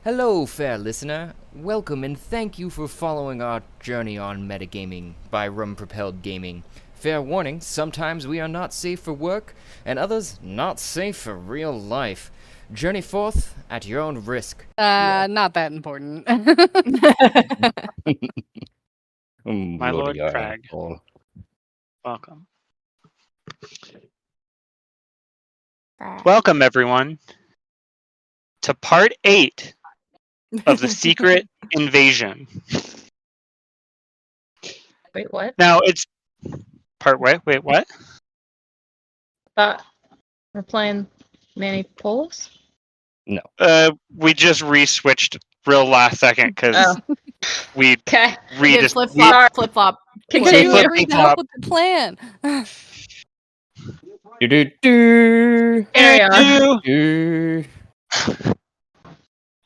Hello, fair listener. Welcome and thank you for following our journey on metagaming by Rum Propelled Gaming. Fair warning, sometimes we are not safe for work, and others not safe for real life. Journey forth at your own risk. Not that important. My Lord Bloody Crag. asshole. Welcome. Welcome, everyone, to part 8 of the Secret Invasion. Wait, what? Now, it's part wait, what? Thought we're playing Manny Polis? No. We just re-switched real last second because Oh, we okay. Flip we flop, flip flop. Continue. Because you Flip, agreed to flop. help with the plan. Do-do-do. Carry on. Do.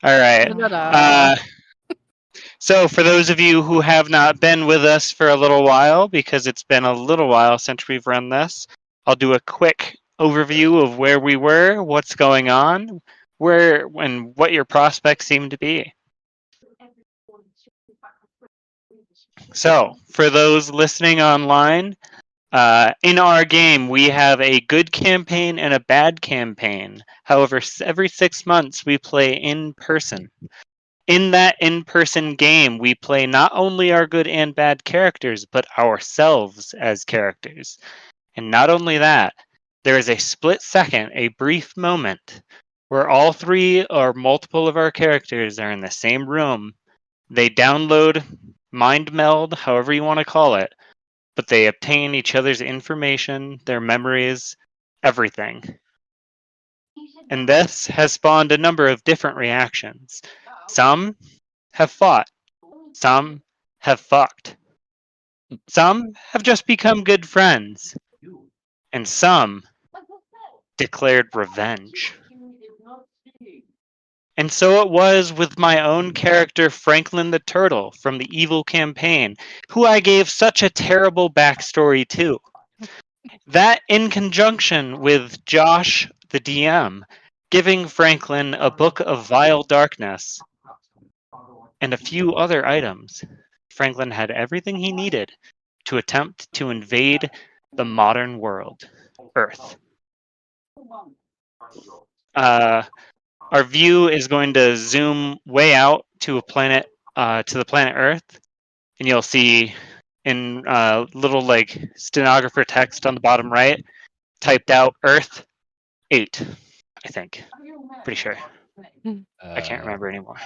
All right. Da-da-da. So for those of you who have not been with us for a little while, because it's been a little while since we've run this, I'll do a quick overview of where we were, what's going on, where and what your prospects seem to be. So for those listening online, in our game we have a good campaign and a bad campaign. However, every 6 months we play in person. In that in-person game, we play not only our good and bad characters, but ourselves as characters. And not only that, there is a split second, a brief moment, where all three or multiple of our characters are in the same room. They download, mind meld, however you want to call it, but they obtain each other's information, their memories, everything. And this has spawned a number of different reactions. Some have fought. Some have fucked. Some have just become good friends. And some declared revenge. And so it was with my own character, Franklin the Turtle, from the Evil Campaign, who I gave such a terrible backstory to. That in conjunction with Josh, the DM, giving Franklin a book of vile darkness and a few other items, Franklin had everything he needed to attempt to invade the modern world, Earth. Our view is going to zoom way out to a planet, to the planet Earth, and you'll see in little like stenographer text on the bottom right, typed out Earth 8, I think. Pretty sure. I can't remember anymore.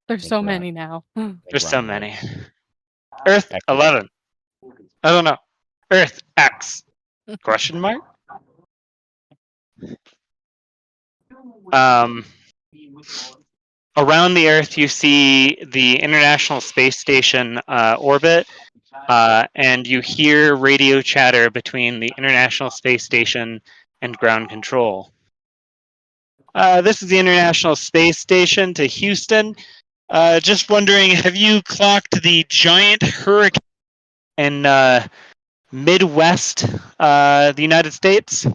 There's so many now. There's so many. Earth 11. I don't know. Earth X? Question mark? Around the Earth, you see the International Space Station orbit, and you hear radio chatter between the International Space Station and ground control. This is the International Space Station to Houston. Just wondering, have you clocked the giant hurricane in Midwest, the United States?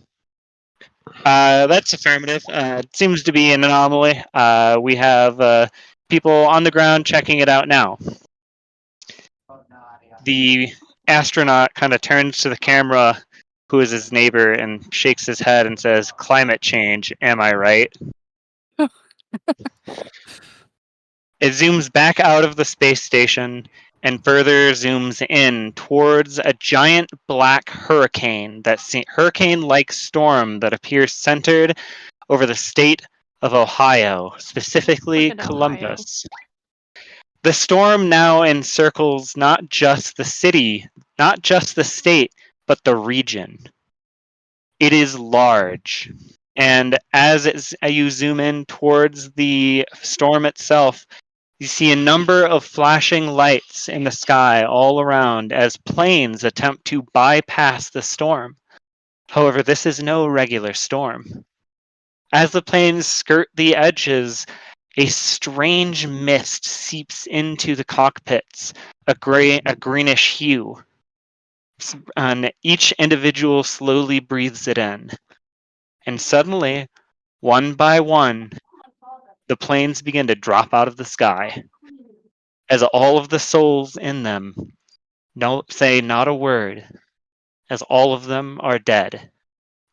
That's affirmative. It seems to be an anomaly. We have people on the ground checking it out now. The astronaut kind of turns to the camera, who is his neighbor, and shakes his head and says, "Climate change, am I right?" It zooms back out of the space station and further zooms in towards a giant black hurricane, hurricane-like storm that appears centered over the state of Ohio, specifically Columbus. The storm now encircles not just the city, not just the state, but the region. It is large, and as you zoom in towards the storm itself, you see a number of flashing lights in the sky all around as planes attempt to bypass the storm. However, this is no regular storm. As the planes skirt the edges, a strange mist seeps into the cockpits, a greenish hue. And each individual slowly breathes it in. And suddenly, one by one, the planes begin to drop out of the sky as all of the souls in them say not a word, as all of them are dead.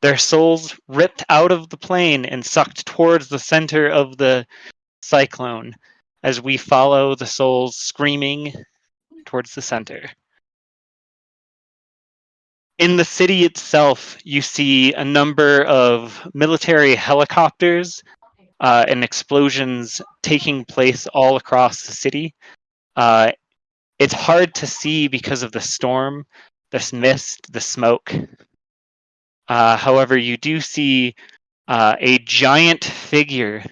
Their souls ripped out of the plane and sucked towards the center of the cyclone as we follow the souls screaming towards the center. In the city itself, you see a number of military helicopters and explosions taking place all across the city. It's hard to see because of the storm, this mist, the smoke. However, you do see a giant figure,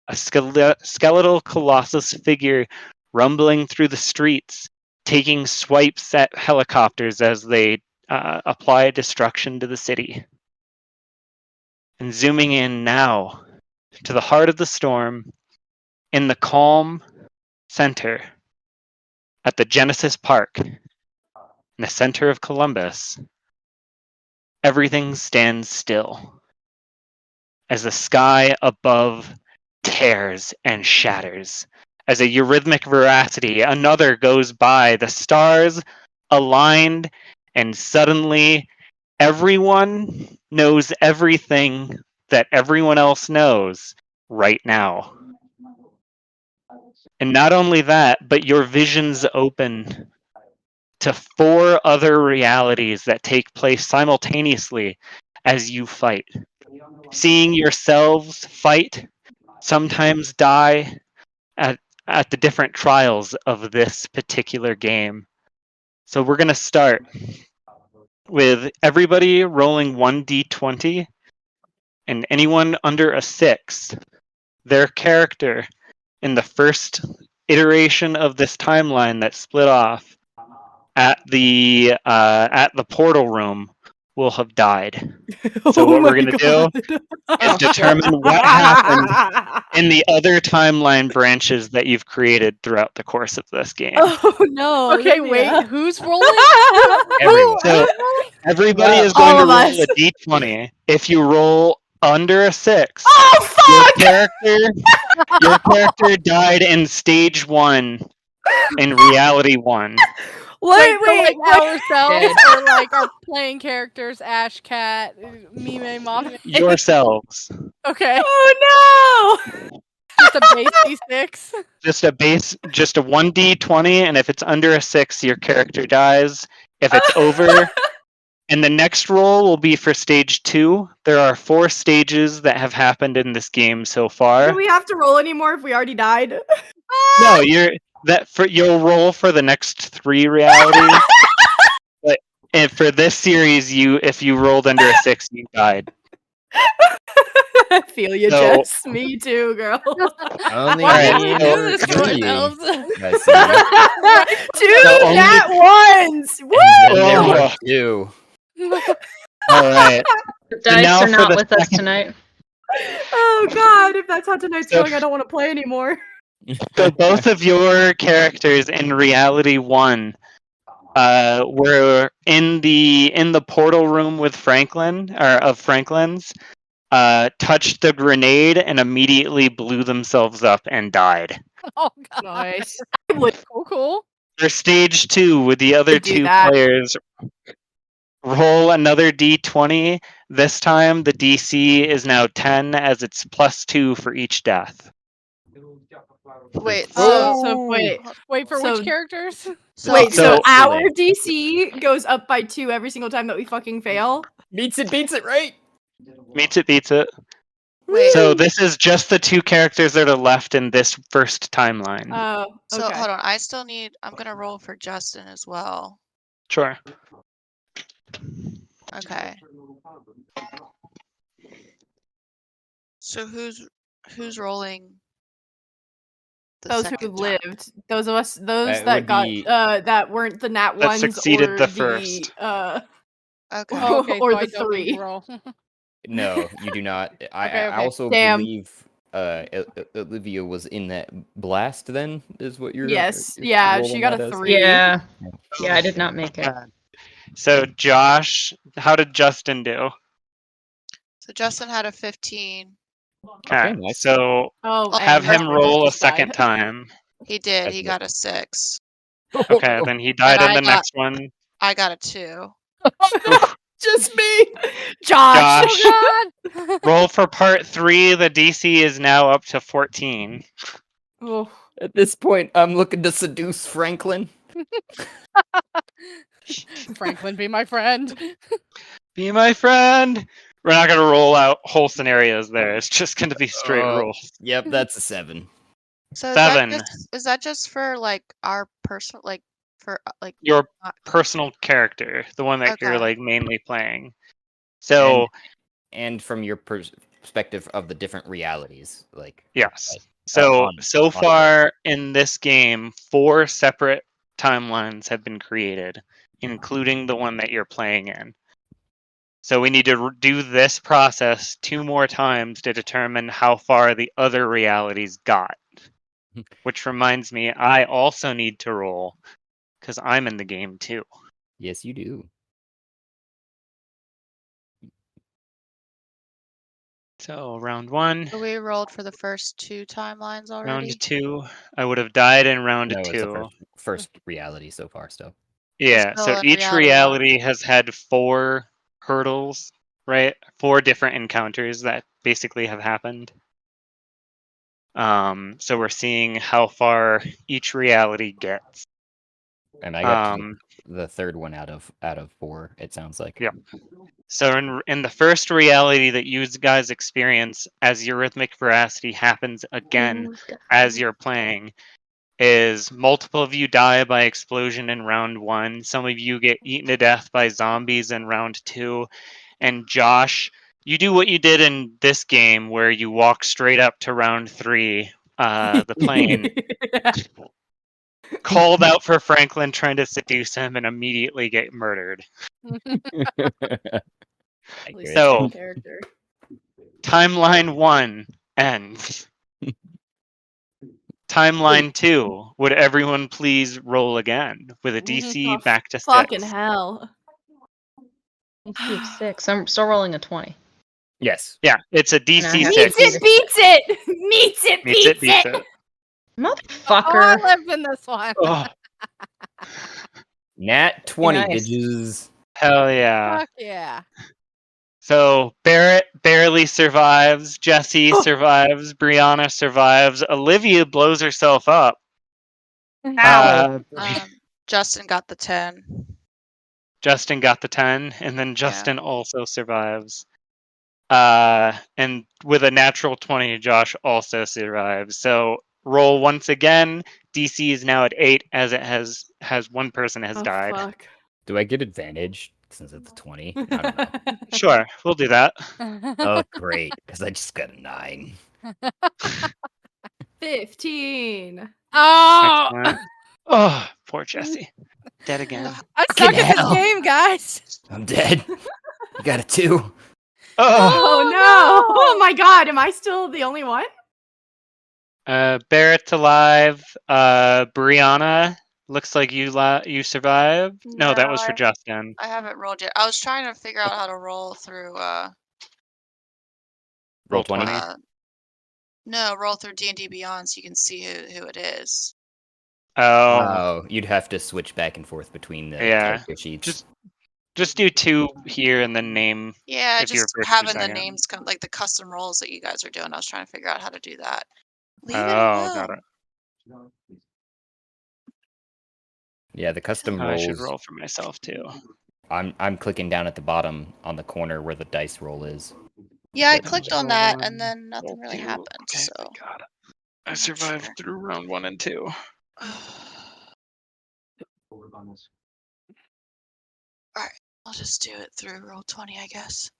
a skeletal colossus figure rumbling through the streets, taking swipes at helicopters as they apply destruction to the city. And zooming in now to the heart of the storm, in the calm center at the Genesis Park, in the center of Columbus, everything stands still as the sky above tears and shatters. As a eurythmic veracity, another goes by, the stars aligned, and suddenly everyone knows everything that everyone else knows right now. And not only that, but your visions open to 4 other realities that take place simultaneously as you fight. Seeing yourselves fight, sometimes die at the different trials of this particular game. So we're going to start with everybody rolling 1d20, and anyone under a 6, their character in the first iteration of this timeline that split off at the portal room will have died. So what we're going to do is determine what happened in the other timeline branches that you've created throughout the course of this game. Oh no. Okay, Olivia. wait. Who's rolling? Everyone. So everybody is All going to of roll us. a d20. If you roll under a 6, Oh your character died in stage 1 in reality 1. Wait, Like ourselves Dead. or like our playing characters, Ash Cat, Mime, Mom. Yourselves. Okay. Oh no! Just a base D6. Just a 1d20, and if it's under a 6, your character dies. If it's over, and the next roll will be for stage 2. There are 4 stages that have happened in this game so far. Do we have to roll anymore if we already died? No, you'll roll for the next 3 realities. And for this series, if you rolled under a 6, you died. I feel you, So- Jess. Me too, girl. Only Why Alright, did we me do and this to three. ourselves? I see. Two The only- nat ones! Woo! And then there were Oh. 2. All right. The dice now are for not the with us second- tonight. Oh god, if that's how tonight's So- going, I don't want to play anymore. So both of your characters in reality 1 were in the portal room with Franklin's, touched the grenade and immediately blew themselves up and died. Oh god. Nice. Cool. For stage 2, with the other Do 2 that. players, roll another d20. This time the DC is now 10, as it's +2 for each death. Wait, Oh. Wait for So- which characters? Wait, so So- our DC goes up by 2 every single time that we fucking fail? Beats it, right? Beats it. wait. So this is just the 2 characters that are left in this first timeline. Oh, So okay. hold on, I'm gonna roll for Justin as well. Sure. Okay. So who's rolling? The Those who second time? lived. Those of us, those That that would got, be- that weren't the nat That ones succeeded or the first. Okay. Oh, Okay, or so I the don't need to 3. roll. No, you do not. I Okay. also Damn. believe Olivia was in that blast. Then is what you're. Yes, you're yeah, rolling she got that a as? 3. Yeah. Yeah, I did not make it. So Josh, how did Justin do? So Justin had a 15. Okay, nice. so Oh, have and him Robert roll a just died. second time. He did. That's He it. got a 6. Okay, then he died in I the got- next one. I got a 2. Just me. Josh. Josh. Oh God. Roll for part 3. The DC is now up to 14. Oh. At this point, I'm looking to seduce Franklin. Franklin, be my friend. Be my friend. We're not gonna roll out whole scenarios there. It's just gonna be straight Oh. rolls. Yep, that's a 7. So 7. is that just for like our personal like Your uh, personal character, the one that you're Okay. like mainly playing. So And from your perspective of the different realities, like yes. like, So on- so on- far in this game, 4 separate timelines have been created, including the one that you're playing in. So we need to do this process 2 more times to determine how far the other realities got. Which reminds me, I also need to roll because I'm in the game too. Yes, you do. So round 1, So we rolled for the first 2 timelines already. round 2. I would have died in round No, it's 2. the first reality so far. Still. Yeah, still so in each reality reality has had 4 hurdles, right? 4 different encounters that basically have happened. So we're seeing how far each reality gets. And I got Um, the third one out of 4. It sounds like. Yeah. So in the first reality that you guys experience as eurythmic veracity happens again as you're playing, is multiple of you die by explosion in round 1. Some of you get eaten to death by zombies in round 2. And Josh, you do what you did in this game where you walk straight up to round 3, the plane, called out for Franklin trying to seduce him and immediately get murdered. Really So- sad character. Timeline 1 ends. Timeline 2, would everyone please roll again with a DC Oh, back to 6? Fucking hell. DC of 6. I'm still rolling a 20. Yes. Yeah, it's a And I DC have to Meets 6. do it, beats it! Meets it, Meets beats beats it! it. Oh, I Motherfucker. lived in this one. Oh, Nat 20 Nice. bitches. hell yeah. Fuck yeah. So Barrett barely survives, Jesse survives, Brianna survives, Olivia blows herself up. Ow. Justin got the 10. Justin got the 10, and then Justin also survives. And with a natural 20, Josh also survives. So roll once again. DC is now at 8, as it has one person has Oh, died. fuck. Do I get advantage since it's a 20? I don't know. Sure, we'll do that. Oh, great, because I just got a 9. 15. Oh, Excellent. Oh, poor Jesse. Dead again. I suck Fucking at this hell. game, guys. I'm dead. You got a 2. Oh, Oh, no. no. Oh my god, am I still the only one? Barrett's alive. Brianna, looks like you survived. No, that was for No, Justin. I haven't rolled yet. I was trying to figure out how to roll through Roll 20. roll through D&D Beyond so you can see who it is. Oh, Oh, you'd have to switch back and forth between the Yeah, character sheets. just do 2 here and then name. Yeah, If you're just first or having the second. names come like the custom roles that you guys are doing. I was trying to figure out how to do that. Leave it Oh, alone. got it. Yeah, the custom I should rolls. roll for myself too. I'm clicking down at the bottom on the corner where the dice roll is. Yeah, I Good. clicked on that and then nothing really happened. Okay, So thank God. I not survived sure. through round 1 and 2. I'll just do it through Roll20, I guess.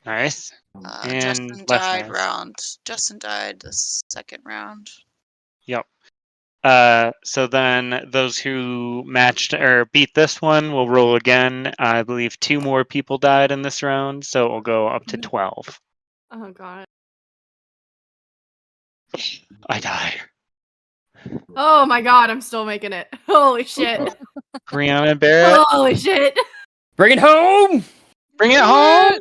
Nice. And Justin less died nice. Justin died the second round. Yep. So then those who matched or beat this one will roll again. I believe 2 more people died in this round, so it will go up to 12. Oh god. I die. Oh my god, I'm still making it. Holy shit. Brianna and Barrett, Holy shit. Bring it home! bring it home!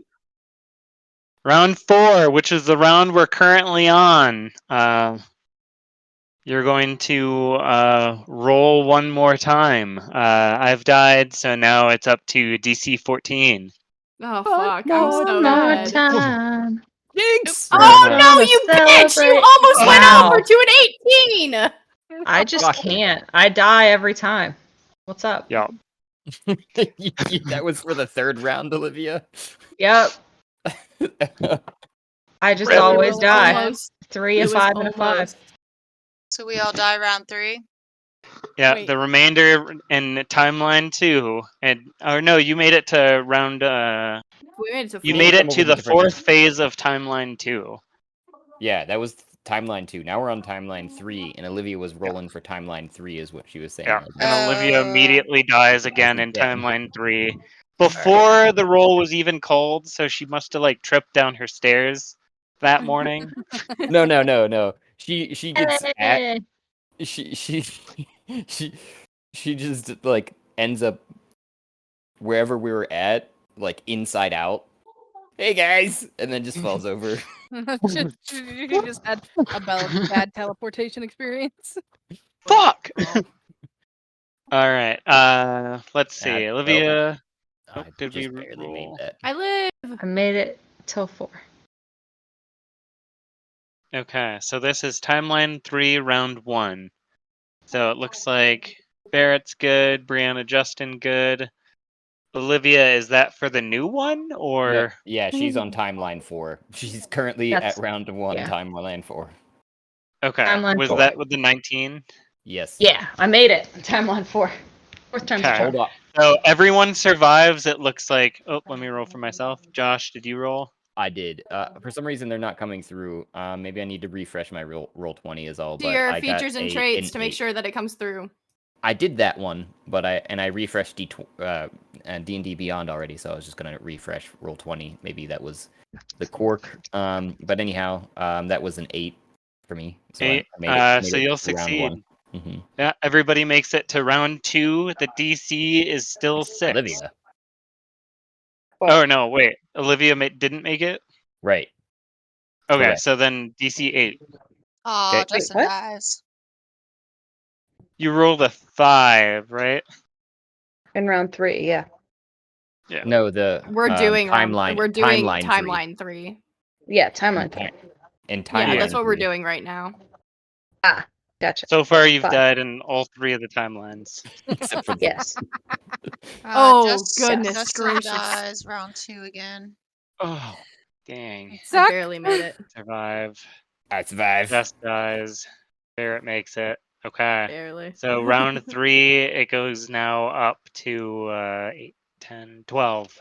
Round 4, which is the round we're currently on. You're going to roll one more time. I've died, so now it's up to DC 14. Oh fuck! I'm more so One more dead. time. Jinx! Oh Gonna no, you bitch! You celebrate. almost went Wow. over to an 18. I just Fuck. can't. I die every time. What's up? Yeah. That was for the third round, Olivia. Yep. I just Really? always Well, die. Almost. 3, a It was 5, and a 5. almost. So we all die round 3. Yeah, Wait. the remainder in timeline 2, or no, you made it to round. We made it to You four. made Come it up to with a the different- fourth phase of timeline 2. Yeah, that was timeline 2. Now we're on timeline 3, and Olivia was rolling for timeline 3, is what she was saying. Yeah, and Olivia Oh. immediately dies again in dead. timeline 3 before the roll was even called. So she must have like tripped down her stairs that morning. No. She gets at she she just like ends up wherever we were at, like inside out. Hey guys, and then just falls over. she just had a bad teleportation experience. Fuck. All right. Let's see. Ah, Olivia. I Did we just barely made roll? that. I live. I made it till 4. Okay, so this is timeline 3, round 1. So it looks like Barrett's good, Brianna Justin good. Olivia, is that for the new one No, or? yeah, she's on timeline 4. She's currently That's- at round 1, yeah. timeline 4. Okay, Timeline was 4. that with the 19? Yes. Yeah, I made it. Timeline 4. Fourth time's a Okay. charm. Hold on. So everyone survives. It looks like. Oh, let me roll for myself. Josh, did you roll? I did. For some reason, they're not coming through. Maybe I need to refresh my roll 20 is all. Do But your I got features and an traits to make 8. sure that it comes through. I did that one, but I refreshed D&D Beyond already, so I was just gonna refresh roll 20. Maybe that was the cork. But anyhow, that was an 8 for me. So 8. I made So it you'll to round succeed. 1. Mm-hmm. Yeah, everybody makes it to round 2. The DC is still 6. Olivia, Oh no, wait. Olivia didn't make it. right? Okay, Correct. so then DC 8. Aw, Okay. Justin what? dies. You rolled a 5, right? In round 3, yeah. Yeah. No, the We're doing timeline. We're doing timeline timeline 3. Yeah, timeline 3. In Yeah, timeline. that's what we're 3. doing right now. Ah, gotcha. So far, you've 5. died in all 3 of the timelines. Except for Yes. Oh, goodness Justin gracious. dies round 2 again. Oh, dang. I Suck. barely made it. Survive. I survived. Jess dies. Barrett makes it. Okay. Barely. So round 3, it goes now up to 8, 10, 12.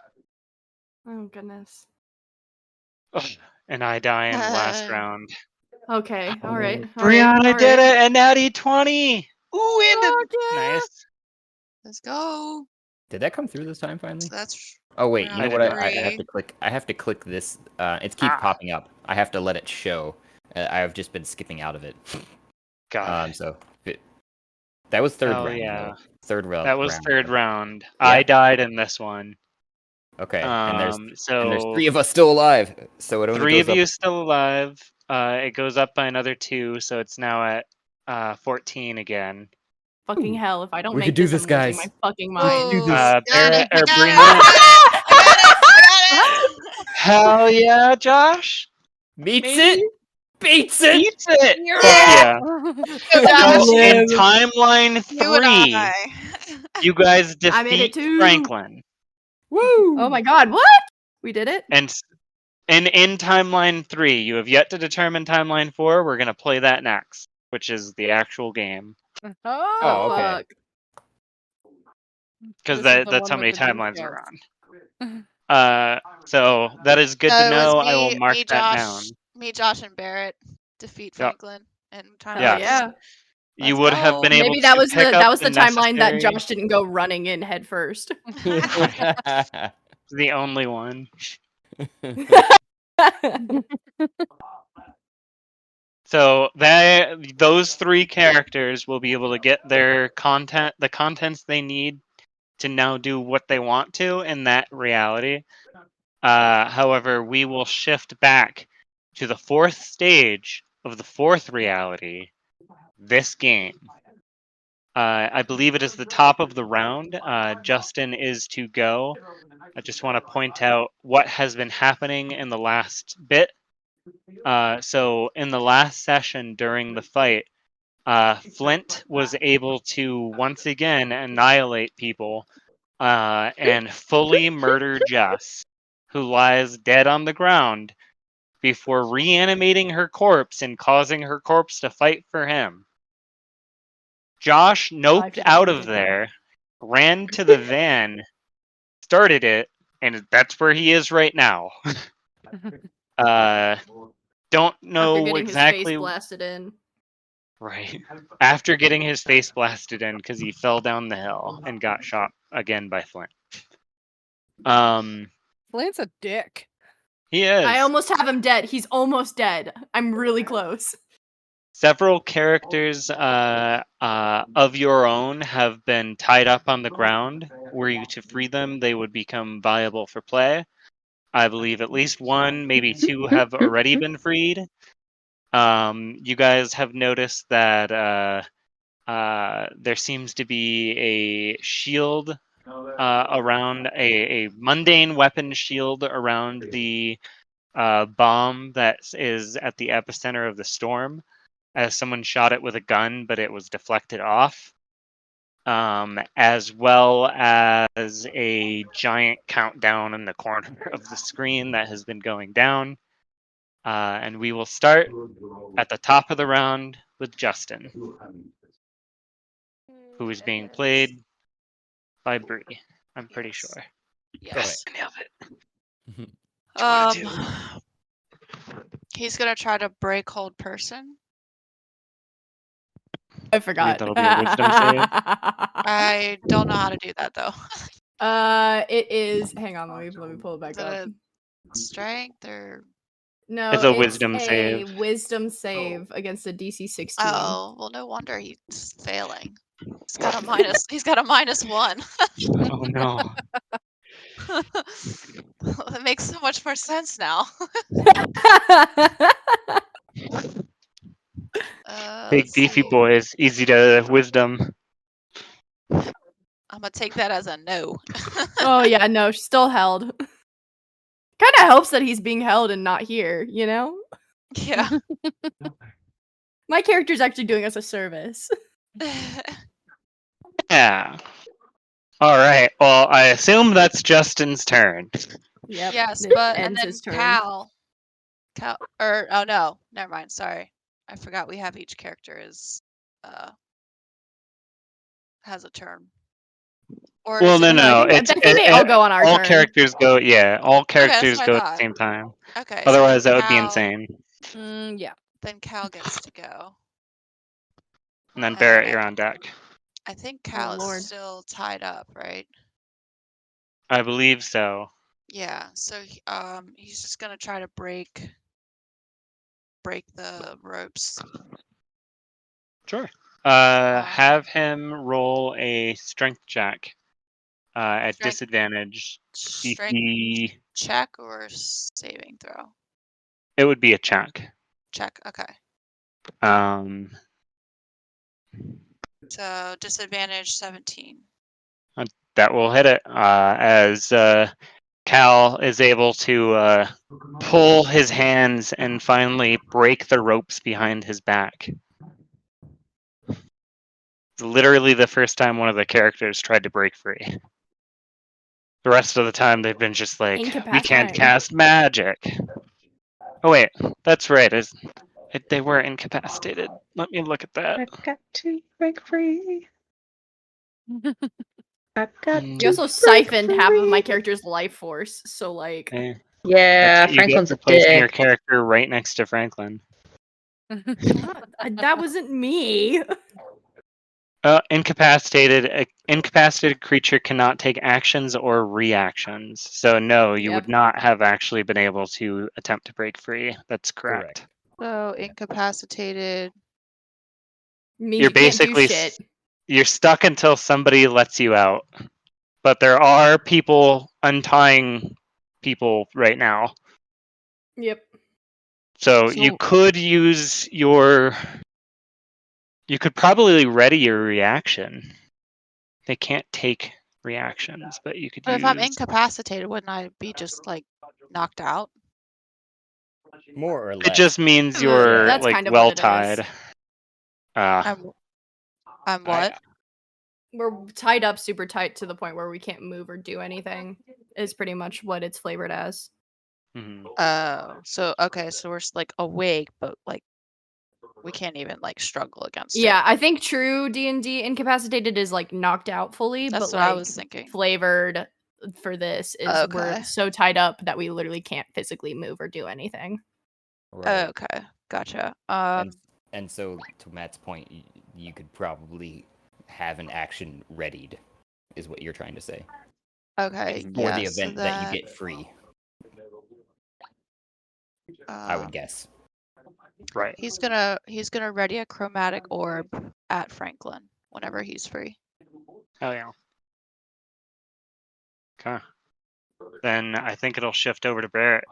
Oh goodness. Ugh, and I die in the last round. Okay. All right. Brianna did it, and natty 20. Ooh, and Fuck yeah. nice. Let's go. Did that come through this time finally? So that's Oh wait, you know round what? I have 3. to click. I have to click this. It keeps popping up. I have to let it show. I have just been skipping out of it. God. So that was third Hell round. yeah. Though. Third round. That was third round. Yeah. I died in this one. Okay. And there's So 3 of us still alive. So it only 3 goes of up. you still alive. It goes up by another 2, so it's now at 14 again. Fucking hell! If I don't We make could do this, this, I'm guys. losing my fucking Oh, mind. do this. got Barrett it, or got Brianna? it, I got it. Hell yeah, Josh! Meets Maybe? it. Beats it. Beats it! Yeah. Fuck yeah. Go, So Josh. in timeline You and 3, I. you guys I made it defeat too. Franklin. Woo! Oh my god! What? We did it. And in timeline 3, you have yet to determine timeline 4. We're gonna play that next, which is the actual game. Oh, okay. Fuck. Because This is the that's how one many with the jump timelines scares. we're on. So that is good So to it was know. I will mark me, that Josh, down. me, Josh, and Barrett defeat Yep. Franklin and Hell timeline. Yes. yeah. You Let's would have go. been able Maybe to that was pick the up timeline that necessary- Josh didn't go running in head first. the only one. So those 3 characters will be able to get their the contents they need to now do what they want to in that reality. However, we will shift back to the 4th stage of the 4th reality, this game. I believe it is the top of the round. Justin is to go. I just want to point out what has been happening in the last bit. So in the last session during the fight, Flint was able to once again annihilate people and fully murder Jess, who lies dead on the ground, before reanimating her corpse and causing her corpse to fight for him. Josh noped forgot out he of did that. there, ran to the van, started it, and that's where he is right now. Don't After know getting his exactly. face blasted in. Right. After getting his face blasted in because he fell down the hill and got shot again by Flint. Flint's a dick. He is. I almost have him dead. He's almost dead. I'm really close. Several characters of your own have been tied up on the ground. Were you to free them, they would become viable for play. I believe at least one, maybe two, have already been freed. You guys have noticed that there seems to be a shield around a mundane weapon shield around the bomb that is at the epicenter of the storm, as someone shot it with a gun, but it was deflected off. As well as a giant countdown in the corner of the screen that has been going down. And we will start at the top of the round with Justin, who is being played by Bree. I'm pretty sure. Yes. Nailed it. He's gonna try to break hold person. I forgot. that'll be a wisdom save? I don't know how to do that though. It is. Hang on, let me pull it back Is up. it a strength or? No, It's a wisdom a save. wisdom save against a DC 16. Oh, well, no wonder he's failing. He's got a minus. He's got a -1. Oh no. That makes so much more sense now. Big Let's beefy see. boys, easy to wisdom. I'm gonna take that as a no. Oh yeah, no, she's still held. Kind of helps that he's being held and not here, you know? Yeah. My character's actually doing us a service. Yeah. All right. Well, I assume that's Justin's turn. Yep. Yes, it but and ends then his turn. Cal, or oh no, never mind. Sorry, I forgot we have each character is has a turn. Or Well, is no, it- no. I think they all go on our all turn. characters go. Yeah, all characters what I go at the thought. same time. Okay. Otherwise, so that would be Cal- insane. Yeah. Then Cal gets to go. And then Barrett, you're on deck. I think Cal Lord. is still tied up, right? I believe so. Yeah. So he's just gonna try to break the ropes. Sure. Have him roll a strength check at Strength- disadvantage. Strength DC. check or saving throw? It would be a check. Check. Okay. So disadvantage 17. That will hit it as Cal is able to pull his hands and finally break the ropes behind his back. It's literally the first time one of the characters tried to break free. The rest of the time they've been just like, we can't Incapacitating. cast magic. Oh wait, that's right. They were incapacitated. Let me look at that. I've got to break free. I've got You to also break siphoned half of my free. character's life force, so like Eh, Yeah, that's what you get Franklin's for a placing your dick. character right next to Franklin. that wasn't me. Incapacitated creature cannot take actions or reactions. So no, you Yep. would not have actually been able to attempt to break free. That's correct. So incapacitated. Means You're you can't do basically shit. you're stuck until somebody lets you out. But there are people untying people right now. Yep. So you So- could use your. You could probably ready your reaction. They can't take reactions, but you could But use. if I'm incapacitated, wouldn't I be just like knocked out? More or It less. just means Mm, you're that's like kind of what well it is. tied. I'm what? We're tied up super tight to the point where we can't move or do anything. Is pretty much what it's flavored as. So okay, so we're like awake, but like we can't even like struggle against it. Yeah, I think true D&D incapacitated is like knocked out fully, That's but what like I was thinking. flavored for this is we're Okay. so tied up that we literally can't physically move or do anything. Right. Okay, gotcha. And so, to Matt's point, you could probably have an action readied, is what you're trying to say. Okay, For yeah. the So event that you then, get free, I would guess. Right. he's gonna ready a chromatic orb at Franklin whenever he's free. Oh yeah. Okay. Then I think it'll shift over to Barrett.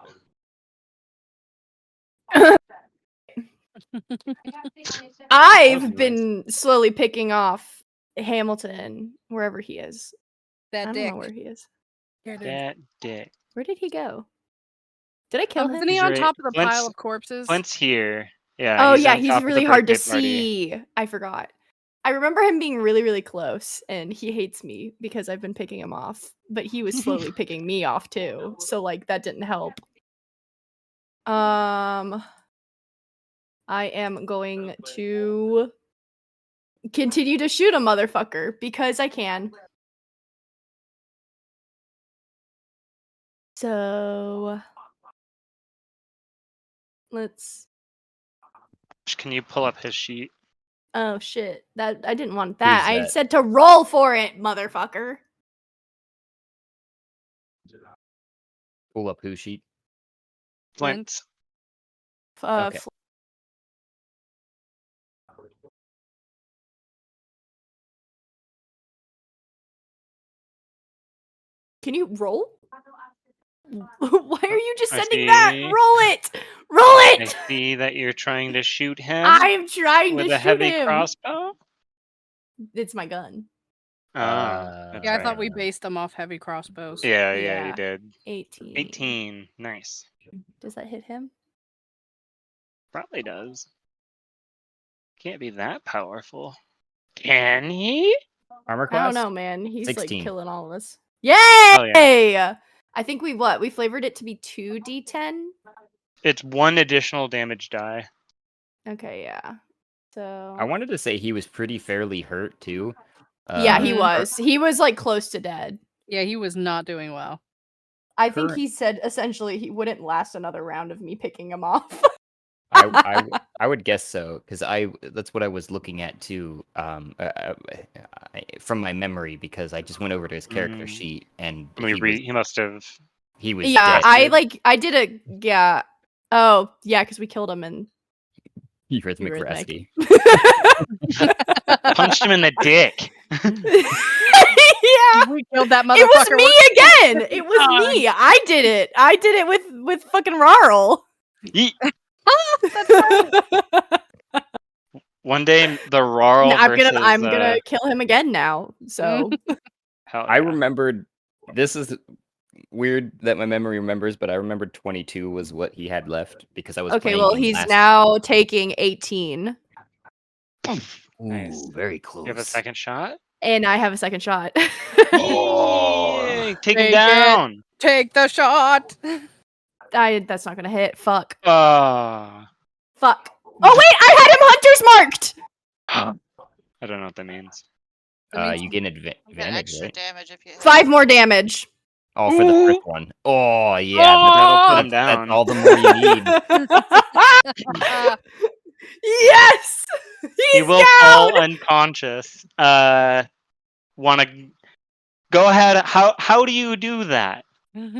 I've nice. been slowly picking off Hamilton wherever he is. I That don't dick. know where he is. Here, dude. That dick. Where did he go? Did I kill him? Isn't he He's on right- top of the Clint's- pile of corpses? Clint's here. Yeah. Oh yeah, on he's top of the really hard to birthday party. see. I forgot. I remember him being really, really close, and he hates me because I've been picking him off. But he was slowly picking me off too, so like that didn't help. I am going to continue to shoot a motherfucker because I can. So let's. Can you pull up his sheet? Oh shit! That I didn't want that. I that? said to roll for it, motherfucker. Pull up who sheet? Flint. Okay. Can you roll? Why are you just I sending that? see. Roll it! Roll I it! see that you're trying to shoot him I'm trying with to a shoot heavy him. crossbow. It's my gun. That's Yeah, I right. thought we based them off heavy crossbows. Yeah, Yeah. you did. 18. 18. Nice. Does that hit him? Probably does. Can't be that powerful. Can he? Armor I class? don't know, man. He's 16. like killing all of us. Yay! yeah. I think we flavored it to be 2d10. It's 1 additional damage die. Okay, yeah. So I wanted to say he was pretty fairly hurt too. yeah, he Mhm. was. He was like close to dead. Yeah, he was not doing well. I think Current- he said essentially he wouldn't last another round of me picking him off. I would guess so because that's what I was looking at too, from my memory because I just went over to his character Mm. sheet and He must have. he was Yeah, dead. I did a yeah. Oh, yeah, because we killed him and Eurythmic Eurythmic. Rasty. Punched him in the dick. yeah. We killed that motherfucker. It was me with- again. It was me. I did it. I did it with fucking Rarl. Ye- One day, the Rarl I'm versus. gonna kill him again now. So Hell I yeah. remembered. This is weird that my memory remembers, but I remembered 22 was what he had left because I was. okay, playing well him he's last- now taking 18, Ooh, Nice. very close. You have a second shot? and I have a second shot. Oh, take him Take it. down. Take the shot. That's not gonna hit. Fuck. Fuck. Oh wait, I had him hunters marked. I don't know what that means. You get an You get advantage, extra right? damage if you hit. 5 more damage. Oh, for the first one. Oh, yeah. That'll put him That's down. all the more you need. Yes. He He's will down. fall unconscious. Wanna go ahead? How do you do that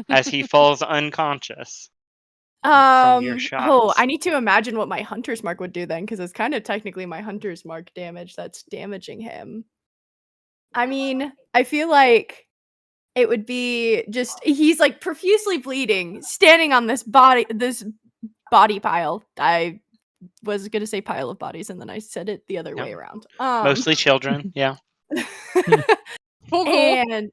as he falls unconscious? from your Oh, shots. I need to imagine what my hunter's mark would do then, because it's kind of technically my hunter's mark damage that's damaging him. I mean, I feel like it would be just he's like profusely bleeding, standing on this body pile. I was gonna say pile of bodies, and then I said it the other Yep. way around. Mostly children. Yeah. Cool. And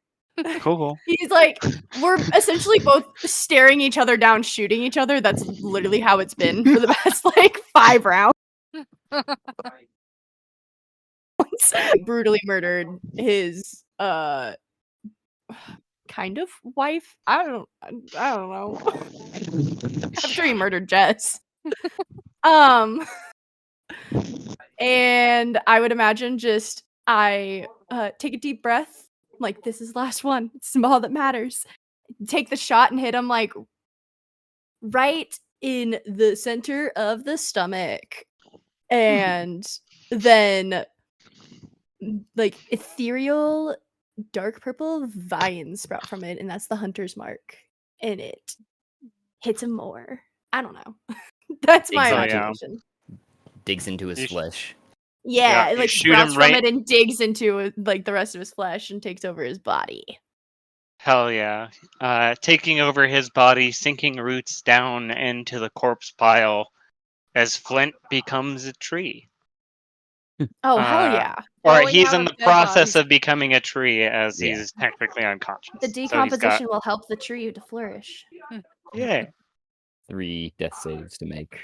Cool. he's like, we're essentially both staring each other down, shooting each other. That's literally how it's been for the past like 5 rounds. Brutally murdered his kind of wife. I don't know. After he murdered Jess. And I would imagine just I take a deep breath, like this is the last one. It's all that matters. Take the shot and hit him like right in the center of the stomach. And then like ethereal dark purple vines sprout from it, and that's the hunter's mark. And it hits him more. I don't know. That's my Exactly. imagination. Digs into his You sh- flesh. Yeah, you it like shoot sprouts him from right- it and digs into like the rest of his flesh and takes over his body. Hell yeah. Taking over his body, sinking roots down into the corpse pile as Flint becomes a tree. Oh hell Uh, yeah! Or Well, we he's have in a the dead process body. of becoming a tree as Yeah. he's technically unconscious. The So he's decomposition will help the tree to flourish. Yeah. 3 death saves to make.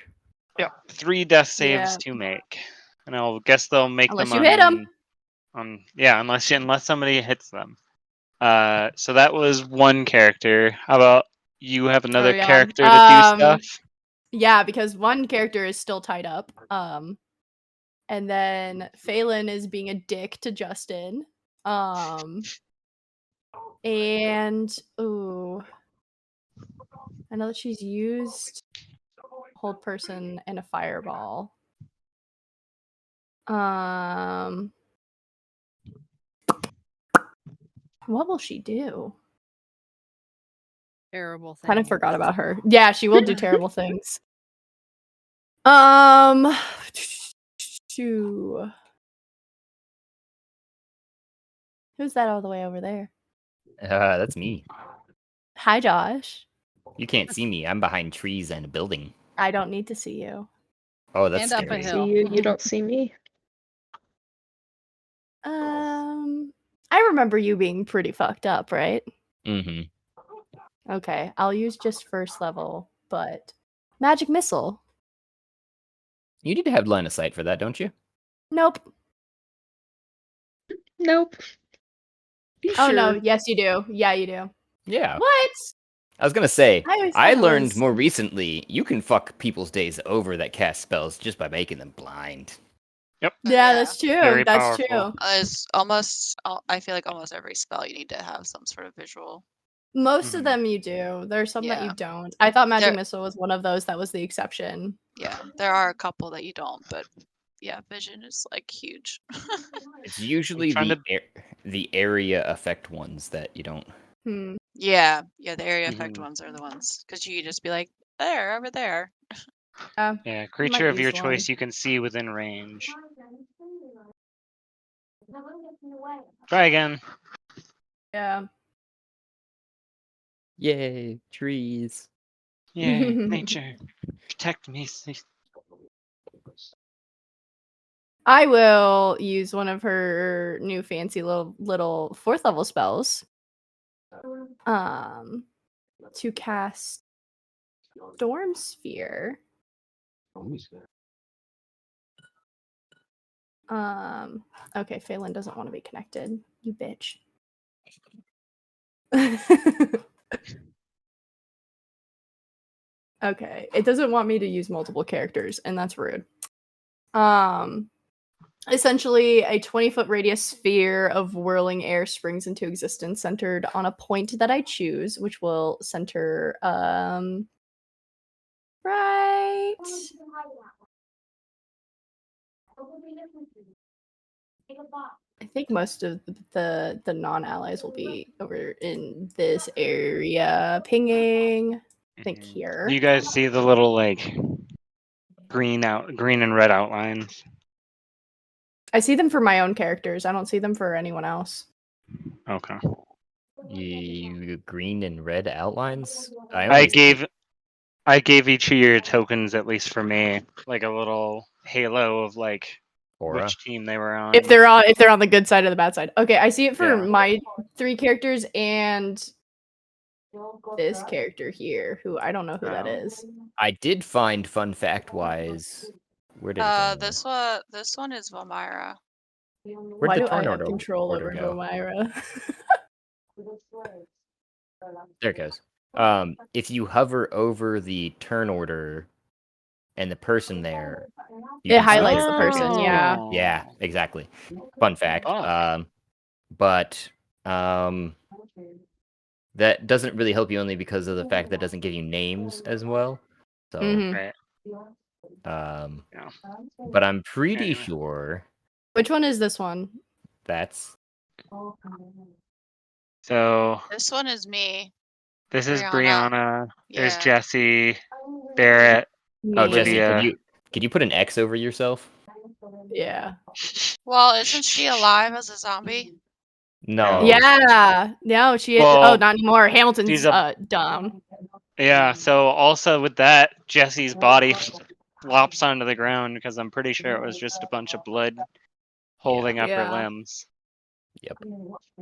Yeah. 3 death saves Yeah. to make. And I'll guess they'll make Unless them you hit 'em. unless somebody hits them. So that was one character. How about you have another Oh, yeah. character to do stuff? Yeah, because one character is still tied up. And then Phelan is being a dick to Justin. And ooh, I know that she's used hold person and a fireball. What will she do? Terrible thing. Kind of forgot about her. Yeah, she will do terrible things. Who's that all the way over there? That's me. Hi, Josh. You can't see me. I'm behind trees and a building. I don't need to see you. Oh, that's And up a scary. hill. See you, you don't see me. I remember you being pretty fucked up, right? Mm-hmm. Okay, I'll use just first level, but magic missile. You need to have line of sight for that, don't you? Nope. Nope. Oh no, yes you do. Yeah, you do. Yeah. What? I was gonna say, I always I thought it learned was- more recently you can fuck people's days over that cast spells just by making them blind. Yep. Yeah, that's true. Very That's powerful. true. It's almost. I feel like almost every spell you need to have some sort of visual. Most Mhm. of them you do. There's some that Yeah. you don't. I thought magic There- missile was one of those that was the exception. Yeah, there are a couple that you don't, but yeah, vision is like huge. It's usually trying the area effect ones that you don't. Hmm. yeah, the area effect Mhm. ones are the ones because you could just be like there, over there. Yeah, creature might of your use choice one. you can see within range. Try again. Yeah. Yay, trees. Yay, nature. Protect me. I will use one of her new fancy little 4th level spells. To cast Storm Sphere. Okay, Phelan doesn't want to be connected. You bitch. Okay, it doesn't want me to use multiple characters, and that's rude. Essentially, a 20-foot radius sphere of whirling air springs into existence, centered on a point that I choose, which will center right. I think most of the non-allies will be over in this area, pinging. I think here. You guys see the little like green and red outlines? I see them for my own characters. I don't see them for anyone else. Okay. Green and red outlines. I only see- gave each of your tokens, at least for me, like a little halo of like aura. which team they were on. If they're on the good side or the bad side. Okay, I see it for Yeah. my 3 characters and this character here, who I don't know who that Oh. is. I did find fun fact wise. Where did it go? This one is Valmyra. Where'd Why the do I turn have order control over go? Valmyra? There it goes. If you hover over the turn order and the person there, you It can see highlights their the person, tokens. yeah. Yeah, exactly. Fun fact. Fuck. But that doesn't really help you only because of the fact that it doesn't give you names as well. So Mhm. Right. Yeah. but I'm pretty Anyway. sure Which one is this one? that's So This one is me. this is Brianna. Brianna. There's Yeah. Jesse, Barrett. Oh, Me. Jesse, Olivia. could you put an X over yourself? Yeah. Well, isn't she alive as a zombie? No. Yeah. No, she is. Well, Oh, not anymore. Hamilton's she's a- down. Yeah, so also with that, Jesse's body flops onto the ground because I'm pretty sure it was just a bunch of blood holding up her Yeah. limbs Yep.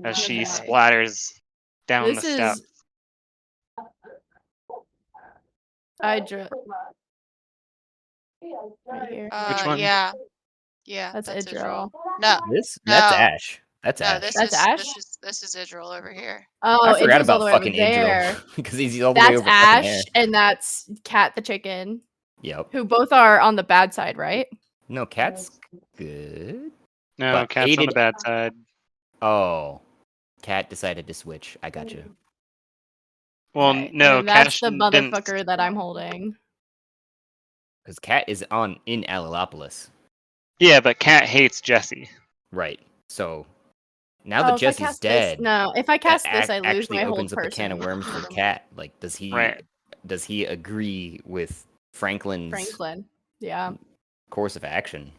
as she Okay. splatters down This the is steps. Idra. Right here. Which one? Yeah. Yeah, That's that's Idril. No, That's No. Ash. That's no, Ash. That's Ash? This is Idril over here. Oh, I forgot Idril's all about the way over fucking there. Idril because he's all the way That's over fucking there. Ash, and that's Cat the chicken, Yep. who both are on the bad side, right? No, Cat's good. No, But Cat's on the aided- bad side. Oh, Cat decided to switch. I got you. Well, Okay, no, and that's Cash the didn't. motherfucker that I'm holding. Because Cat is in Alilopolis. Yeah, but Cat hates Jesse. Right. So now Oh, that if I Jesse's cast dead, this, no, if I that cast this, I lose actually my whole opens up a can of person. worms for Cat. Like, does he Right. agree with Franklin's Franklin. Yeah. course of action?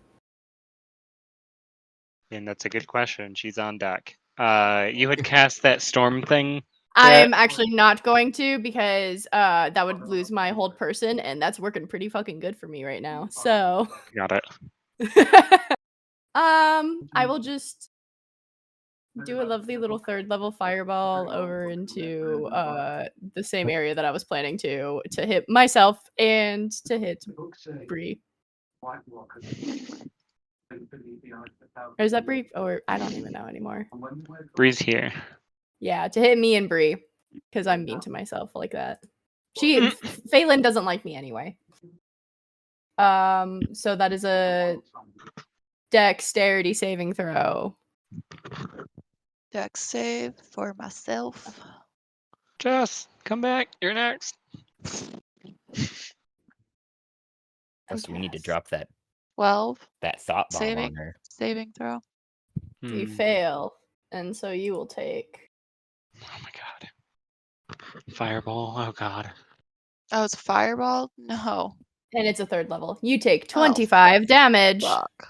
And that's a good question. She's on deck. You had cast that storm thing. I'm actually not going to because that would lose my whole person, and that's working pretty fucking good for me right now. So Got it. I will just do a lovely little 3rd level fireball over into the same area that I was planning to hit myself and to hit Bree. Or is that Bree? Or I don't even know anymore. Bree's here. Yeah, to hit me and Bree, because I'm mean to myself like that. Phelan doesn't like me anyway. So that is a dexterity saving throw. Dex save for myself. Jess, come back. You're next. So we need to drop that 12 thought bomb saving on her. saving throw. You Hmm. fail, and so you will take. Oh my god. Fireball. Oh god. Oh, it's a fireball? No. And it's a 3rd level. You take Oh, 25 damage. Fuck.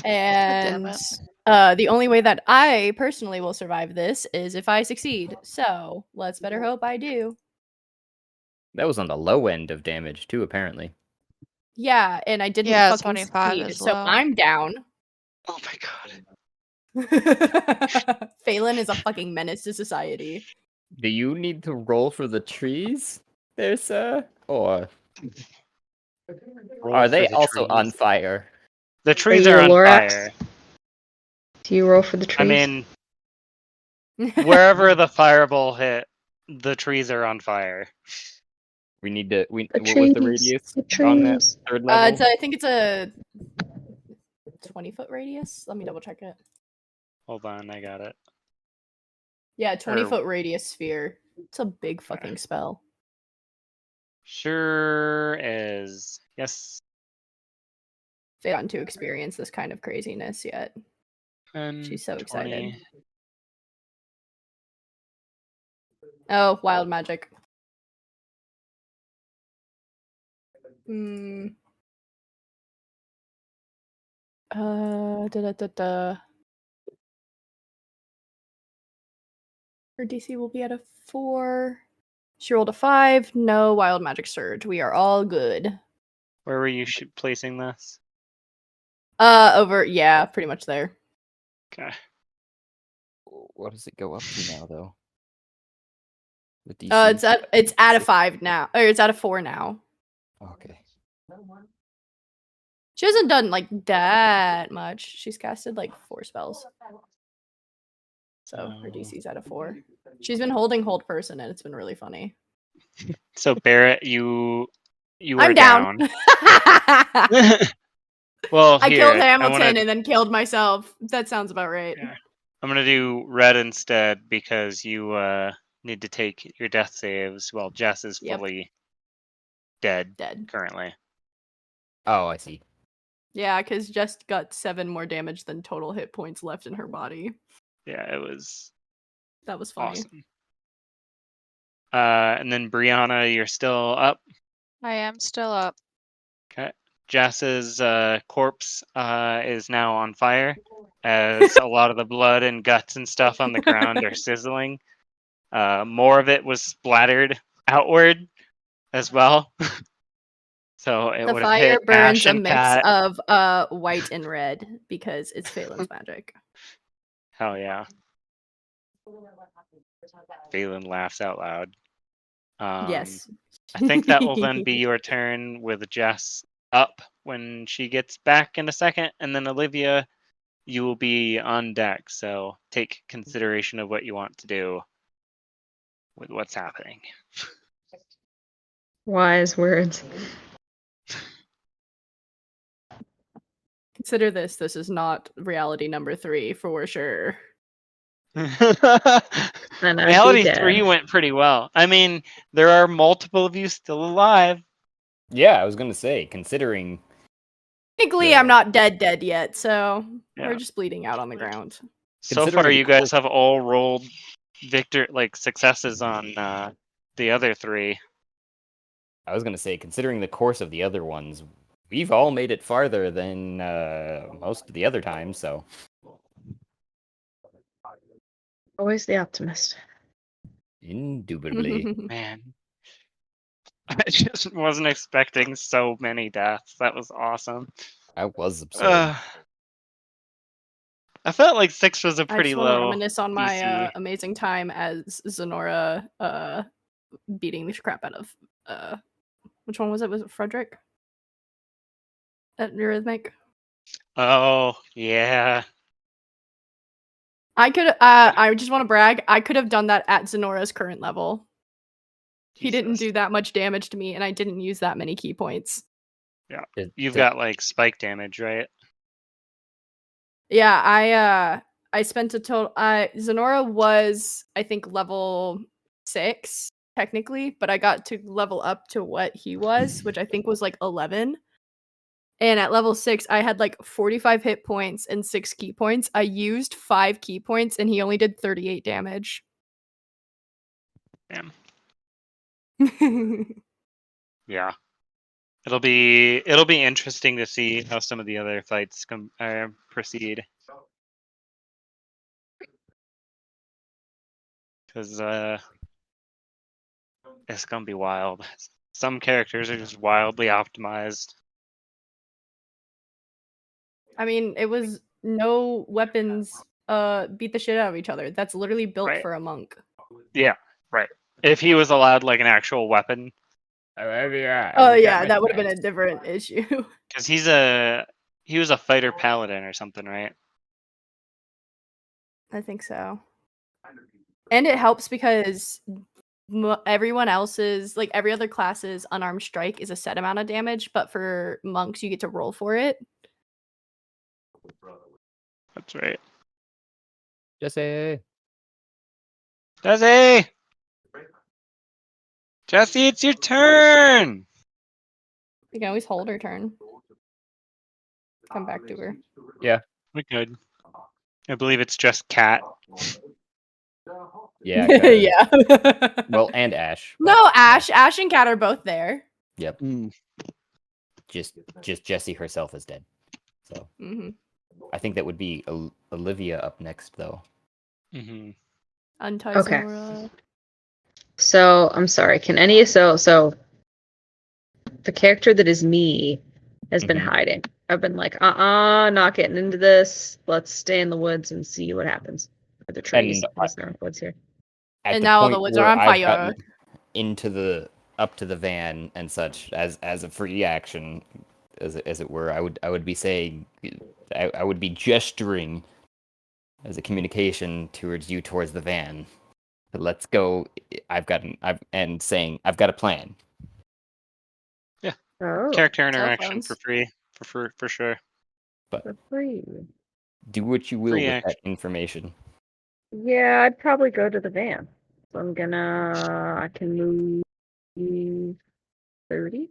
And it. the only way that I personally will survive this is if I succeed. So let's better hope I do. That was on the low end of damage too, apparently. Yeah, and I didn't Yeah, fucking 25 succeed. is So low. I'm down. Oh my god. Phelan is a fucking menace to society. Do you need to roll for the trees there, sir? Or Roll are for they the also trees. on fire? The trees you are a on Lorax? fire. Do you roll for the trees? I mean, wherever the fireball hit, the trees are on fire. We need to. the What was trees. the radius The on that trees. 3rd level? I think it's a 20-foot radius. Let me double check it. Hold on, I got it. Yeah, 20-foot radius sphere. It's a big Okay. fucking spell. Sure is. Yes. They gotten to experience this kind of craziness yet. 10, She's so 20. excited. Oh, wild magic. Hmm. Da, da, da, da. Her DC will be at a 4. She rolled a 5. No wild magic surge. We are all good. Where were you placing this? Yeah, pretty much there. Okay. What does it go up to now, though? The DC? It's at a 5 now. Or it's at a 4 now. Okay. She hasn't done like that much. She's casted like 4 spells. So her DC's at a 4. She's been holding hold person and it's been really funny. So Barrett, you are I'm down. Well, I here, killed Hamilton wanna- and then killed myself. That sounds about right. Yeah. I'm gonna do red instead because you need to take your death saves while Jess is Yep. fully dead Dead. currently. Oh, I see. Yeah, because Jess got 7 more damage than total hit points left in her body. Yeah, it was That was funny. awesome. And then Brianna, you're still up. I am still up. Okay. Jess's corpse is now on fire as a lot of the blood and guts and stuff on the ground are sizzling. More of it was splattered outward as well. So it The would have fire hit burns Ash a and mix Kat. of white and red because it's Phelan's magic. Hell yeah. Phelan laughs out loud. Yes. I think that will then be your turn with Jess up when she gets back in a second, and then Olivia, you will be on deck. So take consideration of what you want to do with what's happening. Wise words. Consider this. This is not reality number 3 for sure. And I'd be Reality dead. 3 went pretty well. I mean, there are multiple of you still alive. Yeah, I was gonna say, considering Technically, Yeah. I'm not dead yet, so Yeah. we're just bleeding out on the ground. So Considering far, the you guys course- have all rolled successes on the other 3. I was gonna say, considering the course of the other ones, we've all made it farther than most of the other times. So Always the optimist. indubitably, Man, I just wasn't expecting so many deaths. That was awesome. I was absurd. I felt like 6 was a I pretty just want to low. reminisce on my DC. amazing time as Zenora beating the crap out of which one was it? Was it Frederick? At Eurythmic? Oh yeah. I could I just want to brag, I could have done that at Zenora's current level. He didn't Jesus. do that much damage to me, and I didn't use that many key points. You've got like spike damage, right? Yeah, I spent a total Zenora was, I think, level 6 technically, but I got to level up to what he was, which I think was like 11. And at level 6, I had like 45 hit points and 6 key points. I used 5 key points and he only did 38 damage. Damn. Yeah. It'll be interesting to see how some of the other fights proceed. Because it's gonna be wild. Some characters are just wildly optimized. I mean, it was no weapons beat the shit out of each other. That's literally built Right. for a monk. Yeah, right. If he was allowed like an actual weapon, Oh yeah, that would have been a different issue. because he was a fighter paladin or something, right? I think so. And it helps because everyone else's, like every other class's unarmed strike is a set amount of damage, but for monks you get to roll for it. That's right. Jesse. Jesse! Jesse, it's your turn! You can always hold her turn. Come back to her. We could. I believe it's just Cat. Yeah. 'cause- Yeah. Well, and Ash. but, No, yeah. Ash and Kat are both there. Yep. Just Jessie herself is dead. So Hmm I think that would be Olivia up next, though. Mm-hmm. Untie Okay. Zora. So I'm sorry. Can any so the character that is me has been Mhm. hiding. I've been like, not getting into this. Let's stay in the woods and see what happens. Or the trees. And I guess there aren't woods here. At And the now the point woods are where on I've fire. gotten into the up to the van and such as a free action, as it were, I would be saying, I would be gesturing as a communication towards you towards the van. Let's go. And saying I've got a plan. Oh, Character cell interaction for phones. free, for sure. for free. Do what you will Free with action. that information. Yeah, I'd probably go to the van. So I can move 30.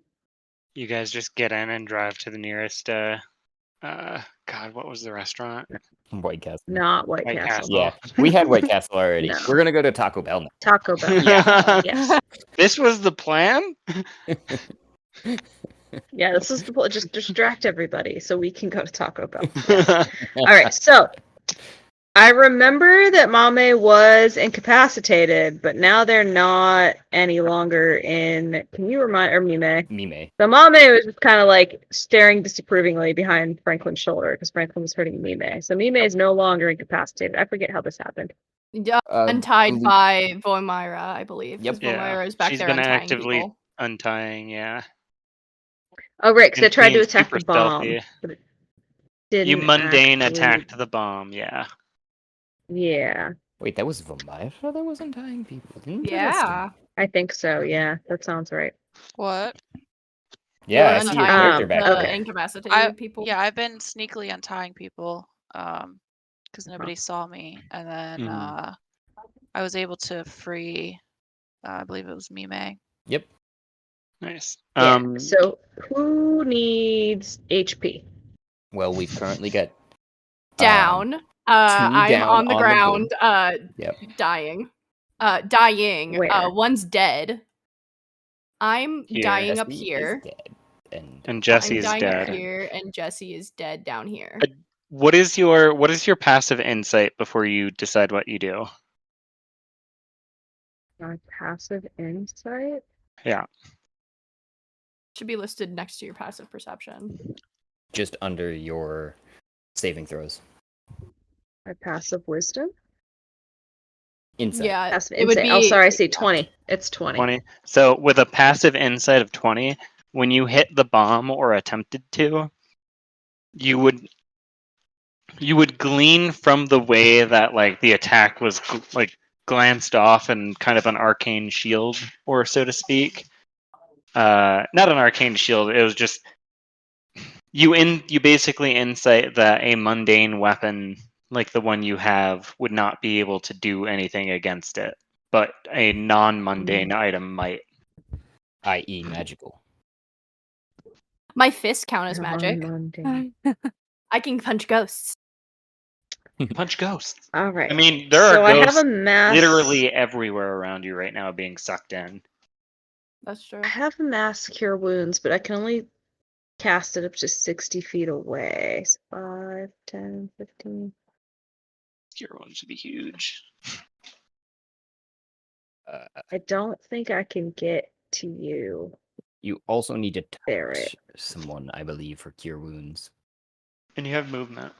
You guys just get in and drive to the nearest. God, what was the restaurant? White Castle. Not White White Castle. Yeah, we had White Castle already. No. We're gonna go to Taco Bell now. Taco Bell. Yeah. Yes. This was the plan. Yeah, this is the just distract everybody so we can go to Taco Bell. Yes. All right, so I remember that Mame was incapacitated, but now they're not any longer in. Can you remind or Mime? Mime. So Mame was just kind of like staring disapprovingly behind Franklin's shoulder because Franklin was hurting Mime. So Mime is no longer incapacitated. I forget how this happened. Yeah, untied by Voimira, I believe. Yep. Because Voimira is back She's there been untying actively people. untying. Yeah. Oh, right, because I And tried to being attack the super bomb, stealthy. but it didn't. You mundane actually- attacked the bomb. Yeah. Yeah, Wait, that was Vomira that was untying people. Yeah. I think so. Yeah, that sounds right. What? Yeah, I You're see your untying character back the there. incapacitated people. Yeah, I've been sneakily untying people, because nobody saw me, and then Mhm. I was able to free. I believe it was Mime. Yep. Nice. Yeah. So who needs HP? Well, we've currently got Down. I'm down on the on the ground, Yep. dying. Dying. Where? One's dead. I'm Here. dying up Jesse is here. dead. And And Jesse I'm is dying up dead. here, and Jesse is dead down here. What is your passive insight before you decide what you do? My passive insight? Yeah. Should be listed next to your passive perception. just under your saving throws. My passive wisdom? Insight. Yeah, Passive it would insight. be. Oh, sorry, I see 20. It's 20. 20. So with a passive insight of 20, when you hit the bomb or attempted to, you would glean from the way that like the attack was like glanced off and kind of an arcane shield, or so to speak. Not an arcane shield. It was just you basically insight that a mundane weapon like the one you have would not be able to do anything against it, but a non-mundane item might. I.e. magical. My fists count as magic. Non-mundane. I can punch ghosts. Punch ghosts. All right. I mean, there so are I have ghosts a mass. literally everywhere around you right now being sucked in. That's true. I have a mass cure wounds, but I can only cast it up to 60 feet away. So 5, 10, 15. Your one should be huge. I don't think I can get to you. You also need to Barrett. touch someone, I believe, for cure wounds. And you have movement.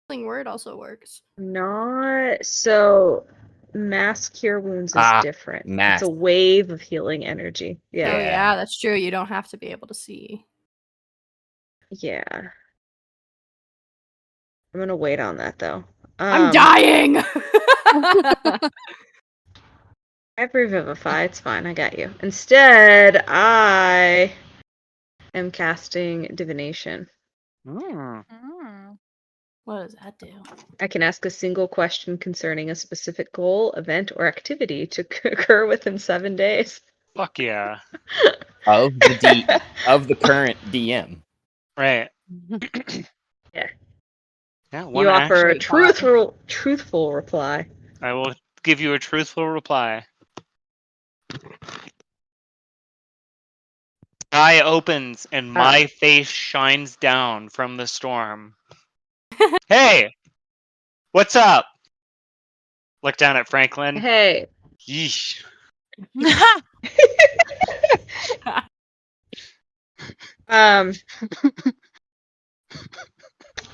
Healing word also works. Not so. Mass cure wounds is different. mass. It's a wave of healing energy. Oh Yeah. yeah, that's true. You don't have to be able to see. Yeah. I'm gonna wait on that though. I'm dying. I have Revivify. It's fine. I got you. Instead, I am casting Divination. Mm. What does that do? I can ask a single question concerning a specific goal, event, or activity to occur within 7 days. Fuck yeah. Of the current DM. Right. Yeah. Yeah. One You offer a action. truthful reply. I will give you a truthful reply. Eye opens and my face shines down from the storm. Hey, what's up? Look down at Franklin. Hey. Yeesh.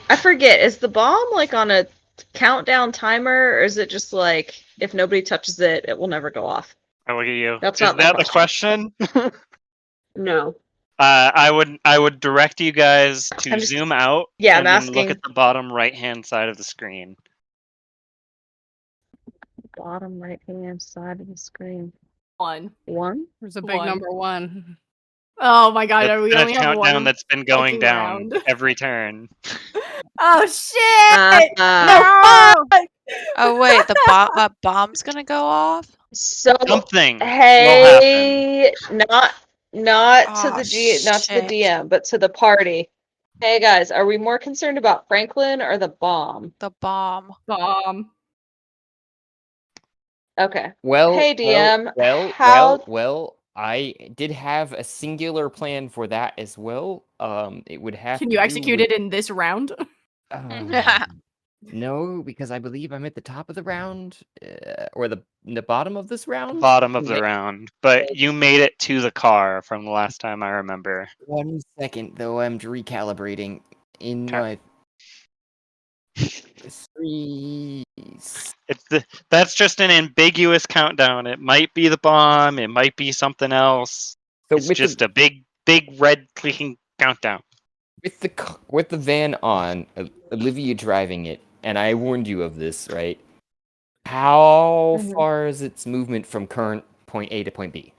I forget. Is the bomb like on a countdown timer, or is it just like if nobody touches it, it will never go off? I look at you. That's Is not my that the question? No. I would direct you guys to I'm just- zoom out Yeah, and I'm then look asking. at the bottom right-hand side of the screen. Bottom right hand side of the screen. 1. One? There's a big 1. number 1. Oh my god, That's we been a only have countdown one that's been going fucking down round. every turn. Oh shit! No. fuck! Oh wait, the bomb's gonna go off. So Something will happen. hey, not to Oh, the not to the shit. DM, but to the party. Hey guys, are we more concerned about Franklin or the bomb? The bomb. Bomb. Okay. Well, Hey DM, well, how I did have a singular plan for that as well. It would have Can to you do execute with- it in this round? No, because I believe I'm at the top of the round, or the bottom of this round. Bottom of the Wait, round. But you made it to the car from the last time I remember. 1 second, though. I'm recalibrating in Okay. my 3. That's just an ambiguous countdown. It might be the bomb, it might be something else. So It's with just the a big red clicking countdown. with the van on, Olivia driving it, and I warned you of this, right? How Mhm. far is its movement from current point A to point B?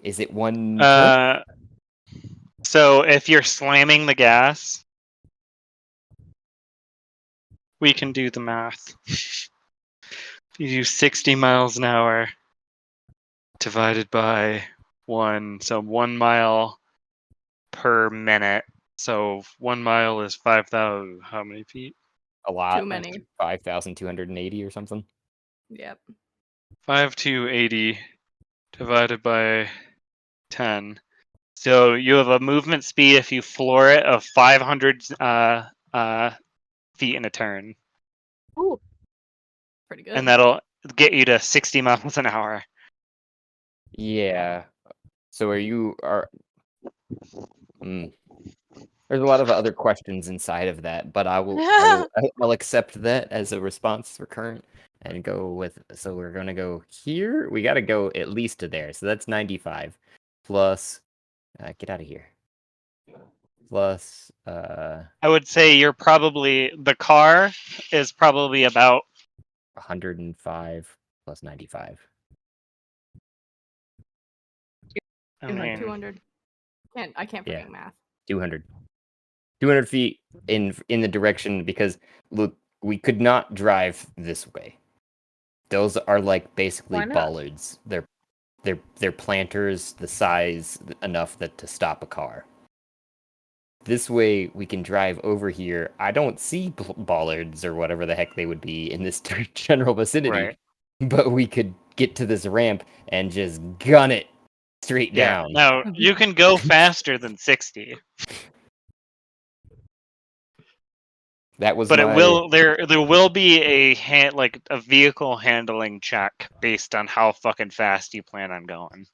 Is it 1 turn? So if you're slamming the gas, we can do the math. If you do 60 miles an hour divided by 1, so 1 mile per minute. So 1 mile is 5,000. How many feet? A lot. Too many. 5,280 or something. Yep. 5,280 divided by 10. So you have a movement speed if you floor it of 500 feet in a turn, Ooh. Pretty good. and that'll get you to 60 miles an hour. Yeah. So there's a lot of other questions inside of that, but I'll accept that as a response for current and go with. So we're gonna go here. We gotta go at least to there. So that's 95 plus. Get out of here. Plus. I would say the car is probably about 105 plus 95. I 200. mean, 200. I can't Yeah. freaking math. 200. 200 feet in the direction, because look, we could not drive this way. Those are like basically Why not? bollards. They're planters the size enough that to stop a car. This way we can drive over here. I don't see bollards or whatever the heck they would be in this general vicinity, right. but we could get to this ramp and just gun it straight Yeah. down. Now you can go faster than 60, That was but my... there will be a vehicle handling check based on how fucking fast you plan on going.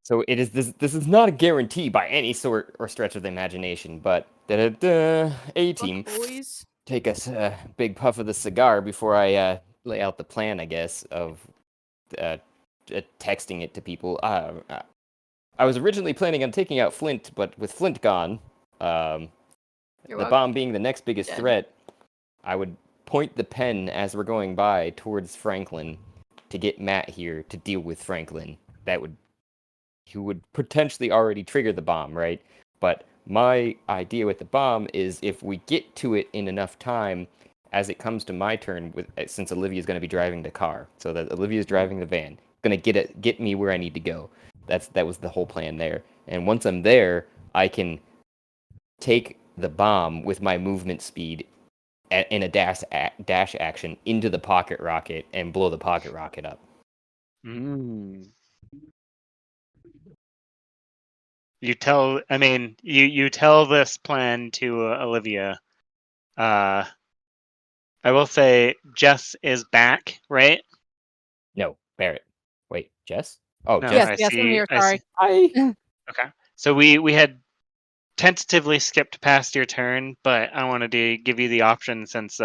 So it is this is not a guarantee by any sort or stretch of the imagination, but A team, Fuck, boys. take a big puff of the cigar before I lay out the plan, I guess, of texting it to people. I was originally planning on taking out Flint, but with Flint gone, You're the welcome. bomb being the next biggest Dead. threat, I would point the pen as we're going by towards Franklin to get Matt here to deal with Franklin. Who would potentially already trigger the bomb, right? But my idea with the bomb is if we get to it in enough time, as it comes to my turn, since Olivia's going to be driving the car, so that Olivia's driving the van, going to get me where I need to go. That was the whole plan there. And once I'm there, I can take the bomb with my movement speed in a dash action into the pocket rocket and blow the pocket rocket up. You tell this plan to Olivia, I will say Jess is back, right? No, Barrett. Wait, Jess? Oh, No, Jess. I Yes, I'm see. here. I Sorry. see. Hi. Okay. So we had tentatively skipped past your turn, but I wanted to give you the option since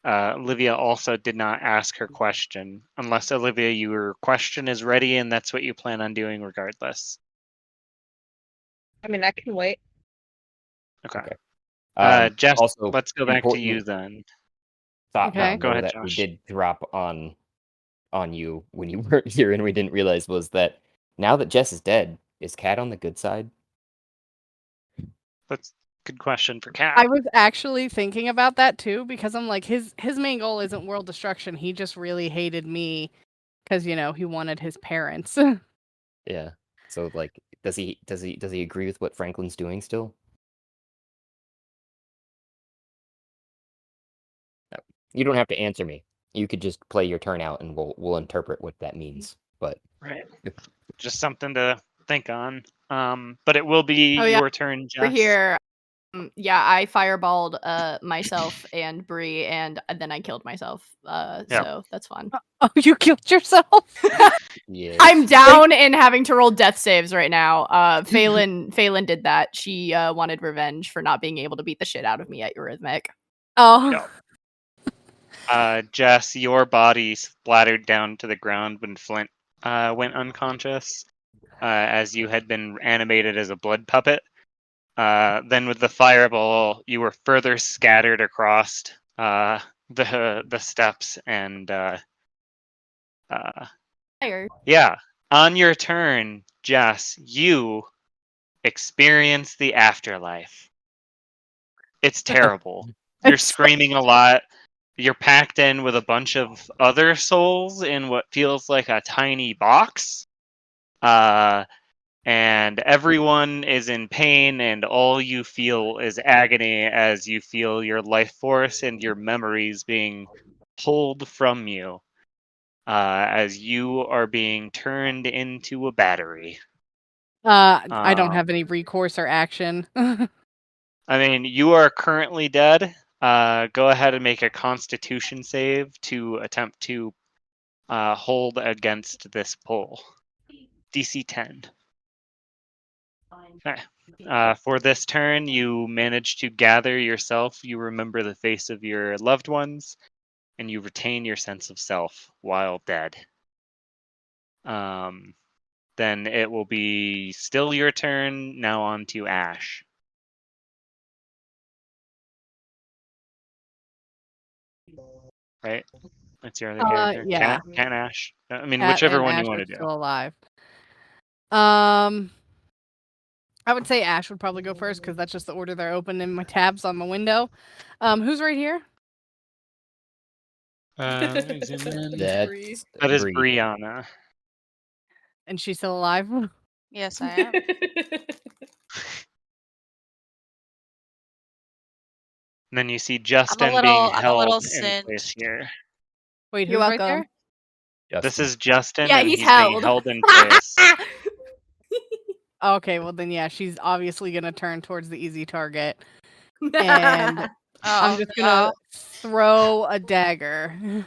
Olivia also did not ask her question. Unless Olivia, your question is ready and that's what you plan on doing regardless. I mean, I can wait. Okay. Okay. Jess, Also, let's go back to you important then. thought Okay. down Go though ahead, that we Josh. did drop on you when you weren't here and we didn't realize was that now that Jess is dead, is Cat on the good side? That's a good question for Kat. I was actually thinking about that too because I'm like his main goal isn't world destruction. He just really hated me because he wanted his parents. Yeah. So like, does he agree with what Franklin's doing still? No. You don't have to answer me. You could just play your turn out, and we'll interpret what that means. But Right. Just something to think on. But it will be Oh, yeah. your turn, We're Jess. here. Yeah, I fireballed myself and Bree, and then I killed myself. So that's fun. Oh, you killed yourself? yeah, I'm down and having to roll death saves right now. Phelan did that. She wanted revenge for not being able to beat the shit out of me at Eurythmic. Oh. Jess, your body splattered down to the ground when Flint went unconscious, as you had been animated as a blood puppet. Then with the fireball, you were further scattered across the steps, and Fire. yeah, on your turn, Jess, you experience the afterlife. It's terrible. You're screaming a lot. You're packed in with a bunch of other souls in what feels like a tiny box. And everyone is in pain, and all you feel is agony as you feel your life force and your memories being pulled from you as you are being turned into a battery. I don't have any recourse or action. I mean, you are currently dead. Go ahead and make a Constitution save to attempt to hold against this pull. DC 10. Okay. For this turn, you manage to gather yourself. You remember the face of your loved ones, and you retain your sense of self while dead. Then it will be still your turn. Now on to Ash. Right? That's your other character. Yeah. Cat and Ash. I mean, Cat whichever and one Ash you want are to do. still alive. I would say Ash would probably go first because that's just the order they're open in my tabs on my window. Who's right here? Zoom in. that's That is Bree. Brianna. And she's still alive? Yes, I am. And then you see Justin being I'm a little held in place singed. here. Wait, You're who's right welcome. there? This Justin. is Justin, Yeah, and he's he's being held. held in place. Okay, well then yeah, she's obviously gonna turn towards the easy target. And I'm Oh, just gonna throw a dagger.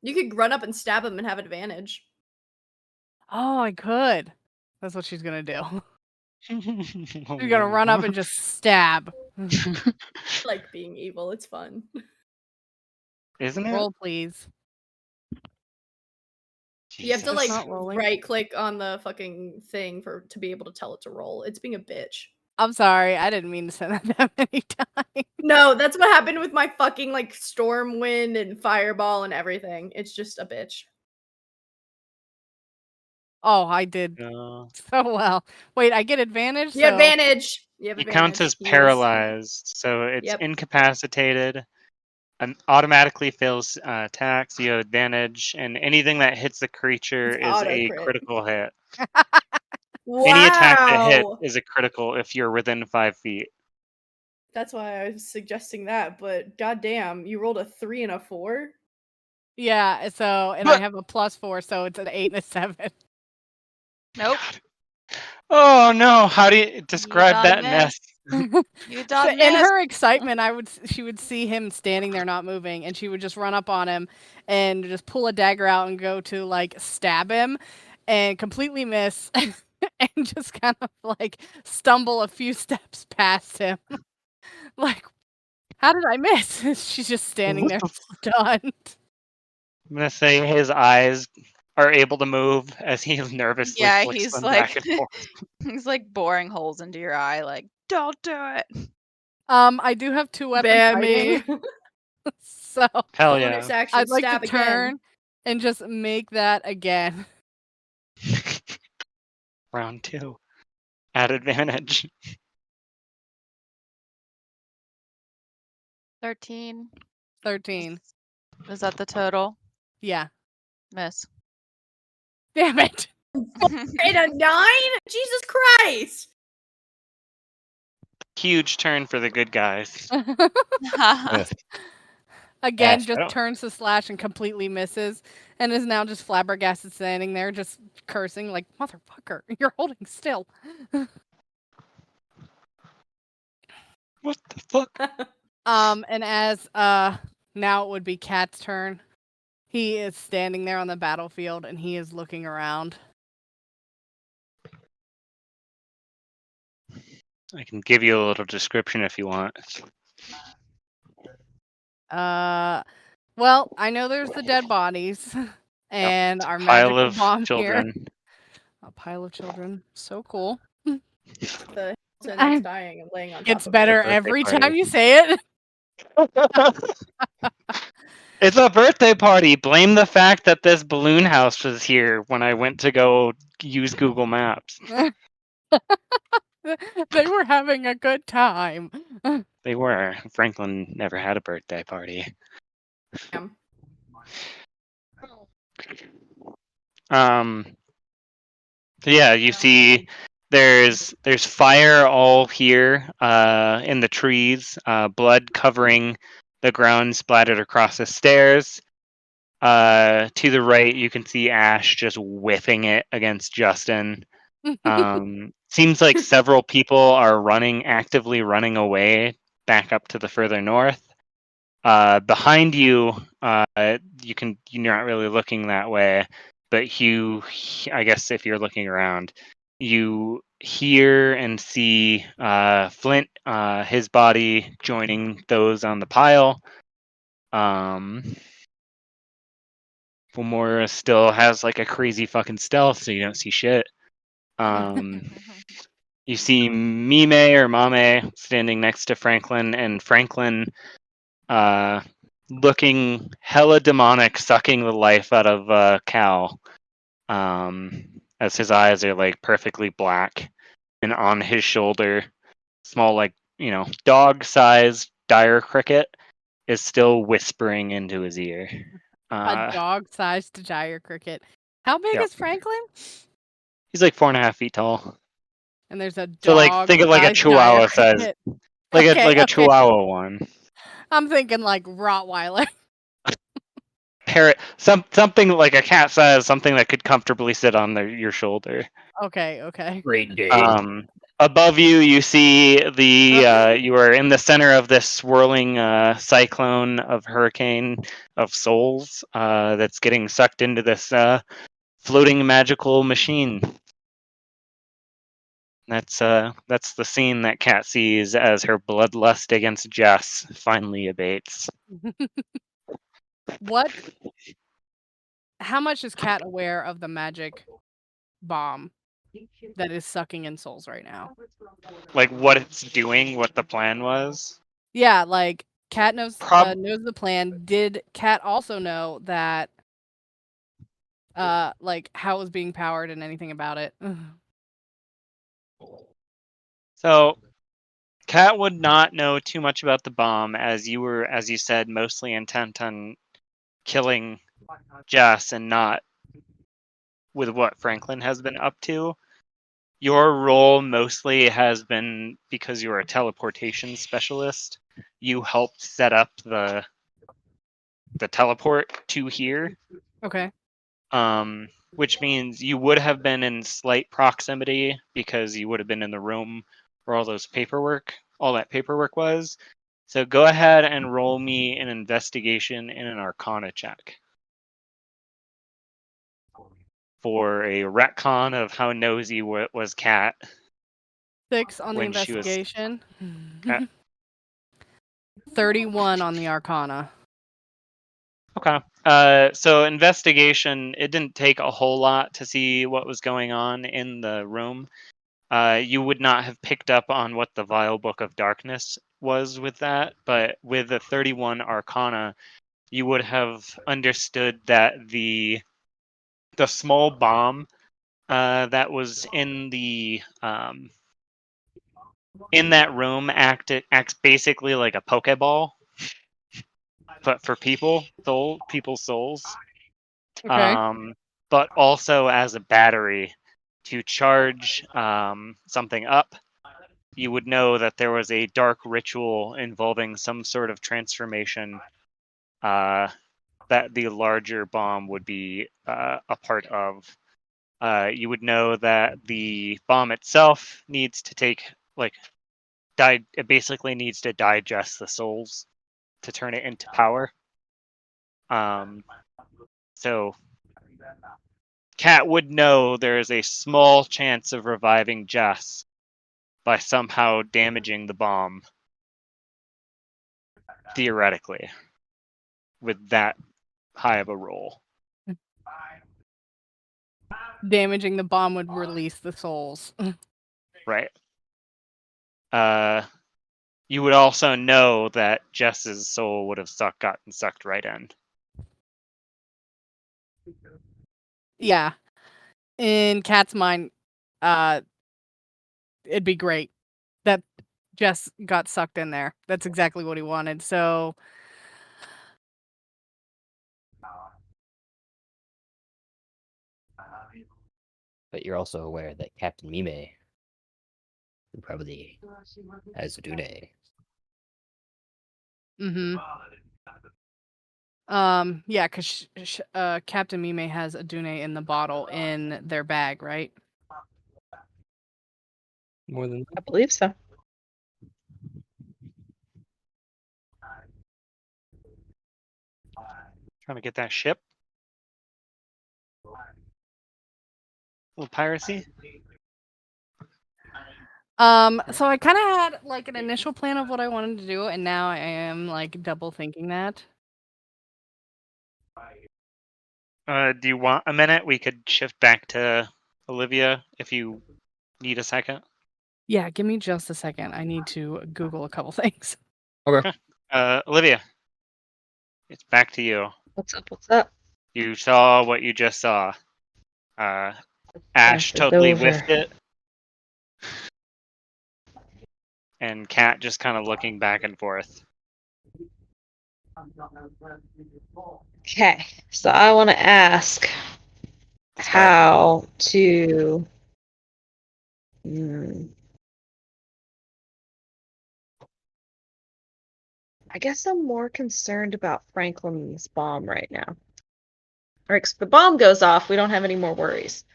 You could run up and stab him and have advantage. Oh, I could. That's what she's gonna do. She's Oh, gonna run up and just stab. I like being evil. It's fun. Isn't it? Roll, please. You have to Jesus. like Not rolling. right click on the fucking thing to be able to tell it to roll. It's being a bitch. I'm sorry, I didn't mean to say that many times. No, that's what happened with my fucking like storm wind and fireball and everything. It's just a bitch. Oh, I did No. so well. Wait, I get advantage? You have advantage. You have It advantage. counts as Yes. paralyzed, so it's Yep. incapacitated and automatically fails attacks. You have advantage, and anything that hits the creature It's is auto a crit. critical hit. Wow. Any attack that hit is a critical if you're within 5 feet. That's why I was suggesting that, but goddamn, you rolled a 3 and a 4? Yeah, so and I have a +4, so it's an 8 and a 7. Nope. Oh no! How do you describe got a that miss. mess? You done In missed. her excitement, she would see him standing there not moving, and she would just run up on him and just pull a dagger out and go to like stab him, and completely miss, and just kind of like stumble a few steps past him. Like, how did I miss? She's just standing there stunned. I'm gonna say his eyes are able to move as he nervously Yeah, flicks he's them like back and forth. he's like boring holes into your eye, like, don't do it. I do have 2 weapons Bammy. fighting, so Hell Bonus yeah. action I'd like to stab again. turn and just make that again. Round 2. At advantage. 13. 13. Is that the total? Yeah. Miss. Damn it. And a 9? Jesus Christ! Huge turn for the good guys. Again, Ash, I just don't- turns to slash and completely misses, and is now just flabbergasted standing there, just cursing like, "Motherfucker, you're holding still." What the fuck? And as now it would be Cat's turn. He is standing there on the battlefield, and he is looking around. I can give you a little description if you want. Well, I know there's the dead bodies, and our Pile magical of bomb here. children. A pile of children. So cool. The person that's dying and laying on top Gets of better birthday every party. time you say it. It's a birthday party. Blame the fact that this balloon house was here when I went to go use Google Maps. They were having a good time. They were. Franklin never had a birthday party. Damn. So yeah, you see there's fire all here in the trees, blood covering the ground splattered across the stairs. To the right, you can see Ash just whipping it against Justin. Seems like several people are actively running away back up to the further north. Behind you, you're not really looking that way, but I guess if you're looking around, you hear and see Flint, his body joining those on the pile. Fomora still has like a crazy fucking stealth, so you don't see shit. You see Mime or Mame standing next to Franklin, and Franklin looking hella demonic, sucking the life out of Cal, as his eyes are like perfectly black, and on his shoulder, small like dog-sized dire cricket is still whispering into his ear. A dog-sized dire cricket. How big Yep. is Franklin? He's like 4.5 feet tall. And there's a dog. So like think of like a Chihuahua size, like a Chihuahua one. I'm thinking like Rottweiler. Parrot, something like a cat size, something that could comfortably sit on your shoulder. Okay. Great day. Above you, you see you are in the center of this swirling cyclone of hurricane of souls that's getting sucked into this floating magical machine. That's the scene that Kat sees as her bloodlust against Jess finally abates. How much is Kat aware of the magic bomb that is sucking in souls right now? Like what it's doing, what the plan was. Yeah, like Kat knows the plan. Did Kat also know that like how it was being powered and anything about it? So Kat would not know too much about the bomb, as you said, mostly intent on killing Jess and not with what Franklin has been up to. Your role mostly has been, because you're a teleportation specialist, you helped set up the teleport to here. Okay. Which means you would have been in slight proximity because you would have been in the room where all that paperwork was. So go ahead and roll me an investigation and an arcana check for a retcon of how nosy was Kat 6 on the when she was. investigation. Okay. 31 on the arcana. Okay. So investigation, it didn't take a whole lot to see what was going on in the room. You would not have picked up on what the Vile Book of Darkness was with that, but with the 31 Arcana, you would have understood that the small bomb that was in that room acts basically like a Pokeball, but for people's souls. Okay. But also as a battery to charge something up. You would know that there was a dark ritual involving some sort of transformation that the larger bomb would be a part of. You would know that the bomb itself needs to it basically needs to digest the souls to turn it into power. So Kat would know there is a small chance of reviving Jess by somehow damaging the bomb, theoretically, with that high of a roll. Damaging the bomb would release the souls. Right. You would also know that Jess's soul would have gotten sucked right in. Yeah. In Kat's mind, it'd be great that Jess got sucked in there. That's exactly what he wanted. So But you're also aware that Captain Mime probably has Dune. yeah, because Captain Mime has a Dune in the bottle in their bag, right? More than I believe so. Trying to get that ship. little piracy. So I kind of had like an initial plan of what I wanted to do, and now I am like double thinking that. Do you want a minute? We could shift back to Olivia if you need a second. Yeah, give me just a second. I need to Google a couple things. Olivia, it's back to you. What's up? What's up? You saw what you just saw. Ash Passed it totally over. whiffed it. And Kat just kind of looking back and forth. Okay, so I want to ask how to. I guess I'm more concerned about Franklin's bomb right now. All right, if the bomb goes off, we don't have any more worries.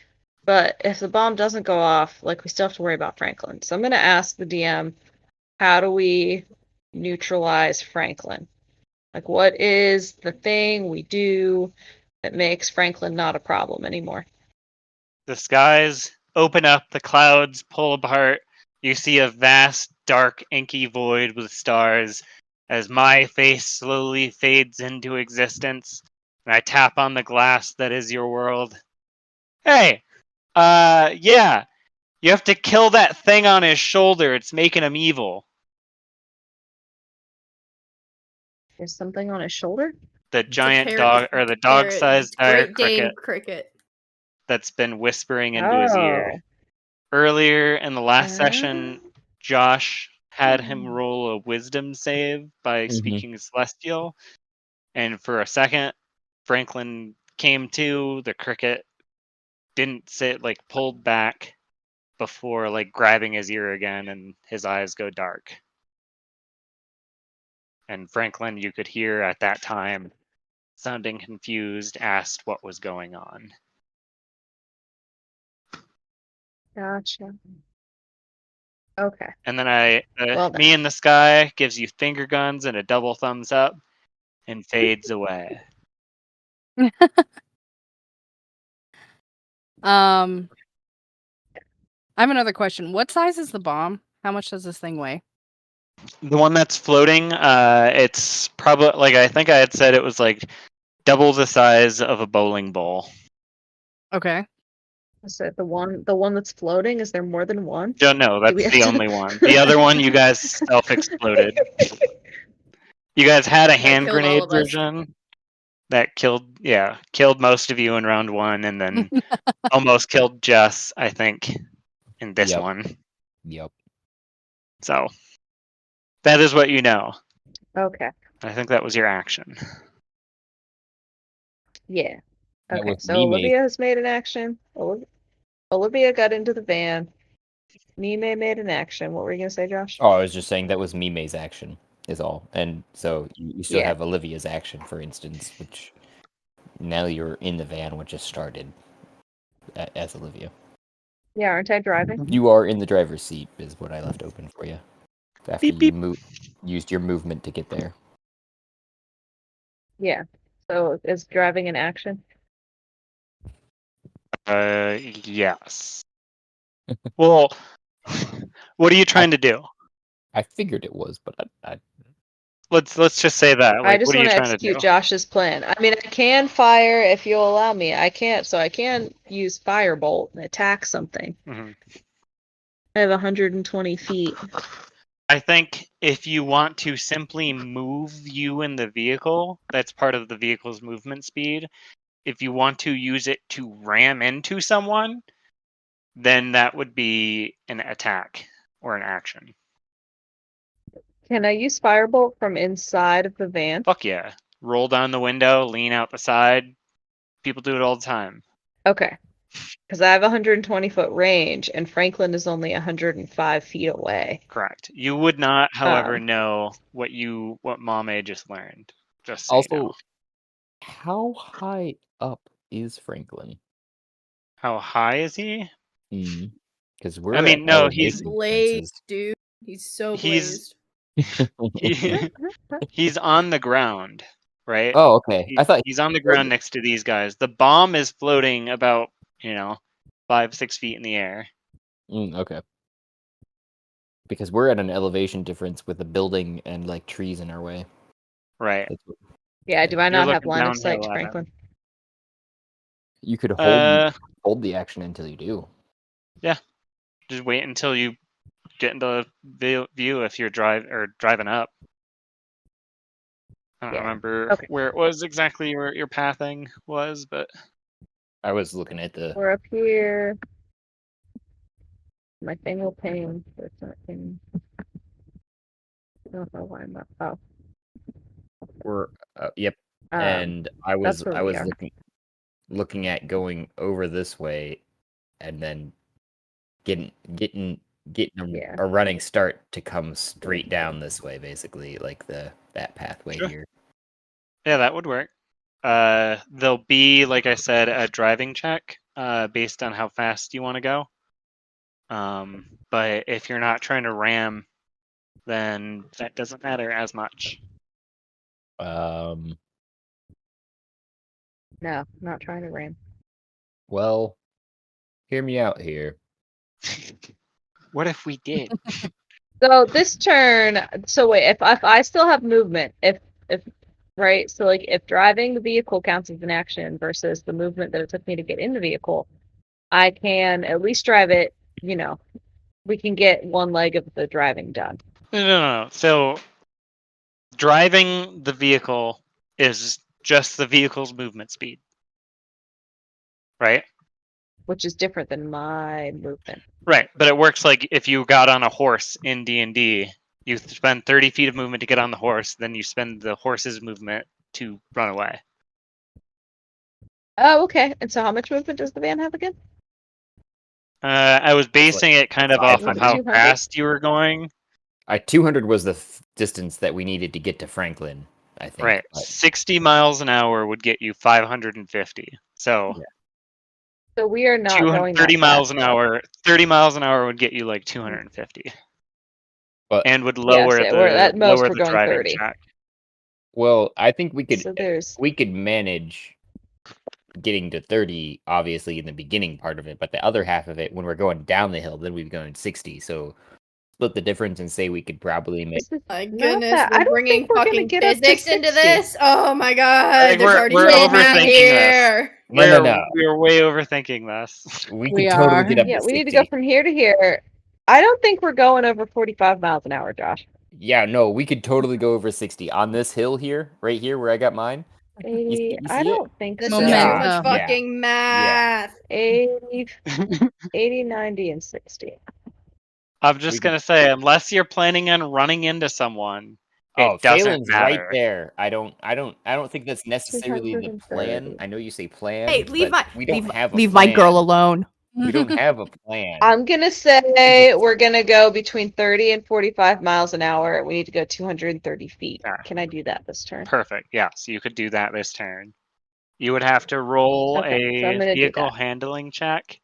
But if the bomb doesn't go off, like we still have to worry about Franklin. So I'm going to ask the DM, how do we neutralize Franklin? Like, what is the thing we do that makes Franklin not a problem anymore? The skies open up, the clouds pull apart. You see a vast, dark, inky void with stars as my face slowly fades into existence, and I tap on the glass that is your world. Hey, yeah, you have to kill that thing on his shoulder. It's making him evil. There's something on his shoulder? The It's a giant parrot- dog, or the dog-sized dire Great Dane cricket cricket. that's been whispering into his ear. Earlier in the last session, Josh had him roll a wisdom save by speaking Celestial, and for a second, Franklin came to. The cricket didn't sit, pulled back before grabbing his ear again, and his eyes go dark. And Franklin, you could hear at that time, sounding confused, asked what was going on. Gotcha. Okay. And then Well done. me in the sky gives you finger guns and a double thumbs up, and fades away. I have another question. What size is the bomb? How much does this thing weigh? The one that's floating, it's probably like I think I had said it was like double the size of a bowling ball. Okay. So the one that's floating, is there more than one? Don't know. Do we That's have the to- only one. The other one, you guys self-exploded. You guys had a hand killed all grenade of us. version that killed most of you in round 1, and then almost killed Jess, I think, in this Yep. one. Yep. So that is what you know. Okay. I think that was your action. Yeah. That Okay. was So Mime. Olivia has made an action. Olivia got into the van. Mime made an action. What were you gonna say, Josh? Oh, I was just saying that was Mime's action, is all. And so you still Yeah. have Olivia's action, for instance, which now you're in the van, which just started as Olivia. Yeah, aren't I driving? You are in the driver's seat, is what I left open for you. After Beep, beep. you used your movement to get there. Yeah. So is driving an action? Yes. Well, what are you trying to do? I figured it was, but I Let's just say that. I Like, just what are want you to trying to execute do? Josh's plan. I mean, I can fire if you'll allow me. I can't, so I can use firebolt and attack something. Mhm. I have 120 feet. I think if you want to simply move you in the vehicle, that's part of the vehicle's movement speed. If you want to use it to ram into someone, then that would be an attack or an action. Can I use firebolt from inside of the van? Fuck yeah. Roll down the window, lean out the side. People do it all the time. Okay. Because I have 120-foot range, and Franklin is only 105 feet away. Correct. You would not, however, Um, know what Mame just learned. Just so you know. also, how high up is Franklin? How high is he? Because we're I mean, at no, he's elevation Blazed, differences. dude. He's so He's- blazed. he's on the ground, right? Oh, okay. I thought He's on the ground next to these guys. The bomb is floating about 5-6 feet in the air. okay. Because we're at an elevation difference with a building and like trees in our way. Right. That's what- yeah, do I You're not have looking line of sight downhill to at him. Franklin? You could hold the action until you do. Just wait until you get into view if you're driving up. I don't Yeah. remember Okay. where it was exactly where your pathing was, but I was looking at the. We're up here. My thing will ping, but it's not pinging. I don't know why I'm not. Oh. We're yep. Um, And I was where we are. looking at going over this way, and then getting Yeah. a running start to come straight down this way, basically, like that pathway Sure. here. yeah, that would work. There'll be, like I said, a driving check based on how fast you want to go. But if you're not trying to ram, then that doesn't matter as much. No, not trying to ram. Well, hear me out here. What if we did? So this turn, so wait, if I still have movement, if right, so like if driving the vehicle counts as an action versus the movement that it took me to get in the vehicle, I can at least drive it, we can get one leg of the driving done. No. So driving the vehicle is just the vehicle's movement speed, right? Which is different than my movement. Right, but it works like if you got on a horse in D&D, you spend 30 feet of movement to get on the horse, then you spend the horse's movement to run away. Oh, okay. And so how much movement does the van have again? I was basing it kind of off of 500. how 200? fast you were going. 200 was the distance that we needed to get to Franklin, I think. Right, but- 60 miles an hour would get you 550. So Yeah. So we are not going that 30 miles fast, an though. hour. 30 miles an hour would get you like 250. But and would Yes, lower yeah, we're, at most lower we're the going driving 30. check. well, I think So there's we could manage getting to 30, obviously in the beginning part of it, but the other half of it, when we're going down the hill, then we'd be going 60. So split the difference and say we could probably make. this is My not goodness, that. I we're don't bringing think we're gonna fucking get up to physics into 60. this. Oh my I god, think there's we're already we're so math overthinking this. here. No. We're way overthinking this. We We could totally are. get up Yeah, to we need to 60. go from here to here. I don't think we're going over 45 miles an hour, Josh. Yeah, no, we could totally go over 60 on this hill here, right here where I got mine. 80, you I see it? don't think This so. is too Momentum. much Yeah. fucking math. 80, 80, 90, and 60. I'm just We gonna say, unless you're planning on running into someone, it Oh, doesn't Phelan's right matter. there. I don't think that's necessarily the plan. 230. I know you say plan, Hey, leave but my we don't have a Leave my girl plan. alone. We don't have a plan. I'm gonna say we're gonna go between 30 and 45 miles an hour. We need to go 230 feet. Yeah. Can I do that this turn? Perfect. Yes, you could do that this turn. You would have to roll Okay, so I'm a gonna do vehicle that. handling check,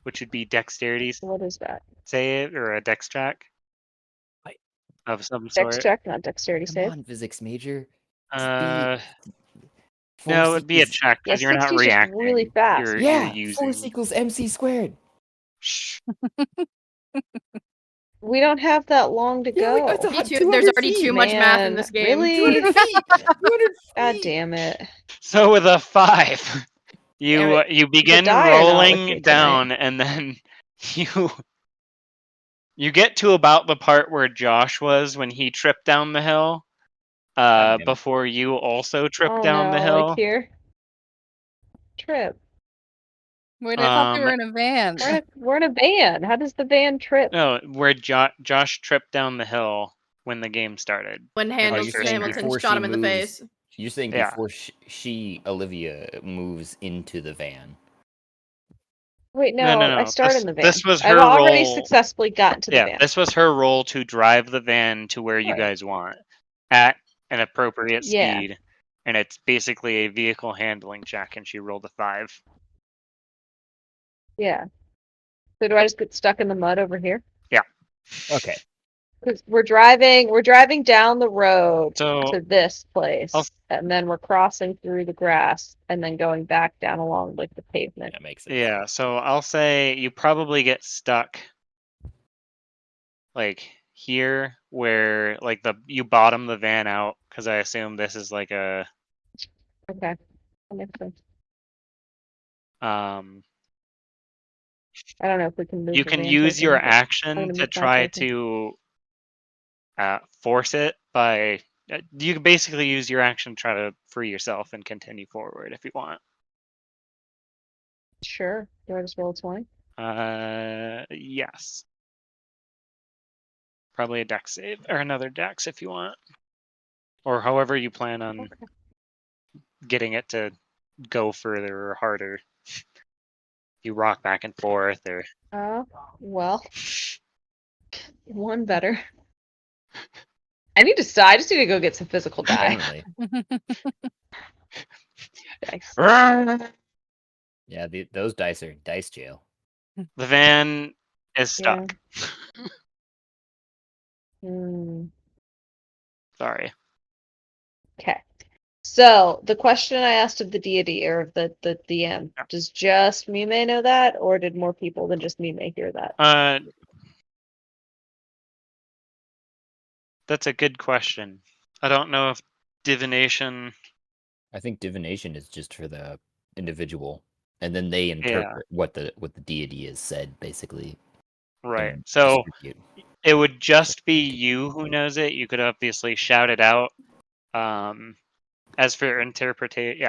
which would be dexterity What is that? save or a dex check of some Dex sort. check, not dexterity Come save. on, physics major. Uh, Force no, it'd be a equals- check Yeah, because you're not 60 is just reacting. really fast. You're Yeah, using. force equals MC squared. Shh. We don't have that long to Yeah, go. it's a Me too. 200 There's already feet, too much math in Man, this game. really? 200 feet. 200 God feet. damn it. So with a 5, Damn you it. you begin die are not with me rolling tonight. down, and then you get to about the part where Josh was when he tripped down the hill. God damn it. Before you also tripped Oh down no, the hill. like here. Trip. Wait, I thought they were in a van. We're in a van. How does the van trip? No, where Josh tripped down the hill when the game started. When Oh, you're saying Hamilton before shot she him in the moves- face. You're saying Yeah. before Olivia moves into the van. Wait, no, No. I started in the van. This was I've her already role. successfully gotten to the Yeah, van. this was her role to drive the van to where you Right. guys want at an appropriate Yeah. speed, and it's basically a vehicle handling check, and she rolled a 5. Yeah. So do I just get stuck in the mud over here? Okay. Because we're driving down the road So to this place, I'll- and then we're crossing through the grass, and then going back down along like the pavement. That makes sense. yeah, so I'll say you probably get stuck like here where like you bottom the van out because I assume this is like a Okay. That makes sense. um I don't know if we can move you the can van use towards your me, but I'm action gonna to move my try token. to force it by you can basically use your action to try to free yourself and continue forward if you want. Sure. Do I just roll a 20? Yes. Probably a dex save or another dex if you want. Or however you plan on Okay. getting it to go further or harder. You rock back and forth or Well, one better. I just need to go get some physical die. Apparently. Dice. Yeah, those dice are dice jail. the van is stuck. Sorry. Okay. So the question I asked of the deity or of the DM, Yeah. does just Mime know that, or did more people than just Mime hear that? That's a good question. I don't know if divination. I think divination is just for the individual, and then they interpret what the deity has said, basically. Right. and So distribute. it would just be you who knows it. You could obviously shout it out. As for interpretation,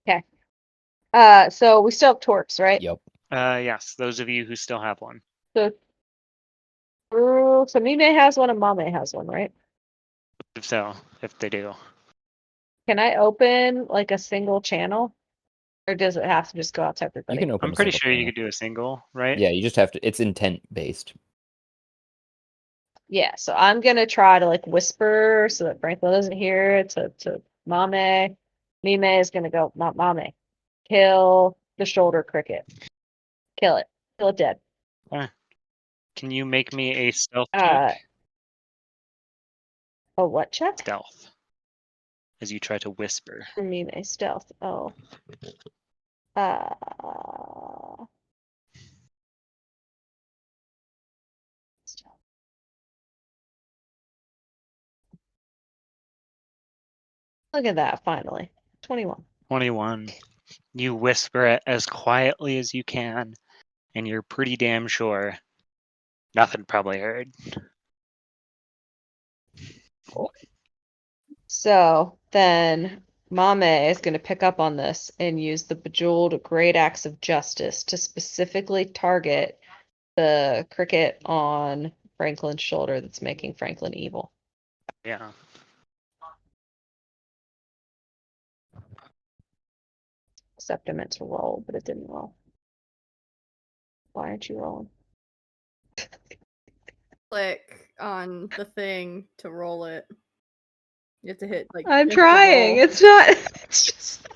Okay. So we still have torps, right? Yep. yes, those of you who still have one. So Mime has one and Mame has one, right? If so, if they do. Can I open like a single channel? Or does it have to just go out to You everybody? can open. I'm a pretty single sure you channel. could do a single, right? Yeah, you just have to. It's intent based. Yeah, so I'm gonna try to like whisper so that Franklin doesn't hear it to Mame. Mime is gonna go, Mame, kill the shoulder cricket. Kill it. Still dead. Can you make me a stealth Uh, check? a what check? Stealth. As you try to whisper. For me, my stealth. Oh. Uh. Stealth. Look at that, finally. 21. 21. You whisper it as quietly as you can, and you're pretty damn sure nothing probably heard. So then Mame is going to pick up on this and use the bejeweled great axe of justice to specifically target the cricket on Franklin's shoulder that's making Franklin evil. Yeah. Except I meant to roll, but it didn't roll. Why aren't you rolling? Click on the thing to roll it. You have to hit like. I'm you have to trying. roll. It's not. It's just.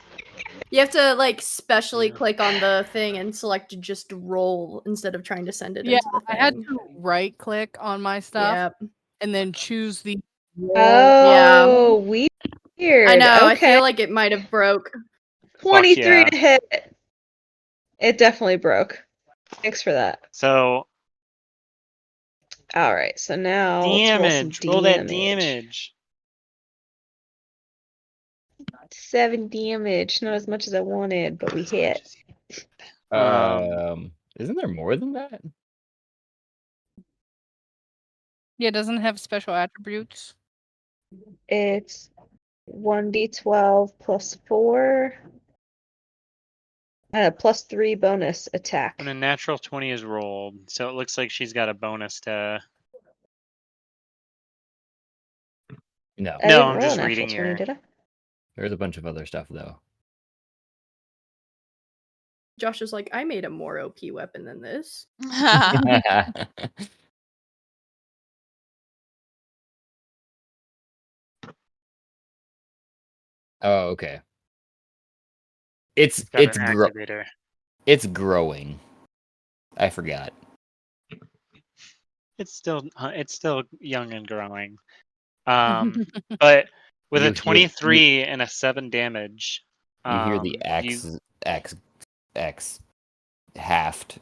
You have to like specially Yeah. click on the thing and select just roll instead of trying to send it Yeah, into the thing. I had to right click on my stuff Yep. and then choose the. Oh, weird. I know. I Okay. feel like it might have broke. 23 yeah. to hit. It definitely broke. Thanks for that. So All right, so now let's roll some damage. Roll that damage. 7 damage. Not as much as I wanted, but we hit. Isn't there more than that? Yeah, it doesn't have special attributes. It's 1d12 plus 4. Plus 3 bonus attack. When a natural 20 is rolled, so it looks like she's got a bonus to. No. I No, didn't I'm roll just a natural reading 20, your. did I? There's a bunch of other stuff though. Josh is like, I made a more OP weapon than this. Oh, okay. It's Got it's an gro- activator. it's growing. I forgot. It's still young and growing. But with You a hear- 23 and a 7 damage, You hear the you- axe haft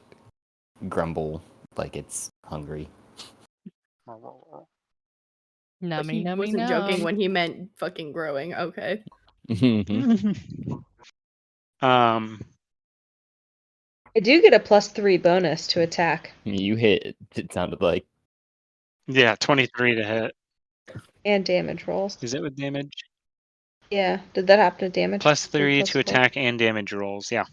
grumble like it's hungry. Nummy, he nummy, wasn't joking num. when he meant fucking growing. Okay. um, I do get a plus 3 bonus to attack You hit. It sounded like. yeah, 23 to hit. and damage rolls. Is it with damage? Yeah, did that happen to damage? Plus 3 Plus to 4? attack and damage rolls. Yeah.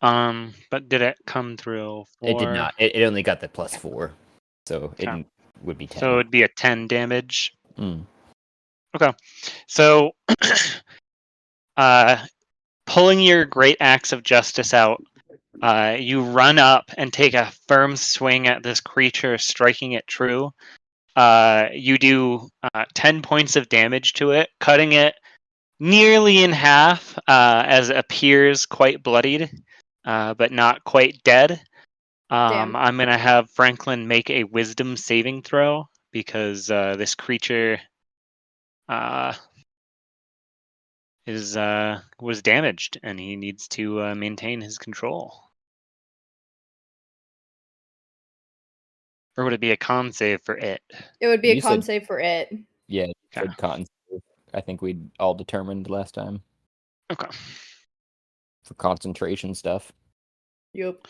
But did it come through? It did not. It only got the plus 4, so it Okay. would be 10. So it'd be a 10 damage. Mm. Okay. So, pulling your great axe of justice out, you run up and take a firm swing at this creature, striking it true. You do 10 points of damage to it, cutting it nearly in half, as it appears quite bloodied, but not quite dead. Damn. I'm going to have Franklin make a wisdom saving throw because this creature was damaged and he needs to maintain his control. Or would it be a con save for it? It would be a You con said- save for it. Yeah, Okay. good con save. I think we all determined last time Okay. for concentration stuff. Yup.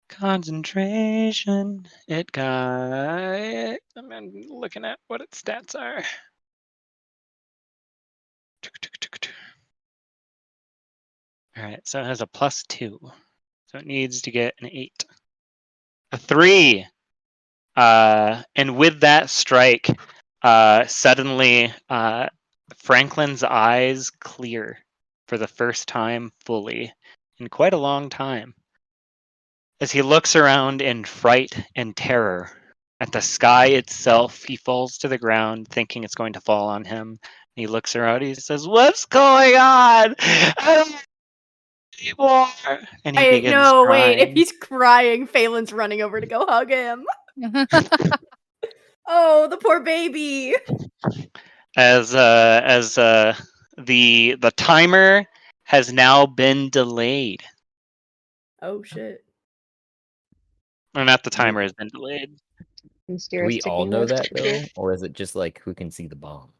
Concentration. It got. I'm looking at what its stats are. All right, so it has a +2. So it needs to get an 8. A 3. And with that strike, suddenly Franklin's eyes clear for the first time fully in quite a long time. As he looks around in fright and terror at the sky itself, he falls to the ground thinking it's going to fall on him. He looks around, he says, "What's going on? I don't anymore. And he Wait, begins no, wait. If crying. he's crying, Phelan's running over to go hug him. Oh, the poor baby. As the timer has now been delayed. Oh shit. Or not the timer has been delayed. Do Mysterious we all ticking know that time. though, or is it just like who can see the bomb?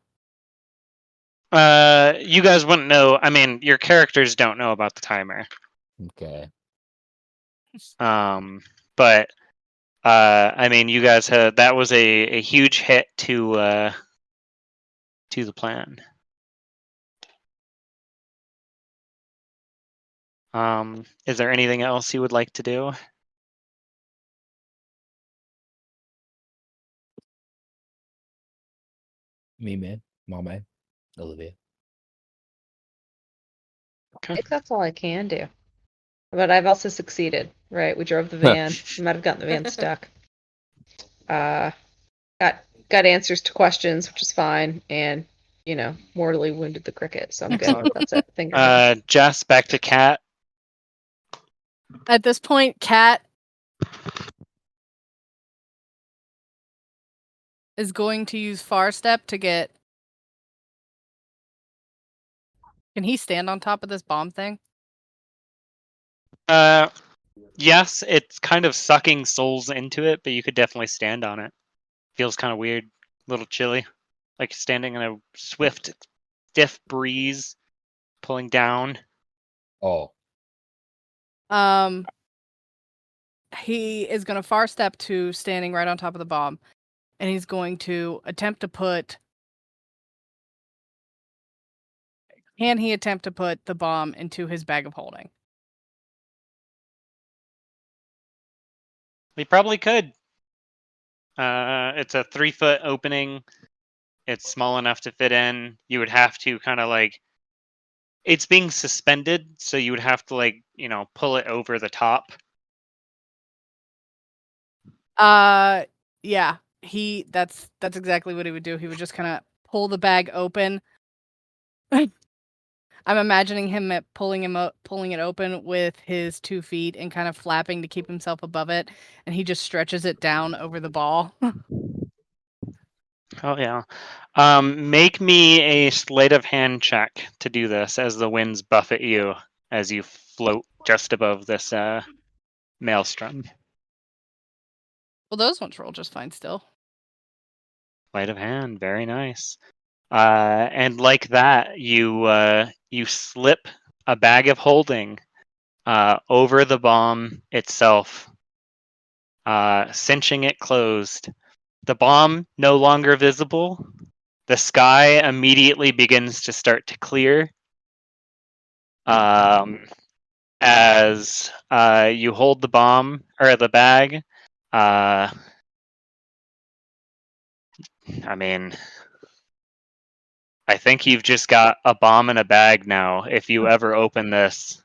You guys wouldn't know. I mean, your characters don't know about the timer. Okay. But I mean, you guys had that was a huge hit to the plan. Is there anything else you would like to do? Me, man, Mama, Olivia. I think that's all I can do. But I've also succeeded, right? We drove the van. We might have gotten the van stuck. Got answers to questions, which is fine, and mortally wounded the cricket, so I'm good. That's it. Fingers. Jess, back to Cat. At this point, Cat is going to use Far Step to get. Can he stand on top of this bomb thing? Yes, it's kind of sucking souls into it, but you could definitely stand on it. Feels kind of weird, a little chilly, like standing in a swift, stiff breeze, pulling down. Oh, He is going to Far Step to standing right on top of the bomb, and he's going to attempt to put. Can he attempt to put the bomb into his bag of holding? We probably could. It's a 3-foot opening. It's small enough to fit in. You would have to kind of like. It's being suspended, so you would have to pull it over the top. Yeah. That's exactly what he would do. He would just kind of pull the bag open. I'm imagining him pulling it open with his 2 feet and kind of flapping to keep himself above it, and he just stretches it down over the ball. Oh yeah. Make me a sleight of hand check to do this as the winds buffet you as you float just above this maelstrom. Well, those ones roll just fine still. Sleight of hand, very nice. And like that, you slip a bag of holding over the bomb itself, cinching it closed. The bomb no longer visible. The sky immediately begins to start to clear. As you hold the bomb or the bag. I mean, I think you've just got a bomb in a bag now. If you ever open this,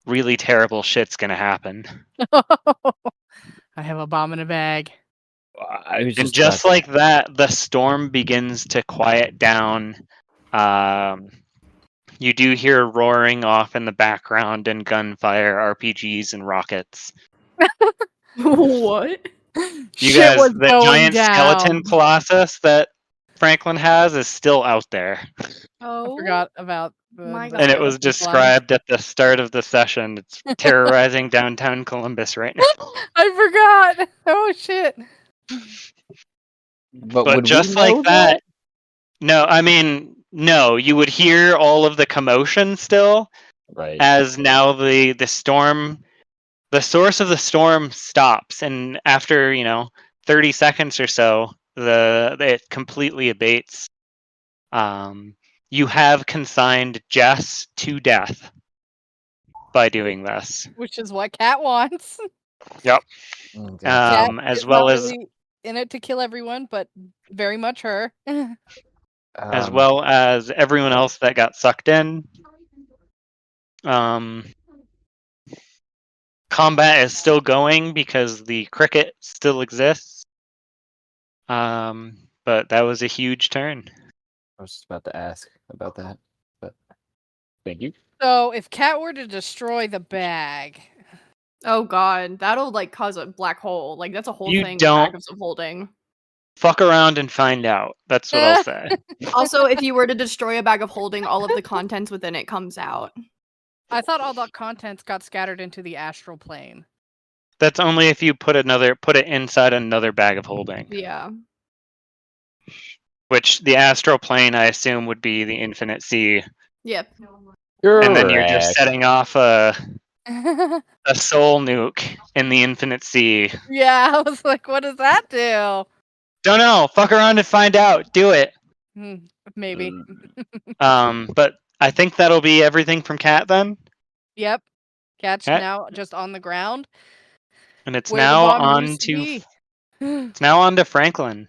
really terrible shit's gonna happen. I have a bomb in a bag. I was And just just about like that, the storm begins to quiet down. You do hear roaring off in the background and gunfire, RPGs, and rockets. What? You Shit guys, was the going giant skeleton down. colossus that Franklin has is still out there. Oh. I forgot about My the God. And it was skeleton flying. described at the start of the session. It's terrorizing downtown Columbus right now. I forgot. Oh shit. But But would just we like know that, no, I mean, no, you would hear all of the commotion still, Right. as now the storm, the source of the storm stops, and after 30 seconds or so, it completely abates. You have consigned Jess to death by doing this. Which is what Cat wants. Yep. Okay. Cat As is well not as really in it to kill everyone, but very much her. as well as everyone else that got sucked in. Combat is still going because the cricket still exists. But that was a huge turn. I was just about to ask about that, but Thank you. So if Cat were to destroy the bag, Oh god, that'll like cause a black hole. Like that's a whole You thing with don't- bags of holding. Fuck around and find out. That's what I'll say. Also, if you were to destroy a bag of holding, all of the contents within it comes out. I thought all the contents got scattered into the astral plane. That's only if you put it inside another bag of holding. Yeah. Which the astral plane, I assume, would be the infinite sea. Yep. And then you're just Correct. setting off a soul nuke in the infinite sea. Yeah, I was like, what does that do? Don't know. Fuck around and find out. Do it. Maybe. But I think that'll be everything from Cat then. Yep. Cat's Okay. now just on the ground. And it's Where the now bomb on used to to be. it's now on to Franklin,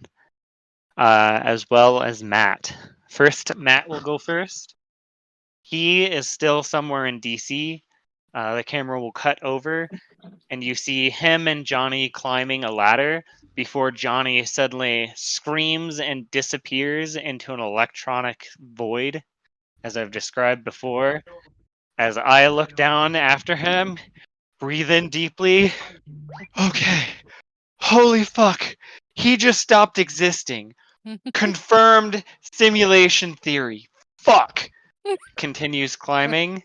as well as Matt. First, Matt will go first. He is still somewhere in DC. The camera will cut over, and you see him and Johnny climbing a ladder before Johnny suddenly screams and disappears into an electronic void, as I've described before. As I look down after him, breathe in deeply. Okay. Holy fuck. He just stopped existing. Confirmed simulation theory. Fuck. Continues climbing.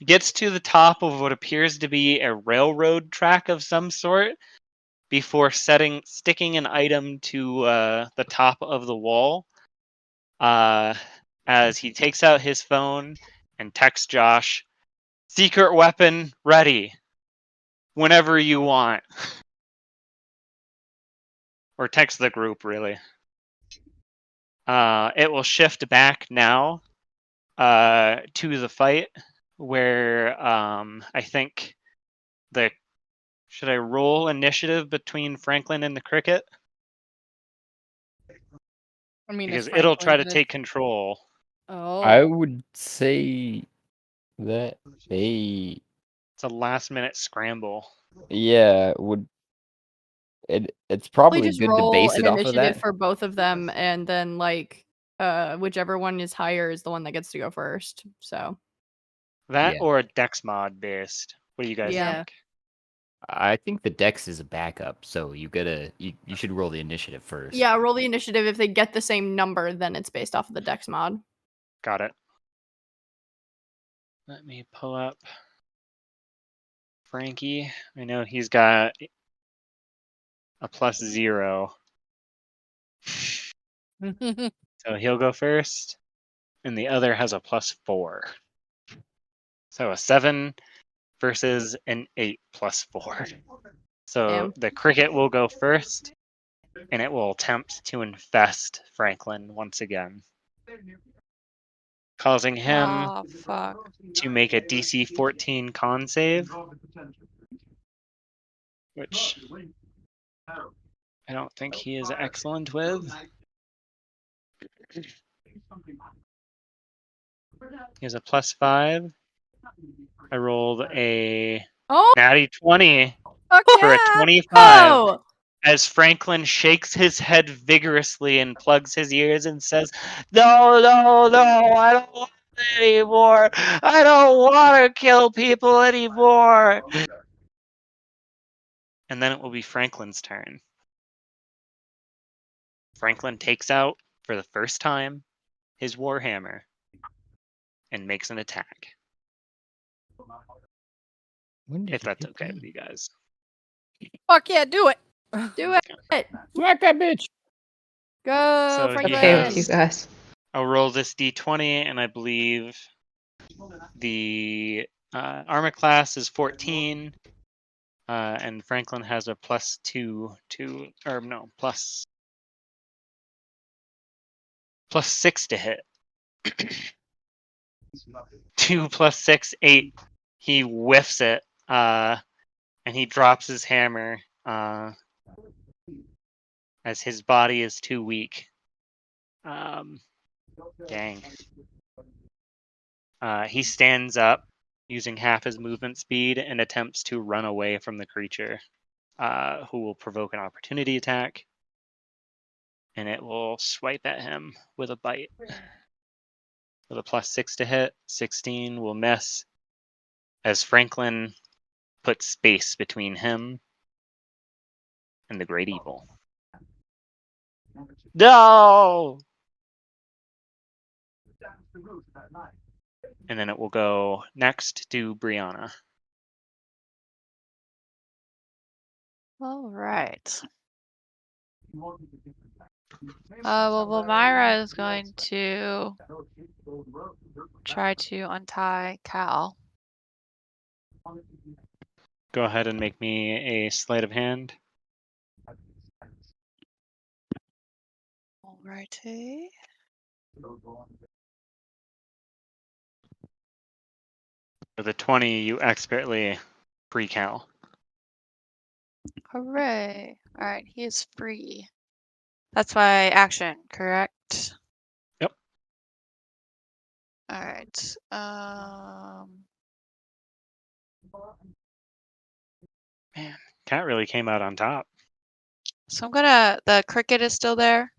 Gets to the top of what appears to be a railroad track of some sort before sticking an item to the top of the wall. As he takes out his phone and texts Josh, "Secret weapon ready. Whenever you want." Or text the group, really. It will shift back now to the fight where I think should I roll initiative between Franklin and the cricket? I mean, Because it's it'll try to Franklin, take control. Oh. I would say that they, It's a last minute scramble. would. It's Probably probably just good to roll base an it off of initiative that. for both of them, and then like whichever one is higher is the one that gets to go first. So That Yeah. or a dex mod based. What do you guys Yeah. think? I think the dex is a backup, so you should roll the initiative first. yeah, roll the initiative. If they get the same number, then it's based off of the dex mod. Got it. Let me pull up Frankie. I know he's got a +0. So he'll go first. And the other has a +4. So a 7 versus an 8 +4. So Damn. the cricket will go first, and it will attempt to infest Franklin once again, causing him Oh, fuck. to make a DC 14 con save, which I don't think he is excellent with. He has a +5. I rolled a Oh, natty 20 fuck for a yeah! 25. Oh! As Franklin shakes his head vigorously and plugs his ears and says, "No, no, no, I don't want it anymore. I don't want to kill people anymore." And then it will be Franklin's turn. Franklin takes out, for the first time, his warhammer and makes an attack. When did If he that's do okay that? with you guys. Fuck yeah, do it. Do it! Smack that bitch! Go, So he Franklin! Okay with you guys. I'll roll this d20, and I believe the armor class is 14, and Franklin has a +2 to, or no, +6 to hit. 2 + 6, 8. He whiffs it, and he drops his hammer, as his body is too weak. Dang. He stands up using half his movement speed and attempts to run away from the creature, who will provoke an opportunity attack, and it will swipe at him with a bite. with a +6 to hit. 16 will miss as Franklin puts space between him and the Great Evil. No! And then it will go next to Brianna. All right. Well, Myra is going to try to untie Cal. Go ahead and make me a sleight of hand. Alrighty. With a 20, you expertly free Cal. Hooray. Alright, he is free. That's my action, correct? Yep. Alright. Man, Cat really came out on top. So I'm gonna. The cricket is still there.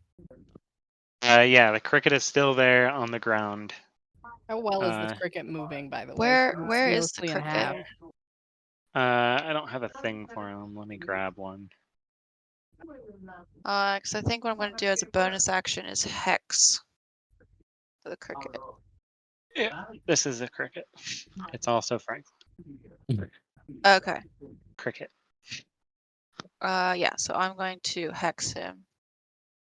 Yeah, the cricket is still there on the ground. How well is this cricket moving, by the way? Where is the Mostly in cricket? half. I don't have a thing for him. Let me grab one. Because I think what I'm gonna do as a bonus action is hex for the cricket. Yeah, this is a cricket. It's also Franklin. Okay. Cricket. Yeah. So I'm going to hex him.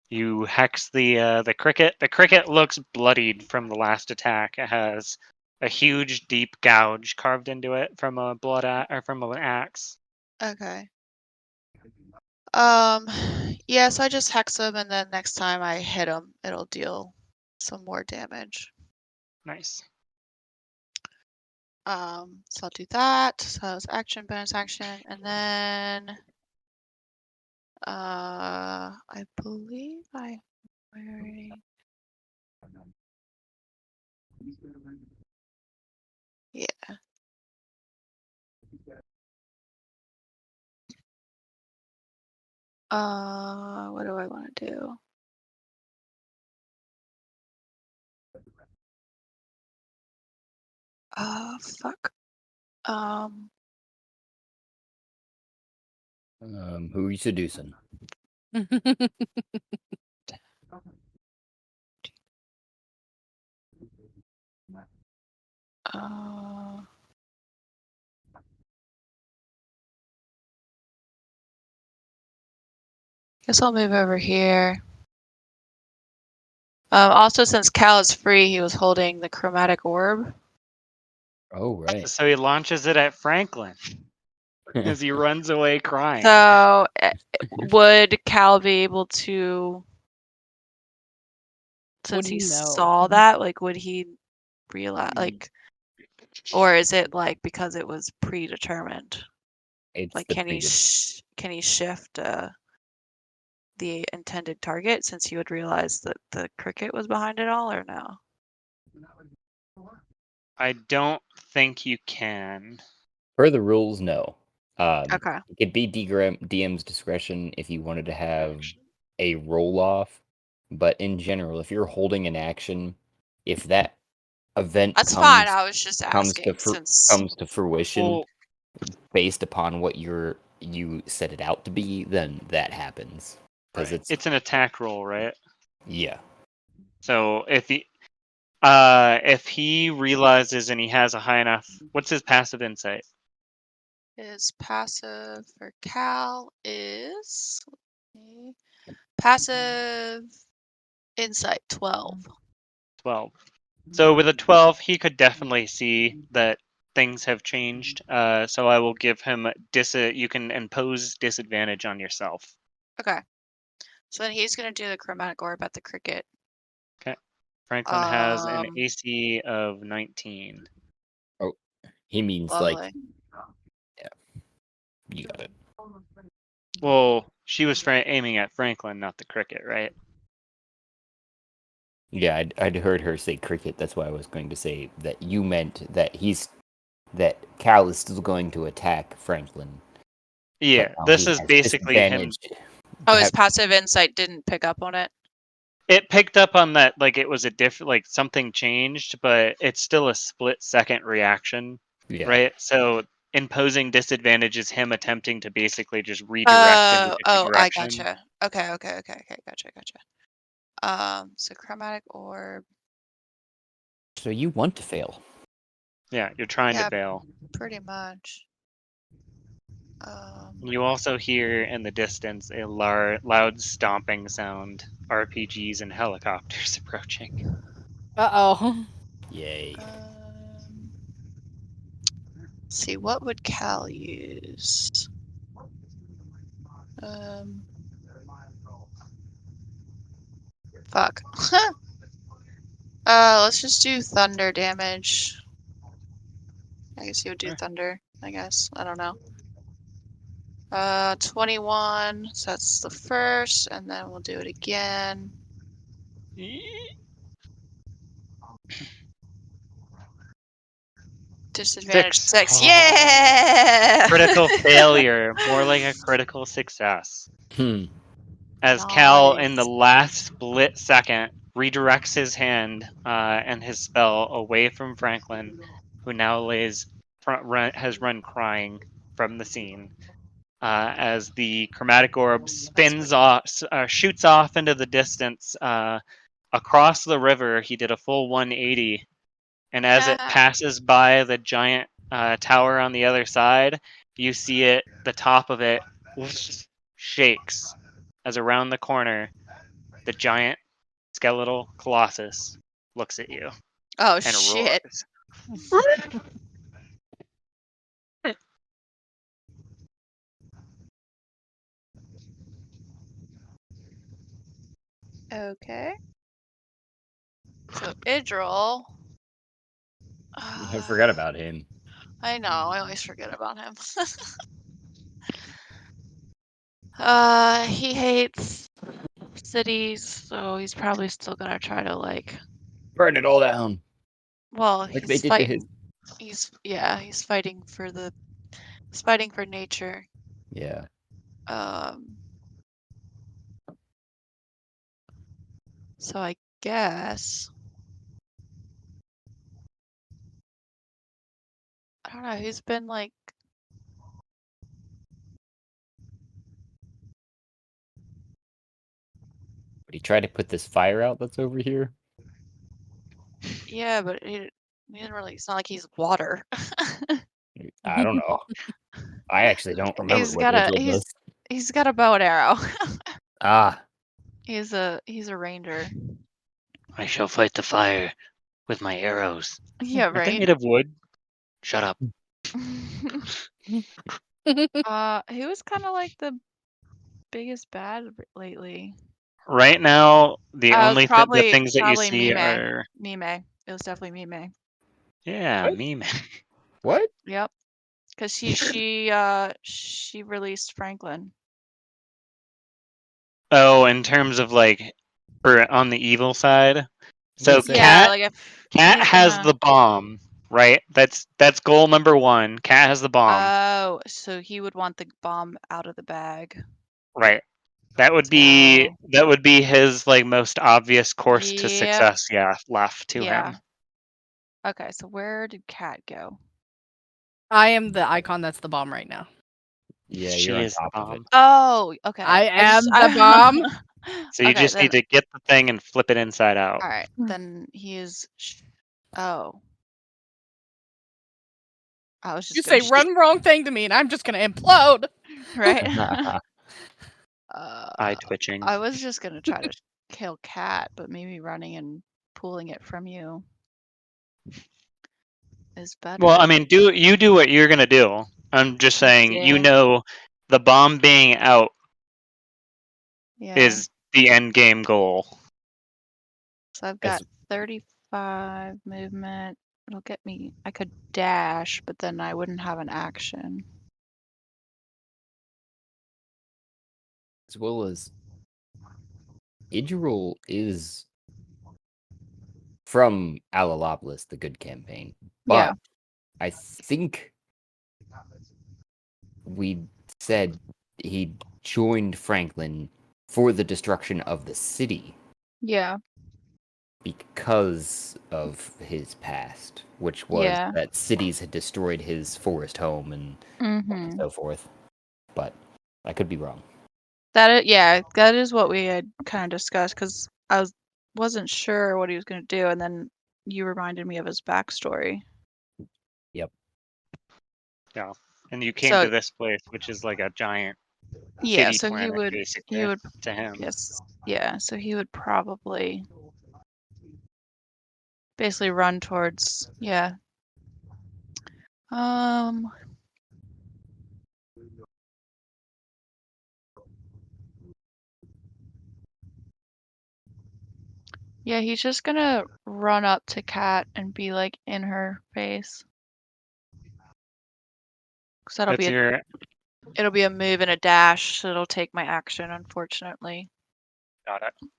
You hex the cricket. The cricket looks bloodied from the last attack. It has a huge, deep gouge carved into it from a or from an axe. Okay. Yeah, so I just hex him, and then next time I hit him, it'll deal some more damage. Nice. So I'll do that. So it's action, bonus action, and then I believe I'm wearing. Yeah. What do I want to do? Fuck. Who are you seducing? Guess I'll move over here. Also, since Cal is free, he was holding the chromatic orb. Oh, right. So he launches it at Franklin as he runs away crying. So, would Cal be able to, since he saw that, like, would he realize, like, or is it like because it was predetermined? It's Like, the can he shift the intended target since he would realize that the cricket was behind it all, or no? I don't think you can. Per the rules, no. Okay. It could be DM's discretion if you wanted to have a roll off, but in general, if you're holding an action, if that event That's fine. I was just asking comes to fruition Well, based upon what you set it out to be, then that happens. Because right. It's an attack roll, right? Yeah. So if he realizes and he has a high enough, what's his passive insight? His passive for Cal is passive insight 12. 12. So with a 12, he could definitely see that things have changed. So I will give him you can impose disadvantage on yourself. Okay. So then he's gonna do the chromatic orb at the cricket. Okay. Franklin has an AC of 19. Oh, he means Lovely. like, yeah, you got it. Well, she was aiming at Franklin, not the cricket, right? Yeah, I'd heard her say cricket. That's why I was going to say that you meant that Cal is still going to attack Franklin. Yeah, this is basically him. Oh, his passive insight didn't pick up on it? It picked up on that, like it was a different, like something changed, but it's still a split-second reaction, Yeah. right? So imposing disadvantage is him attempting to basically just redirect in a different Oh, I direction. gotcha. Okay. Gotcha. So chromatic orb. So you want to fail. Yeah, you're trying Yeah. to fail. Pretty much. You also hear in the distance a loud stomping sound, RPGs and helicopters approaching. Uh-oh. Yay. See, what would Cal use? Fuck. Let's just do thunder damage. I guess he would do thunder, I guess. I don't know. 21, so that's the first, and then we'll do it again. Disadvantage 6. Oh. Yeah! Critical failure, more like a critical success. As Cal, in the Nice. last split second, redirects his hand and his spell away from Franklin, who now has run crying from the scene. As the chromatic orb spins off, shoots off into the distance across the river. He did a full 180, and as it passes by the giant tower on the other side, you see it. The top of it shakes as around the corner, the giant skeletal colossus looks at you Oh, and shit. roars. Okay. So, Idril. I forgot about him. I know, I always forget about him. He hates cities, so he's probably still gonna try to like. Burn it all down. Well, Like they he's did to his. fighting. He's fighting for He's fighting for nature. Yeah. So I guess. I don't know. He's been like. Would he try to put this fire out that's over here? Yeah, but he didn't really. It's not like he's water. I don't know. I actually don't remember He's what got a Idril does. he's got a bow and arrow. Ah. He's a ranger. I shall fight the fire with my arrows. Yeah, Aren't they right. made of wood? Shut up. He was kind of like the biggest bad lately. Right now, the only the things that you probably see Mime. are Mime. It was definitely Mime. yeah, What? meme. What? Yep. Because she released Franklin. Oh, in terms of like, for on the evil side. So Insane. Yeah, like if Cat he's has gonna- the bomb, right? That's goal number 1. Cat has the bomb, Oh, so he would want the bomb out of the bag. right? That would be his like most obvious course to Yep. success. Yeah, left to him. Okay, so where did Cat go? I am the icon that's the bomb right now. Yeah, She you're on is the top of it. bomb. Oh, okay. I am the bomb. So you Okay, just need to get the thing and flip it inside out. All right, then he is. Oh. I was just You gonna say one wrong thing to me, and I'm just gonna implode. right? Eye twitching. I was just gonna try to kill Cat, but maybe running and pulling it from you is better. Well, I mean, do what you're gonna do. I'm just saying, you Yeah. know, the bomb being out Yeah. is the end game goal. So I've got 35 movement. It'll get me. I could dash, but then I wouldn't have an action. As well as Idril is from Alalopolis, the good campaign. But Yeah. I think we said he joined Franklin for the destruction of the city. Yeah. because of his past, which was Yeah. that cities had destroyed his forest home and Mm-hmm. so forth. But I could be wrong. Yeah, that is what we had kind of discussed because wasn't sure what he was going to do, and then you reminded me of his backstory. Yep. Yeah. And you came So to this place, which is like a giant yeah, city so he planet, would basically, to him. yes, yeah, so he would probably basically run towards Um, yeah, he's just gonna run up to Kat and be like in her face. Cause That's your it'll be a move and a dash, so it'll take my action, unfortunately. got it.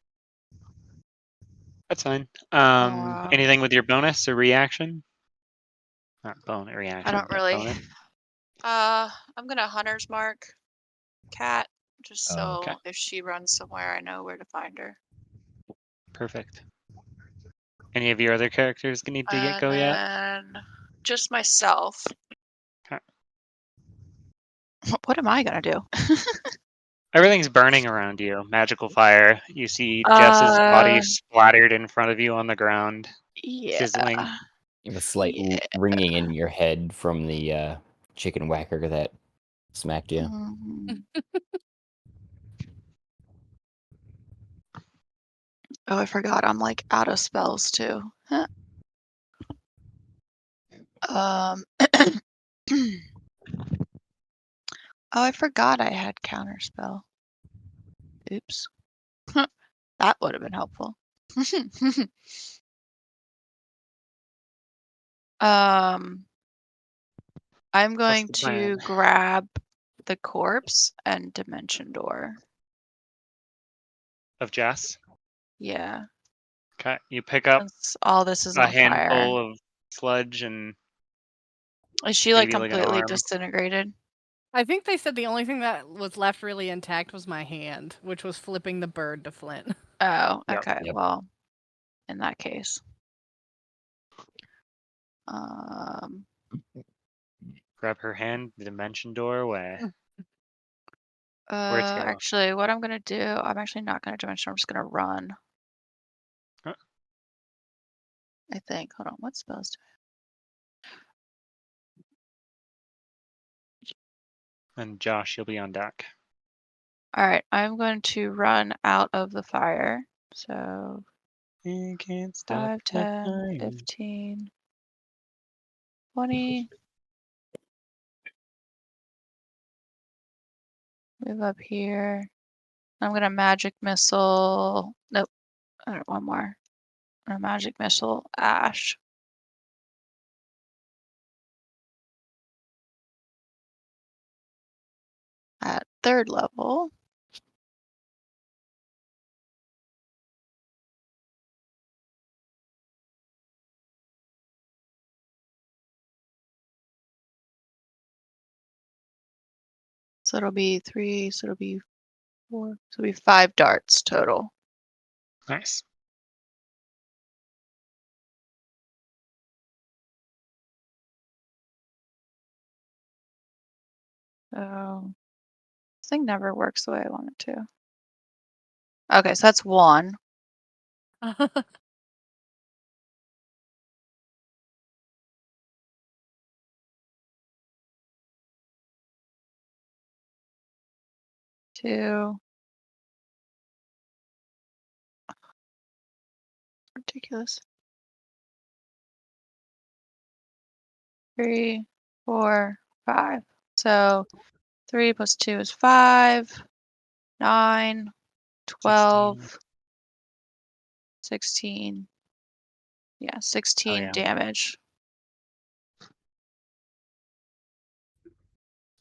That's fine. Um, Anything with your bonus or reaction? Not bonus I reaction. don't but really. bonus. I'm gonna hunter's mark Kat, just Oh, so okay. if she runs somewhere, I know where to find her. Perfect. Any of your other characters need to get go yet? And just myself. Okay. What am I gonna do? Everything's burning around you. Magical fire. You see Jess's body splattered in front of you on the ground, Yeah. sizzling. You have a slight Yeah. ringing in your head from the chicken whacker that smacked you. Mhm. Oh, I forgot. I'm like out of spells too. Huh. Oh, I forgot I had counterspell. Oops. That would have been helpful. I'm going the to plan? grab the corpse and dimension door. Of Jess. Yeah, Okay. You pick up since all this is a on fire. handful of sludge and Is she like maybe like an completely arm. disintegrated? I think they said the only thing that was left really intact was my hand, which was flipping the bird to Flint. Oh, Yep. okay. Yep. Well, in that case. Grab her hand, the dimension door away. Where to go? Actually, what I'm gonna do, I'm actually not gonna dimension, I'm just gonna run. Huh? I think. Hold on, what spells do And Josh, you'll be on deck. Alright, I'm going to run out of the fire. So You can't stop 5, the 10, fire. 15, 20. Move up here. I'm gonna magic missile. Nope. One more. I'm gonna magic missile Ash. At 3rd level. So it'll be 3, so it'll be 4, so it'll be 5 darts total. Nice. So this thing never works the way I want it to. Okay, so that's 1. Two. Ridiculous. 3, 4, 5. So 3 plus 2 is 5. 9, 12, 16. Yeah, 16 yeah. damage.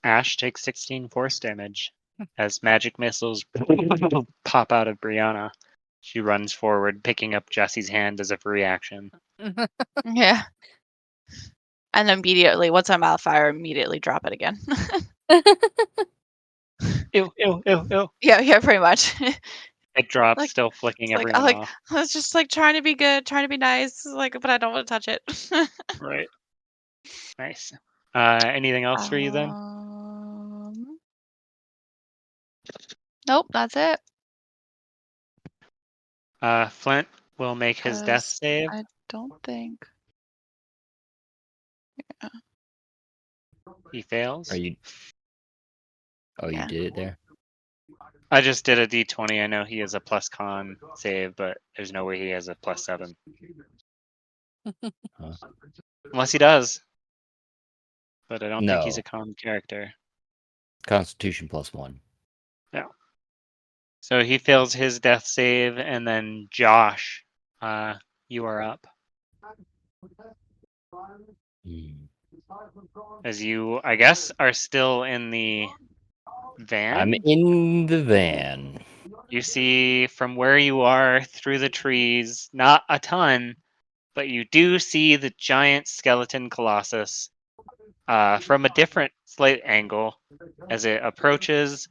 Ash takes 16 force damage as magic missiles pop out of Brianna. She runs forward, picking up Jesse's hand as a reaction. Yeah. And immediately, once I'm out of fire, immediately drop it again. Ew, ew, ew, ew. Yeah, pretty much. It drops, Like- still flicking It's like everyone I off. was just like trying to be good, trying to be nice, like, but I don't want to touch it. Right. Nice. Anything else for you then? Nope, that's it. Flint will make his death 'Cause save. I don't think. He fails. Are you? Oh, Yeah. you did it there. I just did a d20. I know he has a plus con save, but there's no way he has a plus 7. Huh. Unless he does. But I don't think he's No. a con character. Constitution +1. So he fails his death save, and then Josh, you are up. Hmm. As you, I guess, are still in the van. I'm in the van. You see from where you are through the trees, not a ton, but you do see the giant skeleton colossus from a different slight angle as it approaches,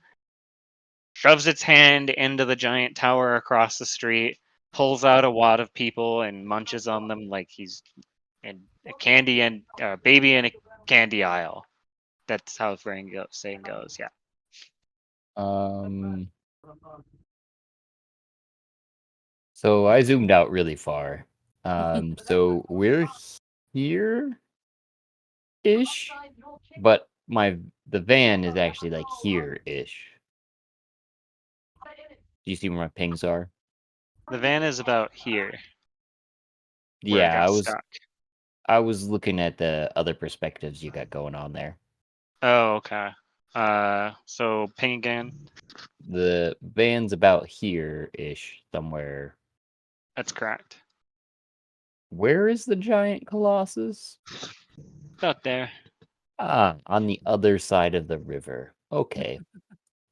shoves its hand into the giant tower across the street, pulls out a wad of people and munches on them like he's in a candy and baby in a candy aisle. That's how the saying goes. Yeah. So I zoomed out really far. So we're here-ish, but the van is actually like here-ish. Do you see where my pings are? The van is about here. Where it Yeah, got stuck. I was looking at the other perspectives you got going on there. Oh, okay. So ping again. The van's about here-ish somewhere. That's correct. Where is the giant colossus? About there. Ah, on the other side of the river. Okay.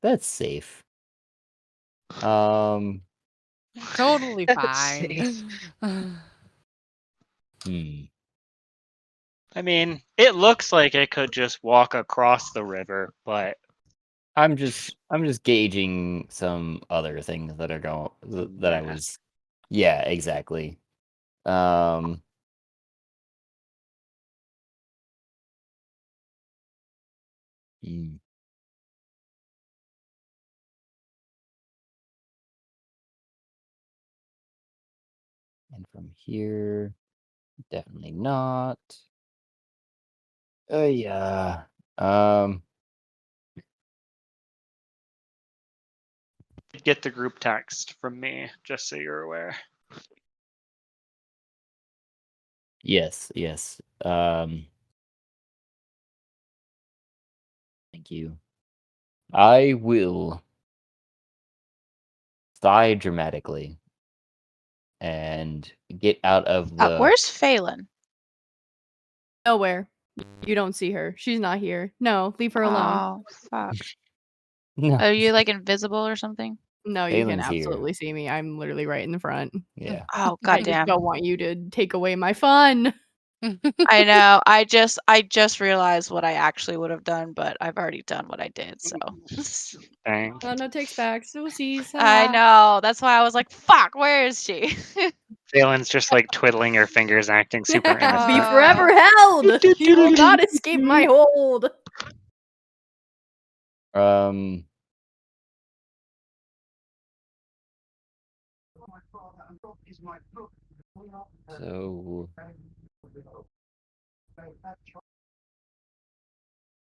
That's safe. Totally That's fine. I mean, it looks like it could just walk across the river, but I'm just gauging some other things that are going that I Yeah. was. Yeah, exactly. Hmm. And from here, definitely not. Yeah. get the group text from me, just so you're aware. Yes. Thank you. I will sigh dramatically and get out of the. Where's Phelan? Nowhere. You don't see her. She's not here. No, leave her alone. Oh, fuck. No, Are you like invisible or something? No, you can Phelan's here. absolutely see me. I'm literally right in the front. Yeah. Oh, I just goddamn. don't want you to take away my fun. I know. I just realized what I actually would have done, but I've already done what I did, so. Dang. Oh, no takes back. Oopsies. I know. That's why I was like, fuck, where is she? Phelan's just like twiddling her fingers, acting super Be innocent. forever held. You will not escape my hold. So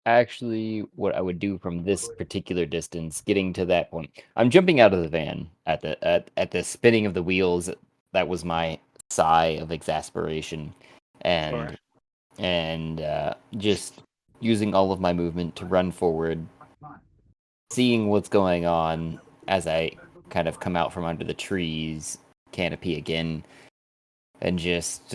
actually, what I would do from this particular distance, getting to that point, I'm jumping out of the van at the spinning of the wheels. That was my sigh of exasperation, and just using all of my movement to run forward, seeing what's going on as I kind of come out from under the trees canopy again, and just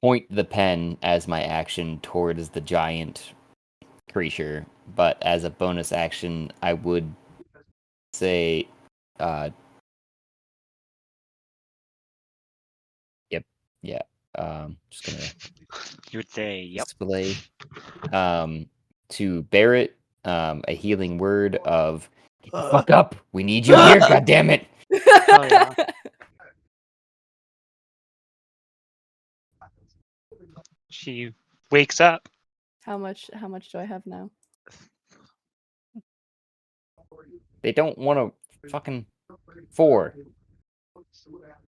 point the pen as my action towards the giant creature. But as a bonus action, I would say, yep, yeah. Just gonna You would say, yep. display to bear it a healing word of "Get the fuck up! We need you here, goddammit!" Oh, yeah. She wakes up. How much do I have now? They don't want to fucking 4.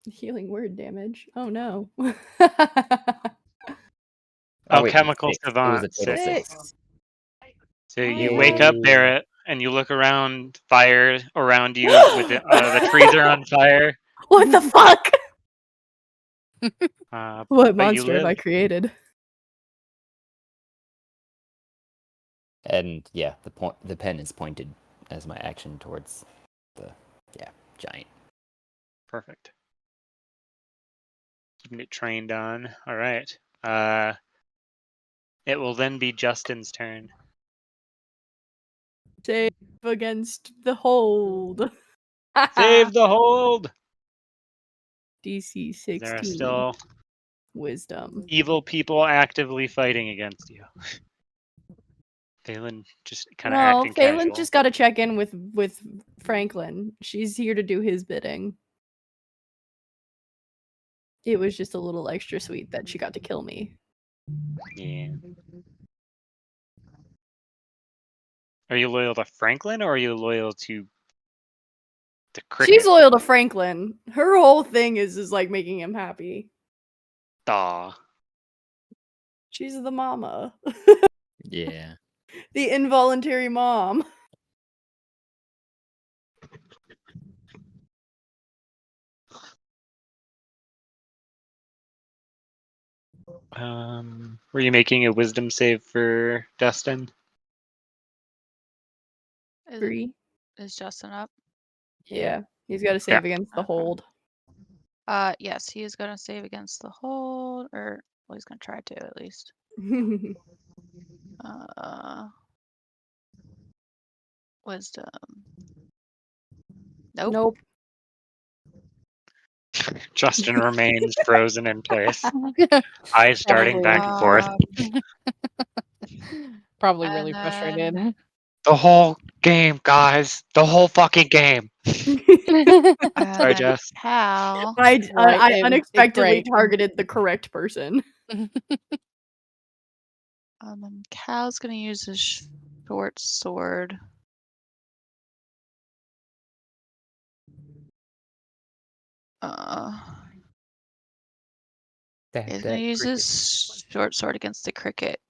Healing word damage. Oh no. Oh, wait, chemical 6. It was savant. a total 6. 6. So Oh, you yeah. wake up, Barrett, and you look around, fire around you, with the trees are on fire. What the fuck? What What monster have I created? And yeah, the pen is pointed as my action towards the giant. Perfect. Keeping it trained on. All right. It will then be Justin's turn. Save against the hold. Save the hold. DC There are 16. still Wisdom. evil people actively fighting against you. Phelan just kind of No, acting Phelan casual. just got to check in with Franklin. She's here to do his bidding. It was just a little extra sweet that she got to kill me. Yeah. Are you loyal to Franklin or are you loyal to the cricket? She's loyal to Franklin. Her whole thing is like making him happy. Aw. She's the mama. Yeah. The involuntary mom. Were you making a wisdom save for Dustin? Is Justin up? Yeah, he's got to save against the Okay. hold. Yes, he is gonna save against the hold, or well, he's gonna try to at least. Wisdom. Nope. Justin remains frozen in place, eyes darting back and forth. Probably And really frustrated. The whole game, guys. The whole fucking game. Sorry, then Jess. Cal. I it's unexpectedly great. targeted the correct person. Then Cal's gonna use his short sword. He's gonna use his short sword against the cricket.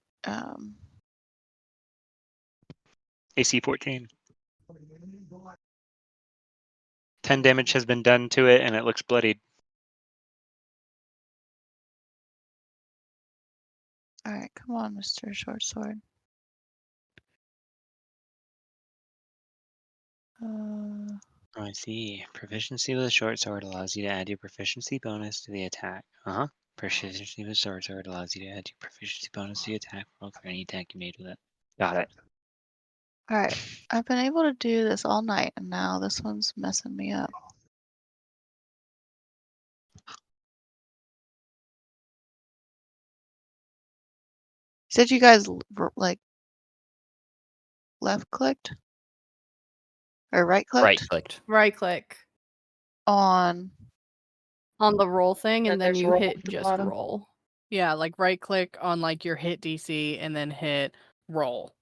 AC 14. 10 damage has been done to it, and it looks bloodied. Alright, come on, Mr. Short Sword. I see. Proficiency with a short sword allows you to add your proficiency bonus to the attack. Proficiency with a short sword allows you to add your proficiency bonus to the attack roll for any attack you made with it. Got it. Alright, I've been able to do this all night, and now this one's messing me up. Said you guys like left clicked or right clicked? Right clicked. Right click On the roll thing, and then there's you roll hit at the just bottom. roll. Yeah, like right click on like your hit DC and then hit roll.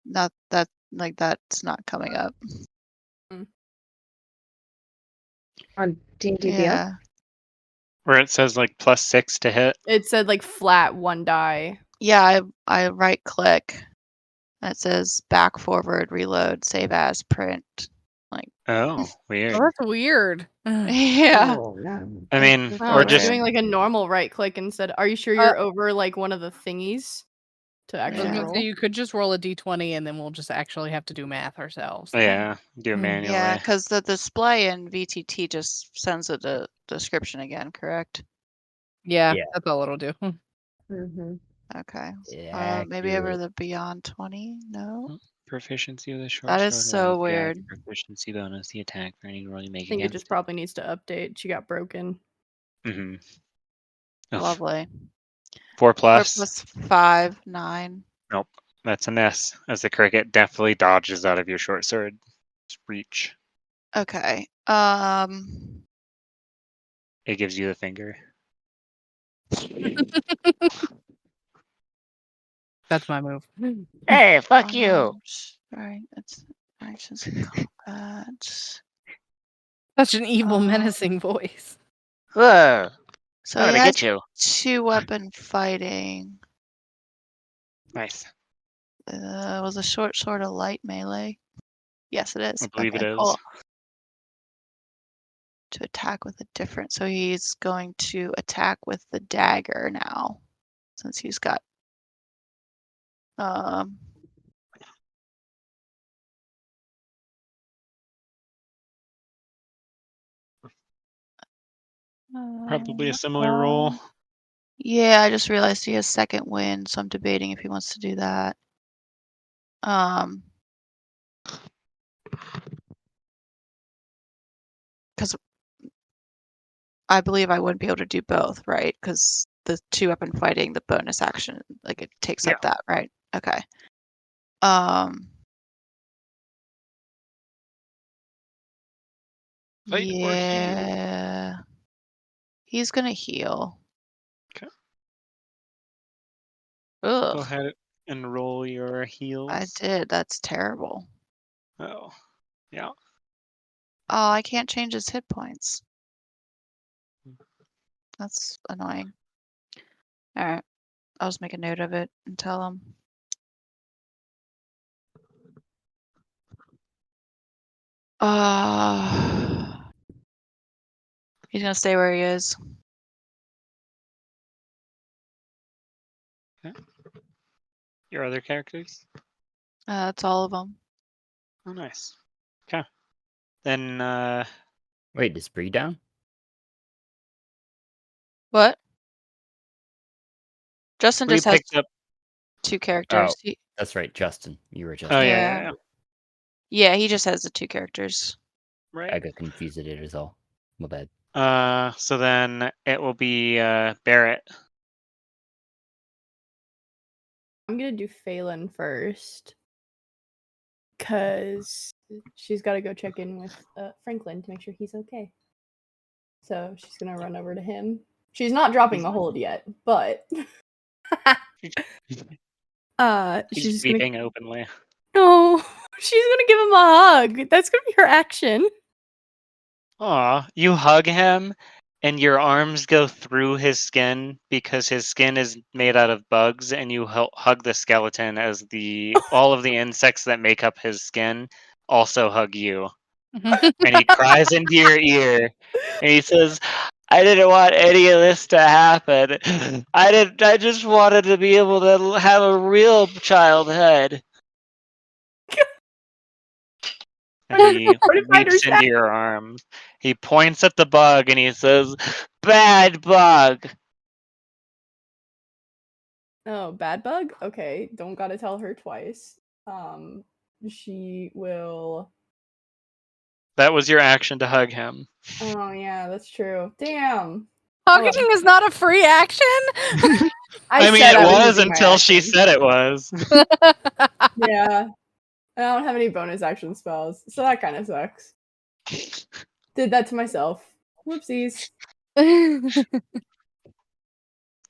not that like that's not coming up. On D&D Beyond? Yeah. Where it says like +6 to hit. It said like flat 1 die. Yeah, I right click. And it says back, forward, reload, save as, print. Oh, weird. Oh, that's weird. Yeah. Oh, no. I mean, Oh, or it's just doing like a normal right click instead. Are you sure you're over like one of the thingies to I was actually Yeah. gonna roll? say you could just roll a d20 and then we'll just actually have to do math ourselves. yeah, do it Mm. manually. Yeah, because the display in VTT just sends it a description again, correct? Yeah, Yeah. that's all it'll do. Mm-hmm. Okay. Yeah, Maybe over the Beyond 20? No? Proficiency with a short That sword is so allows you to add weird. your proficiency bonus the attack for any roll you I make think it against just probably needs to update. She got broken. Mm-hmm. Lovely. 4 4 plus. plus 5, 9. Nope. That's a miss, as the cricket definitely dodges out of your short sword's reach. Okay. It gives you the finger. That's my move. Hey, fuck you. Right. That's actions in combat. Such an evil, menacing voice. Whoa. So I'm he gonna has get you. 2-weapon fighting. Nice. Was a short sword a light melee? Yes, it is. I believe it Okay, is. cool. To attack with a different. So he's going to attack with the dagger now, since he's got. Probably a similar roll. Yeah, I just realized he has second wind, so I'm debating if he wants to do that. Because I believe I wouldn't be able to do both, right? Because the 2-weapon fighting, the bonus action, like it takes up that, right? Okay. Fight or heal? Yeah. He's gonna heal. Okay. Ugh. Go ahead and roll your heals. I did. That's terrible. Oh, yeah. Oh, I can't change his hit points. That's annoying. All right. I'll just make a note of it and tell him. He's gonna stay where he is. Okay. Your other characters? That's all of them. Oh, nice. Okay. Then, Wait, is Bree down? What? Justin we just has picked up. 2 characters. Oh, that's right, Justin. You were Justin. Oh, Yeah. yeah. Yeah, he just has the 2 characters. I Right. got confused at it as all. My bad. So then it will be Barrett. I'm gonna do Phelan first, cause she's got to go check in with Franklin to make sure he's okay. So she's gonna run over to him. She's not dropping the hold yet, but He's she's just gonna. weeping openly. No, she's gonna give him a hug. That's gonna be her action. Aw, you hug him, and your arms go through his skin because his skin is made out of bugs, and you hug the skeleton as all of the insects that make up his skin also hug you. And he cries into your ear, and he says, "I didn't want any of this to happen. I just wanted to be able to have a real childhood." And he leaps into your arms. He points at the bug and he says, "Bad bug." Oh, bad bug? Okay, don't gotta tell her twice. She will. That was your action to hug him. Oh yeah, that's true. Damn. Hugging is not a free action? I mean, said it I was was using my until she action. said it was. Yeah. I don't have any bonus action spells, so that kind of sucks. Did that to myself. Whoopsies. I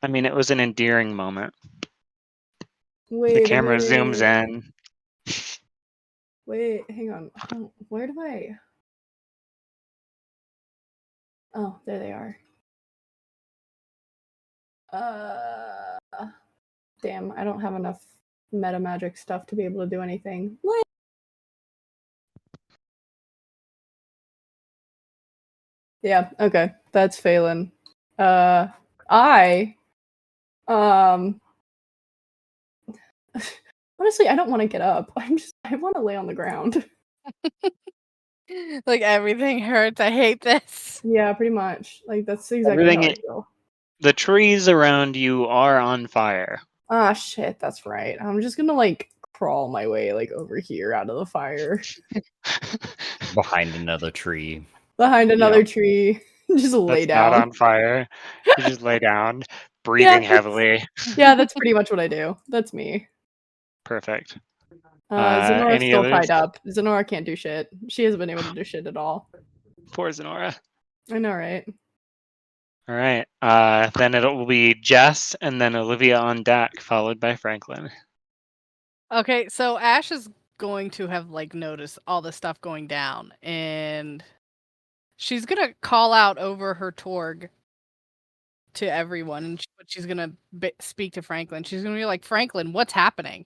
mean, it was an endearing moment. Wait The a camera minute. zooms in. Wait, hang on. Where do I? Oh, there they are. Damn, I don't have enough meta magic stuff to be able to do anything. What? Yeah, okay. That's Phelan. Honestly, I don't want to get up. I want to lay on the ground. Like everything hurts. I hate this. Yeah, pretty much. Like that's exactly Everything how I feel. The trees around you are on fire. Ah, shit, that's right. I'm just gonna like crawl my way like over here out of the fire. Behind another tree. Behind another tree. Just lay That's down. not on fire. You just lay down, breathing heavily. Yeah, that's pretty much what I do. That's me. Perfect. Zenora's any still others? tied up. Zenora can't do shit. She hasn't been able to do shit at all. Poor Zenora. I know, right? All right. Then it will be Jess and then Olivia on deck, followed by Franklin. Okay, so Ash is going to have like noticed all this stuff going down, and she's gonna call out over her Torg to everyone, and she's gonna speak to Franklin. She's gonna be like, "Franklin, what's happening?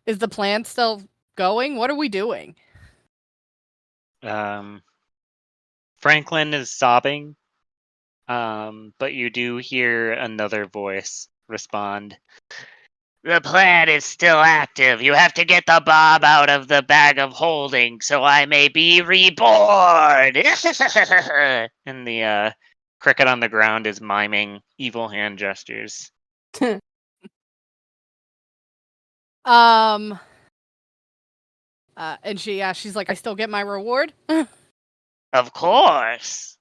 Is the plan still going? What are we doing?" Franklin is sobbing, but you do hear another voice respond. The plan is still active. You have to get the bomb out of the bag of holding so I may be reborn. And the cricket on the ground is miming evil hand gestures. And she's like, "I still get my reward?" Of course.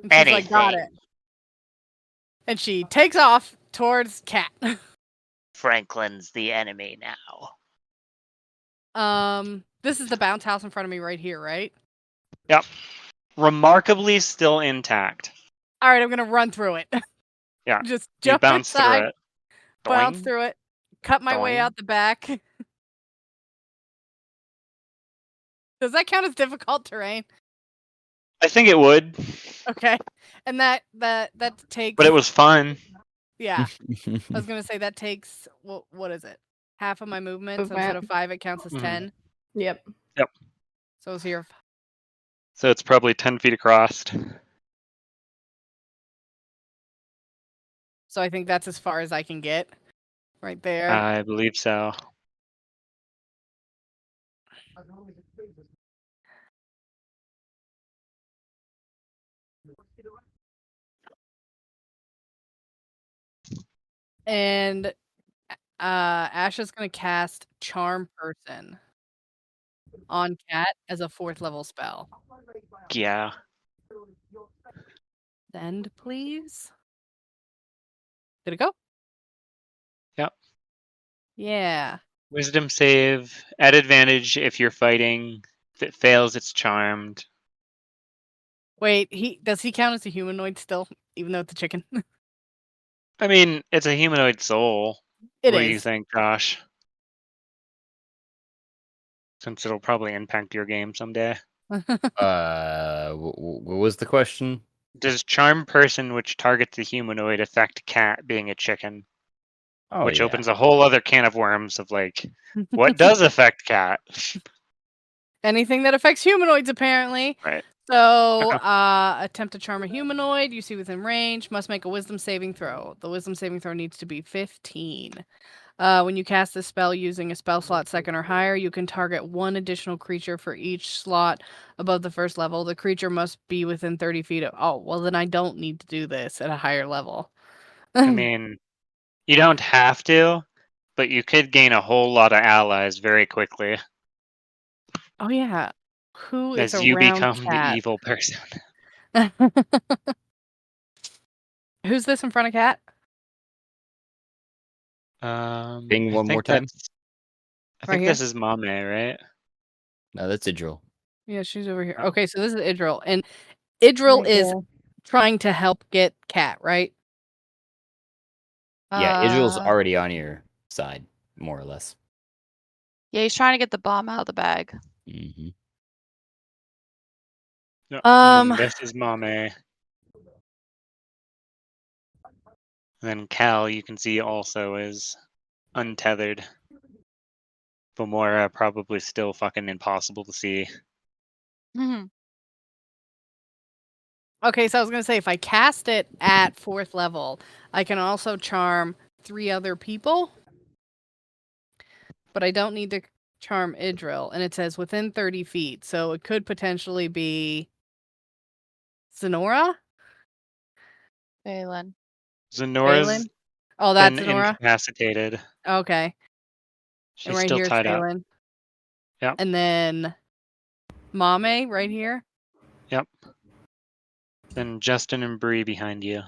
And she's like, "Got it." And she takes off towards Cat. Franklin's the enemy now. This is the bounce house in front of me right here, right? Yep. Remarkably still intact. All right, I'm gonna run through it. Yeah. Just You jump bounce inside, through it. bounce Boing. through it, cut my way Boing. out the back. Does that count as difficult terrain? I think it would. Okay, and that takes. But it was fun. Yeah, I was gonna say that takes what is it? Half of my movement. So instead of 5, it counts as 10. Yep. Yep. So it's here. So it's probably 10 feet across. So I think that's as far as I can get, right there. I believe so. And Ash is gonna cast Charm Person on Cat as a 4th level spell. Yeah. Send, please. Did it go? Yep. Yeah. Wisdom save at advantage if you're fighting. If it fails, it's charmed. Wait, does he count as a humanoid still, even though it's a chicken? I mean, it's a humanoid soul. It What is. do you think, Josh? Since it'll probably impact your game someday. What was the question? Does charm person, which targets the humanoid, affect cat being a chicken? Oh, Which yeah. opens a whole other can of worms of like, what does affect cat? Anything that affects humanoids, apparently. Right. So, attempt to charm a humanoid you see within range, must make a wisdom saving throw. The wisdom saving throw needs to be 15. When you cast this spell using a spell slot 2nd or higher, you can target 1 additional creature for each slot above the 1st level. The creature must be within 30 feet of... Oh, well, then I don't need to do this at a higher level. I mean, you don't have to, but you could gain a whole lot of allies very quickly. Oh, yeah. Who is as you around become the Cat? evil person. Who's this in front of Cat? Bing one more time. I Right think here? this is Mame, right? No, that's Idril. Yeah, she's over here. Oh. Okay, so this is Idril. And Idril Right is there. trying to help get Cat, right? Yeah, Idril's Uh, already on your side, more or less. Yeah, he's trying to get the bomb out of the bag. Mm-hmm. No, Um, this is Mame. And then Cal, you can see also is untethered. Bomora probably still fucking impossible to see. Okay, so I was gonna say if I cast it at 4th level, I can also charm 3 other people. But I don't need to charm Idril, and it says within 30 feet, so it could potentially be Zenora? Balin. Zenora's Phelan? Oh, that's been Zenora? incapacitated. Okay. She's And right still here is tied up. Phelan. Yep. And then Mame right here. Yep. Then Justin and Bree behind you.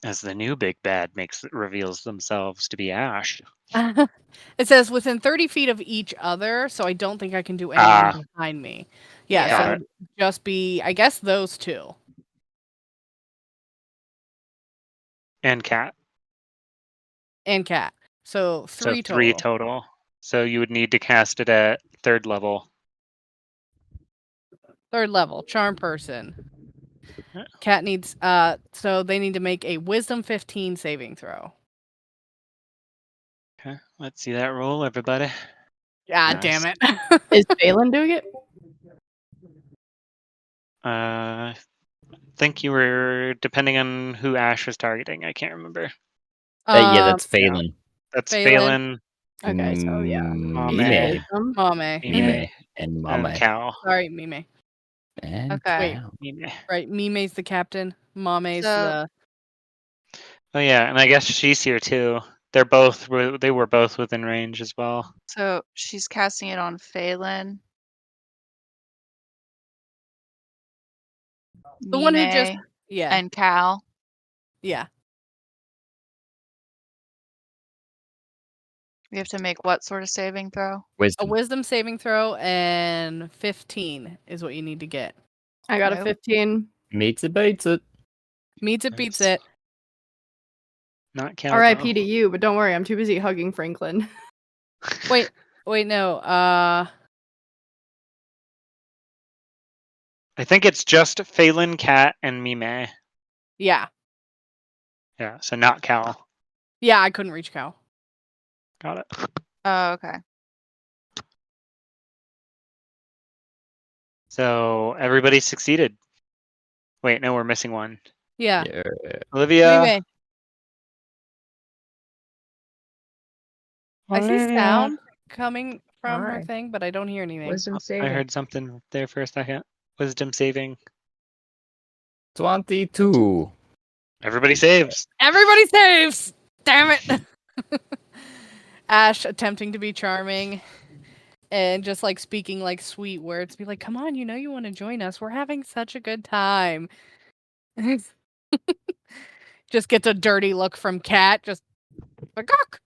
As the new big bad reveals themselves to be Ash. It says within 30 feet of each other, so I don't think I can do Ah. anyone behind me. Yeah, Yeah. so Got it would just be, I guess, those two. And Cat. And Cat. So So 3 3 total. total. So you would need to cast it at 3rd level. 3rd level, charm person. Yeah. Cat needs, so they need to make a wisdom 15 saving throw. Okay, let's see that roll, everybody. God Nice. damn it. Is Phelan doing it? I think you were, depending on who Ash was targeting. I can't remember. Yeah, that's Phelan. That's Phelan. Phelan, Okay, so yeah. Mame, Mime. Mame. Mime, And and Mame. Cal. Sorry, Mime. And Okay. Cal. Mime. Right, Mime's the captain. Mame's So- the... Oh yeah, and I guess she's here too. They were both within range as well. So she's casting it on Phelan. The one who just... Mime, Yeah, and Cal. yeah. We have to make what sort of saving throw? A Wisdom. wisdom saving throw and 15 is what you need to get. I got a Nope. 15. Meets it, beats it. Meets it, beats Nice. it. Not Cal. R.I.P. to though. you, but don't worry, I'm too busy hugging Franklin. Wait, no. I think it's just Phelan, Cat, and Mime. Yeah. Yeah, so not Cal. Yeah, I couldn't reach Cal. Got it. Oh, okay. So everybody succeeded. Wait, no, we're missing one. Yeah. Yeah. Olivia. Mime. I see Olivia. sound coming from her Hi. thing, but I don't hear anything. Wisdom I saving. heard something there for a second. Wisdom saving. 22. Everybody saves. Everybody saves! Damn it! Ash attempting to be charming and just like speaking like sweet words. Be like, come on, you know you want to join us. We're having such a good time. Just gets a dirty look from Cat. Just like, gawk.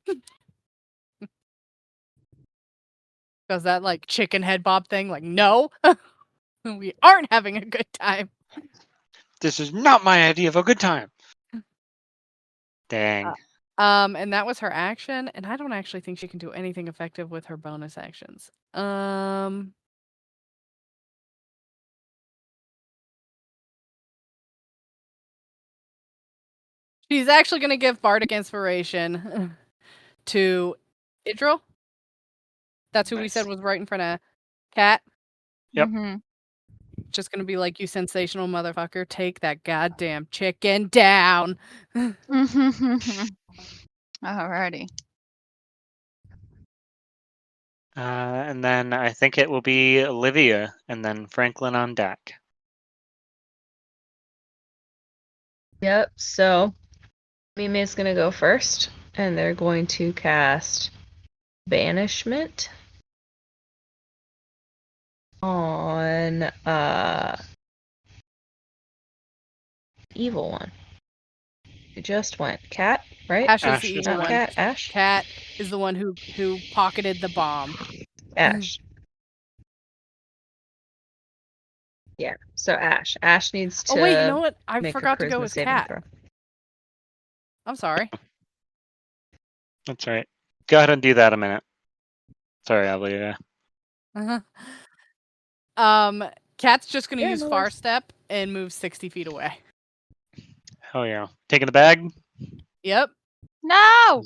Does that like chicken head bob thing? Like, no, we aren't having a good time. This is not my idea of a good time. Dang. And that was her action, and I don't actually think she can do anything effective with her bonus actions. She's actually going to give Bardic Inspiration to Idril. That's who we said Nice. was right in front of Cat. Yep. Mm-hmm. Just going to be like, you sensational motherfucker, take that goddamn chicken down. Alrighty. And then I think it will be Olivia and then Franklin on deck. Yep, so Mime's gonna go first, and they're going to cast Banishment on evil one. It just went. Cat, right? Ash is Ash the is evil Not one. Cat, Ash? Cat is the one who pocketed the bomb. Ash. Yeah, so Ash. Ash needs to Oh wait, you know what? I make a forgot to go charisma with saving Cat. throw. I'm sorry. That's right. Go ahead and do that a minute. Sorry, Olivia. Cat's just gonna Yeah, use no Far worries. Step and move 60 feet away. Hell yeah. Taking the bag. Yep. No!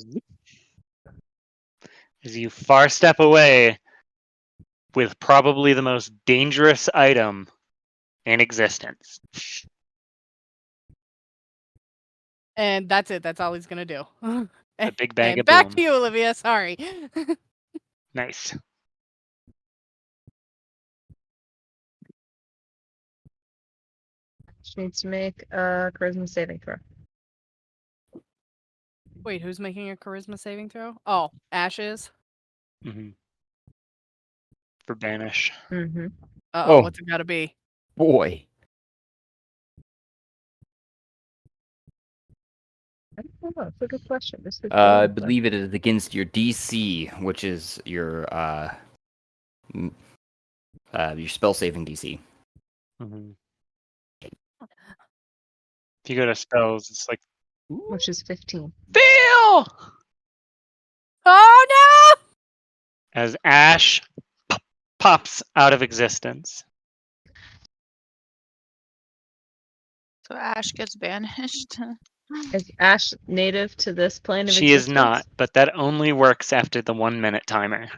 As you far step away with probably the most dangerous item in existence. And that's it. That's all he's gonna do. A big bag And of back boom. to you, Olivia. Sorry. Nice. She needs to make a charisma saving throw. Wait, who's making a charisma saving throw? Oh, Ash is. Hmm. For banish. Mm-hmm. Uh-oh, Oh. what's it gotta be? Boy. Oh, that's a good question. I believe it is against your DC, which is your spell saving DC. Mm-hmm. If you go to spells, it's like which is 15. fail Oh no! as Ash pops out of existence. So Ash gets banished. Is Ash native to this plane of She is existence? not, but that only works after the 1 minute timer.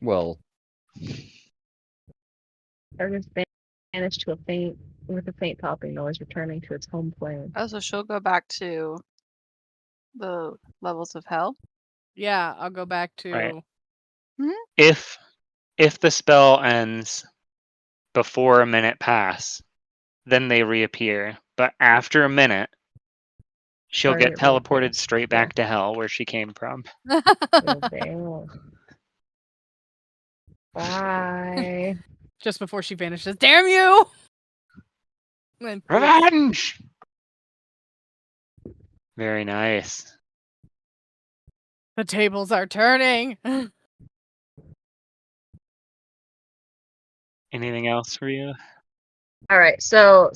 Well, Or is banished to a faint with a faint popping noise, returning to its home plane? Oh, so she'll go back to the levels of hell. Yeah, I'll go back to. Right. If the spell ends before a minute pass, then they reappear. But after a minute, she'll get teleported straight back to hell where she came from. Bye. Just before she vanishes. Damn you! And poof. Revenge! Very nice. The tables are turning. Anything else for you? All right, so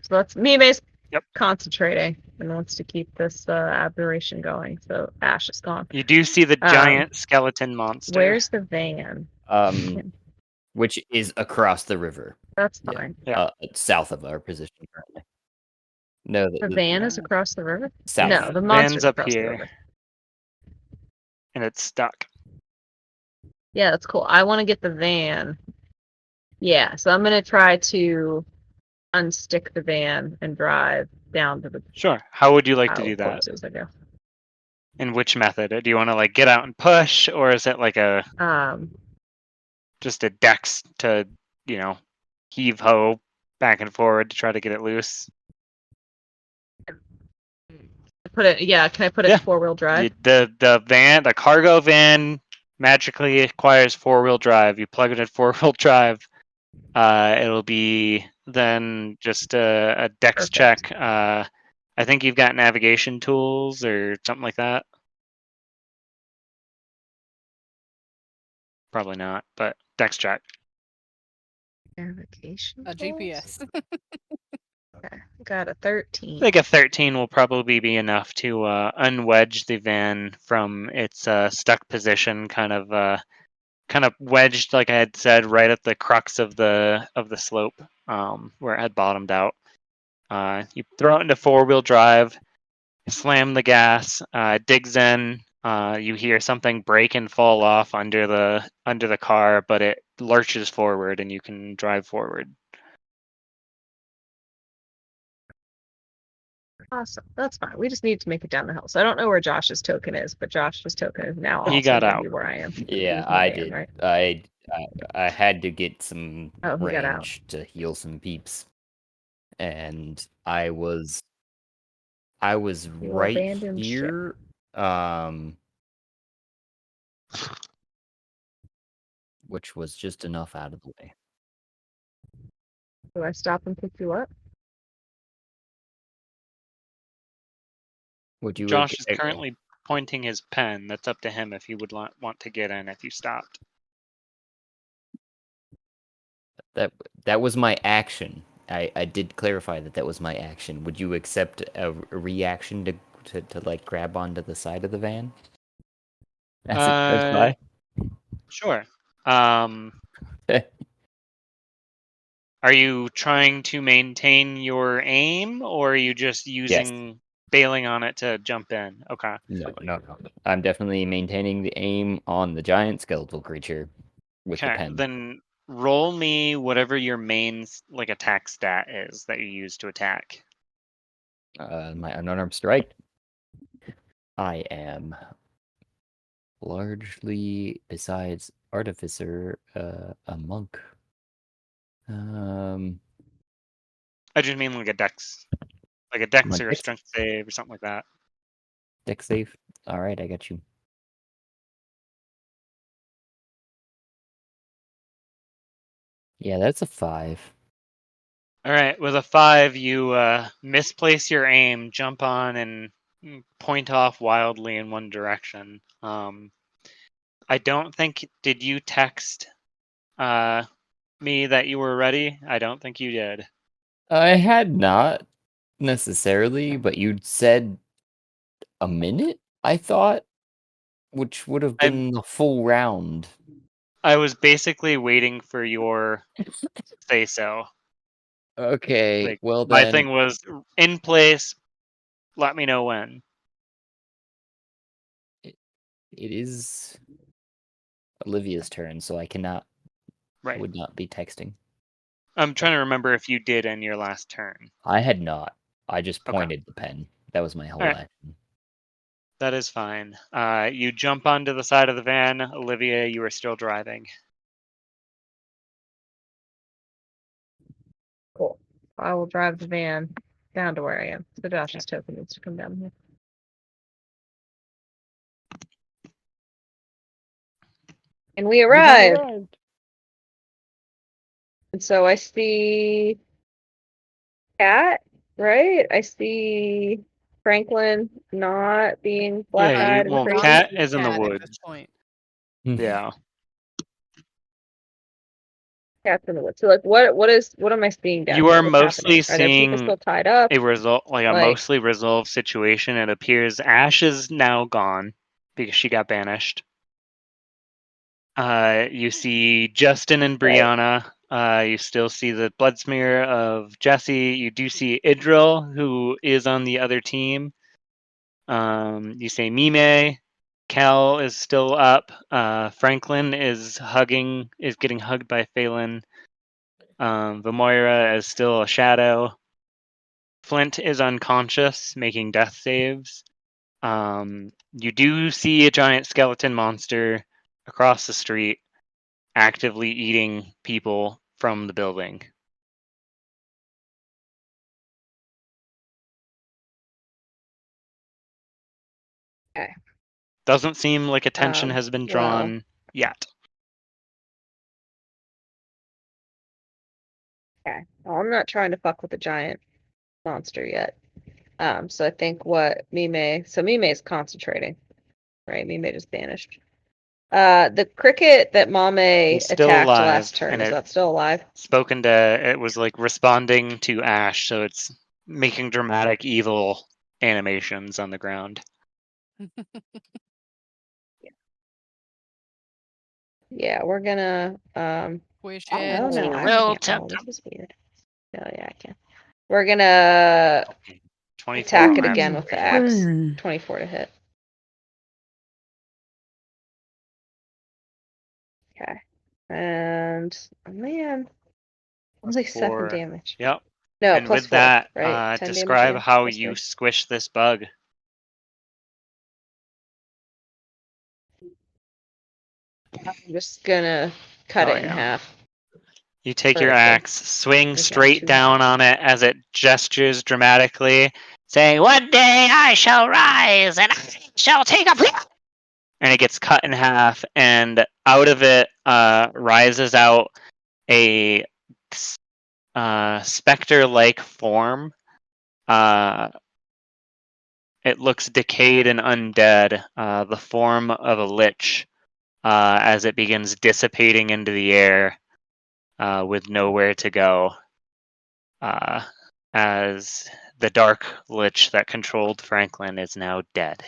that's Mime's Yep. concentrating and wants to keep this aberration going. So Ash is gone. You do see the giant skeleton monster. Where's the van? which is across the river, That's fine. south of our position currently. No, The van is across the river? south. No, the monster's Van's up across the here. river. And it's stuck. Yeah, that's cool. I want to get the van. Yeah, so I'm gonna try to unstick the van and drive down to the Sure. How would you like to pile do of that? corpses, I guess. In which method? Do you want to like get out and push, or is it like a just a dex to, heave ho back and forward to try to get it loose? Put it. Yeah, can I put it in 4-wheel drive? The cargo van magically acquires 4-wheel drive. You plug it in 4-wheel drive. It'll be then just a dex check. I think you've got navigation tools or something like that. Probably not, but dex check. Navigation. A GPS. Okay, got a 13. I think a 13 will probably be enough to unwedge the van from its stuck position, kind of wedged, like I had said, right at the crux of the slope, where it had bottomed out. You throw it into 4-wheel drive, slam the gas, digs in. You hear something break and fall off under the car, but it lurches forward, and you can drive forward. Awesome. That's fine. We just need to make it down the hill. So I don't know where Josh's token is, but Josh's token is now He also got gonna out. be where I am. Yeah, He's in the I van, did. right? I had to get some Oh, he got out. range to heal some peeps, and I was right abandoned ship. here. Which was just enough out of the way. Do I stop and pick you up? Would you? Josh is currently pointing his pen. That's up to him if he would want to get in if you stopped. That was my action. I did clarify that was my action. Would you accept a reaction to like grab onto the side of the van? As it goes by? Sure. Are you trying to maintain your aim, or are you just using bailing on it to jump in? Okay. No. I'm definitely maintaining the aim on the giant skeletal creature with the pen. Then roll me whatever your main attack stat is that you use to attack. My unarmed strike. I am largely, besides artificer, a monk. I just mean like a dex or a strength save or something like that. Dex save. All right, I got you. Yeah, that's a 5. All right, with a 5, you misplace your aim, jump on, and point off wildly in one direction. I don't think. Did you text me that you were ready? I don't think you did. I had not necessarily, but you'd said a minute, I thought, which would have been the full round. I was basically waiting for your say so. Okay, Like, well my then, thing was in place. Let me know when. it is Olivia's turn, so I cannot, Right. would not be texting. I'm trying to remember if you did in your last turn. I had not. I just Okay. pointed the pen. That was my whole Alright. action. That is fine. You jump onto the side of the van. Olivia, you are still driving. Cool. I will drive the van down to where I am. So Josh's token needs to come down here. And we arrived. And so I see Cat, right? I see Franklin not being black-eyed and well, crazy. Cat is in the Cat at woods. this point. Yeah. Cat's in the woods. So like, what am I seeing down You here? are What's mostly happening? Are there people seeing still tied up? a Like- mostly resolved situation. It appears Ash is now gone because she got banished. You see Justin and Brianna. You still see the blood smear of Jesse. You do see Idril, who is on the other team. You say Mime. Cal is still up. Franklin is getting hugged by Phelan. Vamoira is still a shadow. Flint is unconscious, making death saves. You do see a giant skeleton monster across the street, actively eating people from the building. Okay. Doesn't seem like attention has been drawn yet. Okay. Well, I'm not trying to fuck with the giant monster yet. So I think Mime is concentrating, right? Mime just vanished. The cricket that Mame It's still attacked alive, last turn, and is it- that still alive? It was like responding to Ash, so it's making dramatic evil animations on the ground. Yeah, we're gonna Wish oh it. no, I Real can't. Oh, this is weird. Oh yeah, I can. We're gonna 24 attack it grabs again and with the reflex. axe. 24 to hit. Okay. And oh man, only 7 4. damage. Yep. No, And plus with 4, that, right? 10 describe damage, yeah, how plus you 3. squish this bug. I'm just gonna cut Oh, it in yeah. half. You take your Vertically. axe, swing There's not straight too down on it as it gestures dramatically, saying, "One day I shall rise and I shall take a." And it gets cut in half, and out of it rises out a specter-like form. It looks decayed and undead, the form of a lich, as it begins dissipating into the air with nowhere to go. As the dark lich that controlled Franklin is now dead.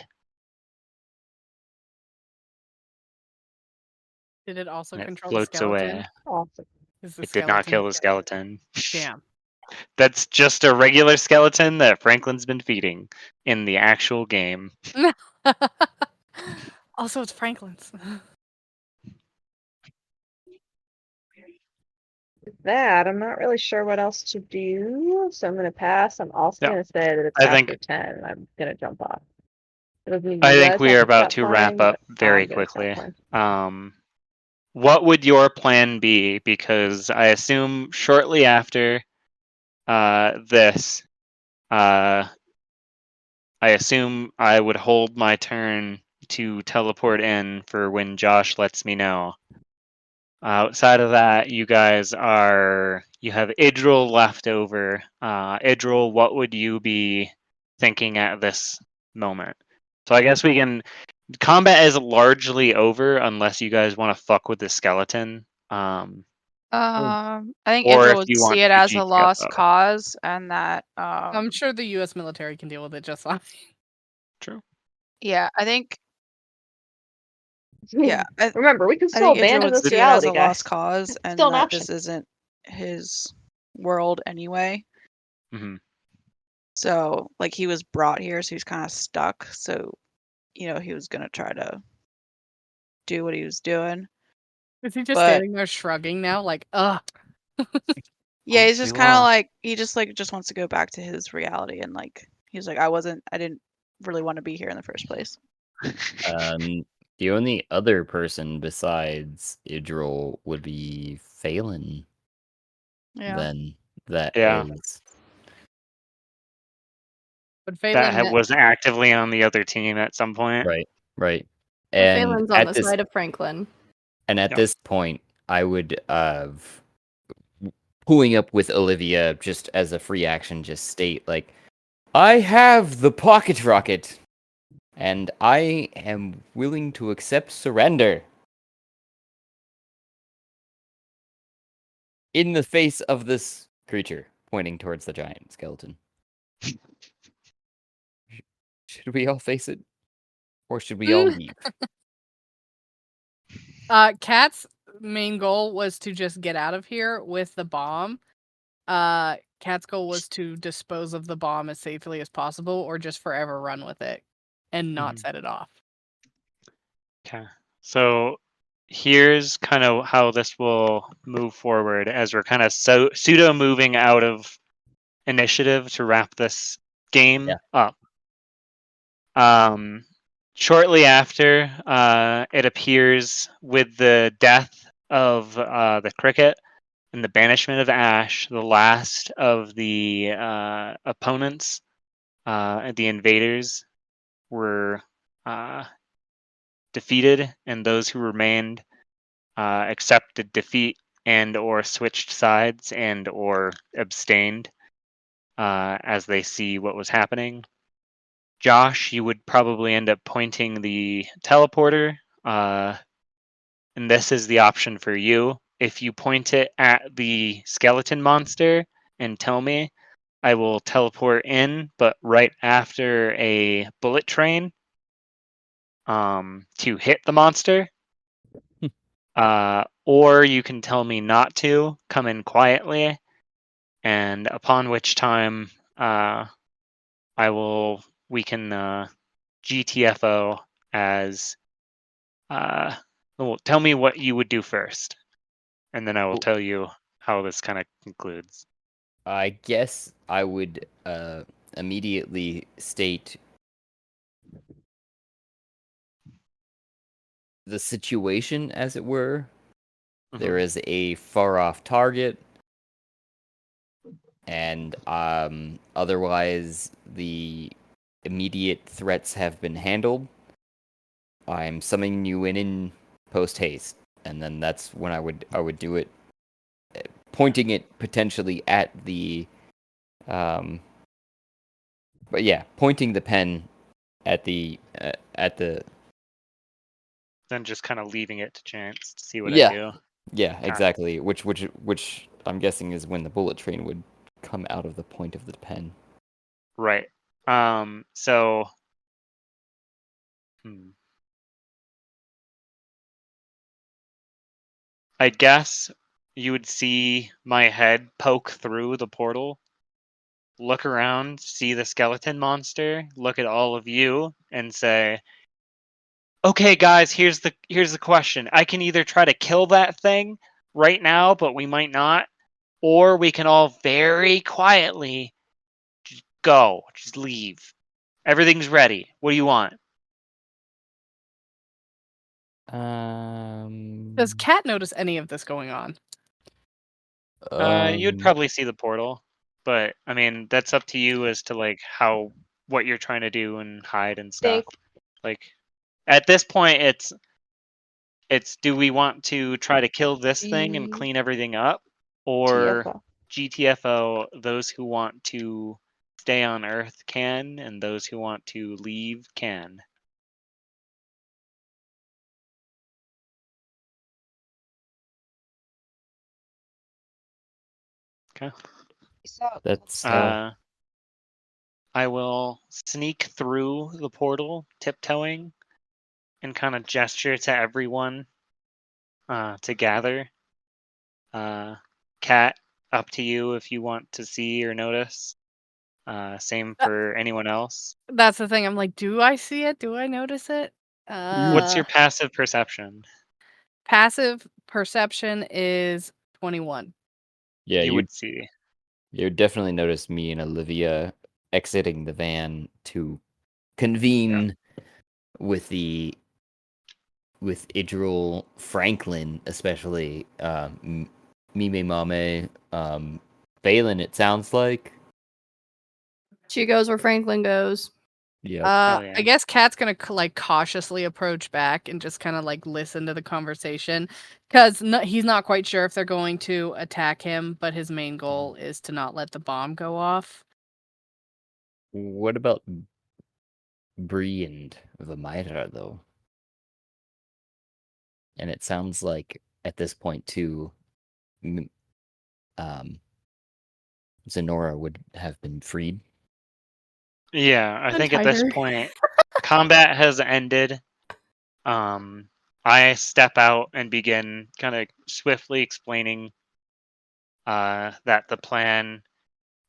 Did it also And it control the floats skeleton? away. Awesome. Is the It did not kill the skeleton- skeleton. Damn. That's just a regular skeleton that Franklin's been feeding in the actual game. Also, it's Franklin's. With that, I'm not really sure what else to do, so I'm gonna pass. I'm also Yeah. gonna say that it's I after think- 10 and I'm gonna jump off. Doesn't mean I you think guys we have are to about stop to wrap playing, up but very I'm gonna stop quickly. playing. What would your plan be? Because I assume shortly after this, I assume I would hold my turn to teleport in for when Josh lets me know. Outside of that, you guys are You have Idril left over. Idril, what would you be thinking at this moment? So I guess we can. Combat is largely over unless you guys want to fuck with the skeleton. I think Or Idril if would you see want it to as a GTFO. lost cause, and that I'm sure the U.S. military can deal with it just fine. True. yeah, I think yeah, I Remember, we can I still think Idril abandon would this see it as reality, a guys. lost cause, It's and still an that option. this isn't his world anyway. Hmm. So like he was brought here, so he's kind of stuck. So he was gonna try to do what he was doing. Is he just But- standing there shrugging now, like, ugh? Yeah, he's Oh, just we kind of lost. like he just wants to go back to his reality, and like he's like I didn't really want to be here in the first place. The only other person besides Idril would be Phelan. Yeah. Then that Yeah. is But Phelan, Was actively on the other team at some point. right. But And Phelan's on at the this side of Franklin. and at Yep. this point, I would pulling up with Olivia just as a free action, just state like, I have the pocket rocket, and I am willing to accept surrender. In the face of this creature, pointing towards the giant skeleton. Should we all face it? Or should we all leave? Kat's main goal was to just get out of here with the bomb. Kat's goal was to dispose of the bomb as safely as possible, or just forever run with it and not set it off. Okay. So here's kind of how this will move forward as we're kind of pseudo moving out of initiative to wrap this game up. Shortly after, it appears with the death of the cricket and the banishment of Ash, the last of the opponents, the invaders, were defeated, and those who remained accepted defeat and or switched sides and or abstained as they see what was happening. Josh, you would probably end up pointing the teleporter, and this is the option for you. If you point it at the skeleton monster and tell me, I will teleport in, but right after a bullet train to hit the monster. Or you can tell me not to, come in quietly, and upon which time we can GTFO as well, tell me what you would do first, and then I will tell you how this kind of concludes. I guess I would immediately state the situation, as it were. There is a far-off target, and otherwise the immediate threats have been handled. I'm summoning you in post haste, and then that's when I would do it, pointing it potentially at the, but yeah, pointing the pen at the Then just kind of leaving it to chance to see what Yeah. I do. Yeah, Okay. exactly. Which I'm guessing is when the bullet train would come out of the point of the pen. Right. So. I guess you would see my head poke through the portal, look around, see the skeleton monster, look at all of you, and say, "Okay, guys, here's the question. I can either try to kill that thing right now, but we might not, or we can all very quietly just leave. Everything's ready. What do you want?" Does Kat notice any of this going on? You'd probably see the portal, but I mean that's up to you as to like what you're trying to do and hide and stuff. Like at this point, it's do we want to try to kill this thing and clean everything up, or GFO. GTFO, those who want to stay on Earth can, and those who want to leave can. Okay. That's I will sneak through the portal, tiptoeing, and kind of gesture to everyone to gather. Cat, up to you if you want to see or notice. Same for anyone else. That's the thing. I'm like, do I see it? Do I notice it? What's your passive perception? Passive perception is 21. yeah. You You would see. you definitely noticed me and Olivia exiting the van to convene with Idril Franklin, especially Mime Mame, Balin. It sounds like. She goes where Franklin goes. Yeah. yeah. I guess Kat's gonna like cautiously approach back and just kind of like listen to the conversation because he's not quite sure if they're going to attack him, but his main goal is to not let the bomb go off. What about Bree and Vamira though? And it sounds like at this point too, Zenora would have been freed. Yeah, I think at this Tiger. point, combat has ended. I step out and begin kind of swiftly explaining that the plan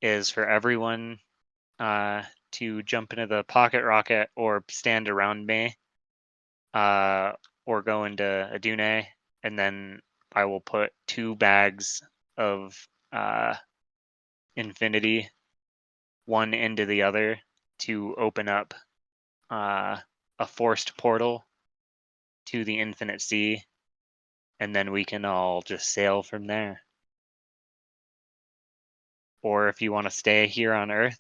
is for everyone to jump into the pocket rocket or stand around me or go into Adune, and then I will put 2 bags of infinity, one into the other, to open up a forced portal to the infinite sea, and then we can all just sail from there. Or if you want to stay here on Earth,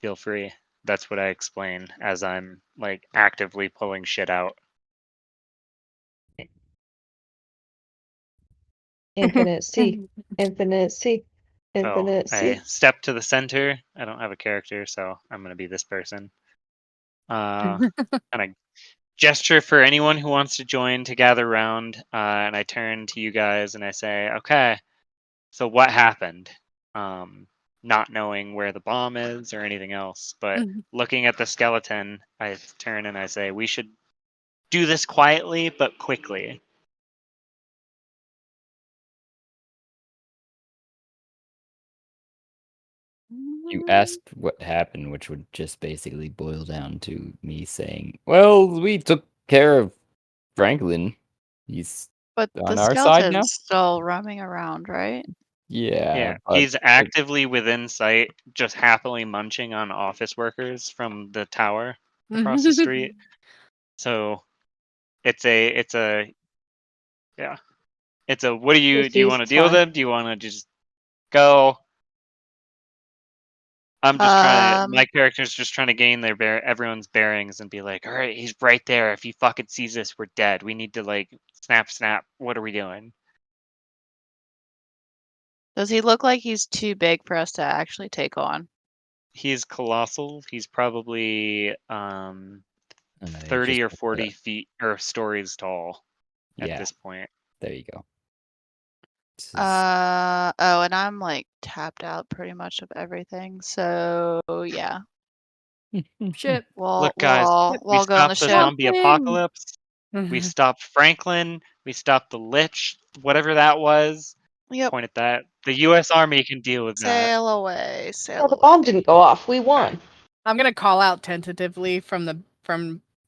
feel free. That's what I explain as I'm like actively pulling shit out. Infinite sea. Infinite sea. So Infinite I sea. step to the center. I don't have a character, so I'm gonna be this person. And I gesture for anyone who wants to join to gather around, and I turn to you guys and I say, "Okay, so what happened?" Not knowing where the bomb is or anything else, but looking at the skeleton, I turn and I say, "We should do this quietly but quickly." You asked what happened, which would just basically boil down to me saying, "Well, we took care of Franklin. He's But the on our side now." skeleton's still roaming around, right? Yeah, Yeah, but he's actively within sight, just happily munching on office workers from the tower across the street. So it's a yeah. It's a what do you want to deal with him? Do you want to just go? I'm just trying to my character's just trying to gain everyone's bearings and be like, all right, he's right there. If he fucking sees us, we're dead. We need to like snap. What are we doing? Does he look like he's too big for us to actually take on? He's colossal. He's probably 30 or 40 feet or stories tall at this point. There you go. Oh, and I'm like tapped out pretty much of everything. So yeah. Ship. Look, guys, we we'll go on the stopped the ship. zombie apocalypse. We stopped Franklin. We stopped the Lich, whatever that was. Yep. Point at that. The U.S. Army can deal with that. Sail away. Well, the bomb didn't go off. We won. I'm gonna call out tentatively from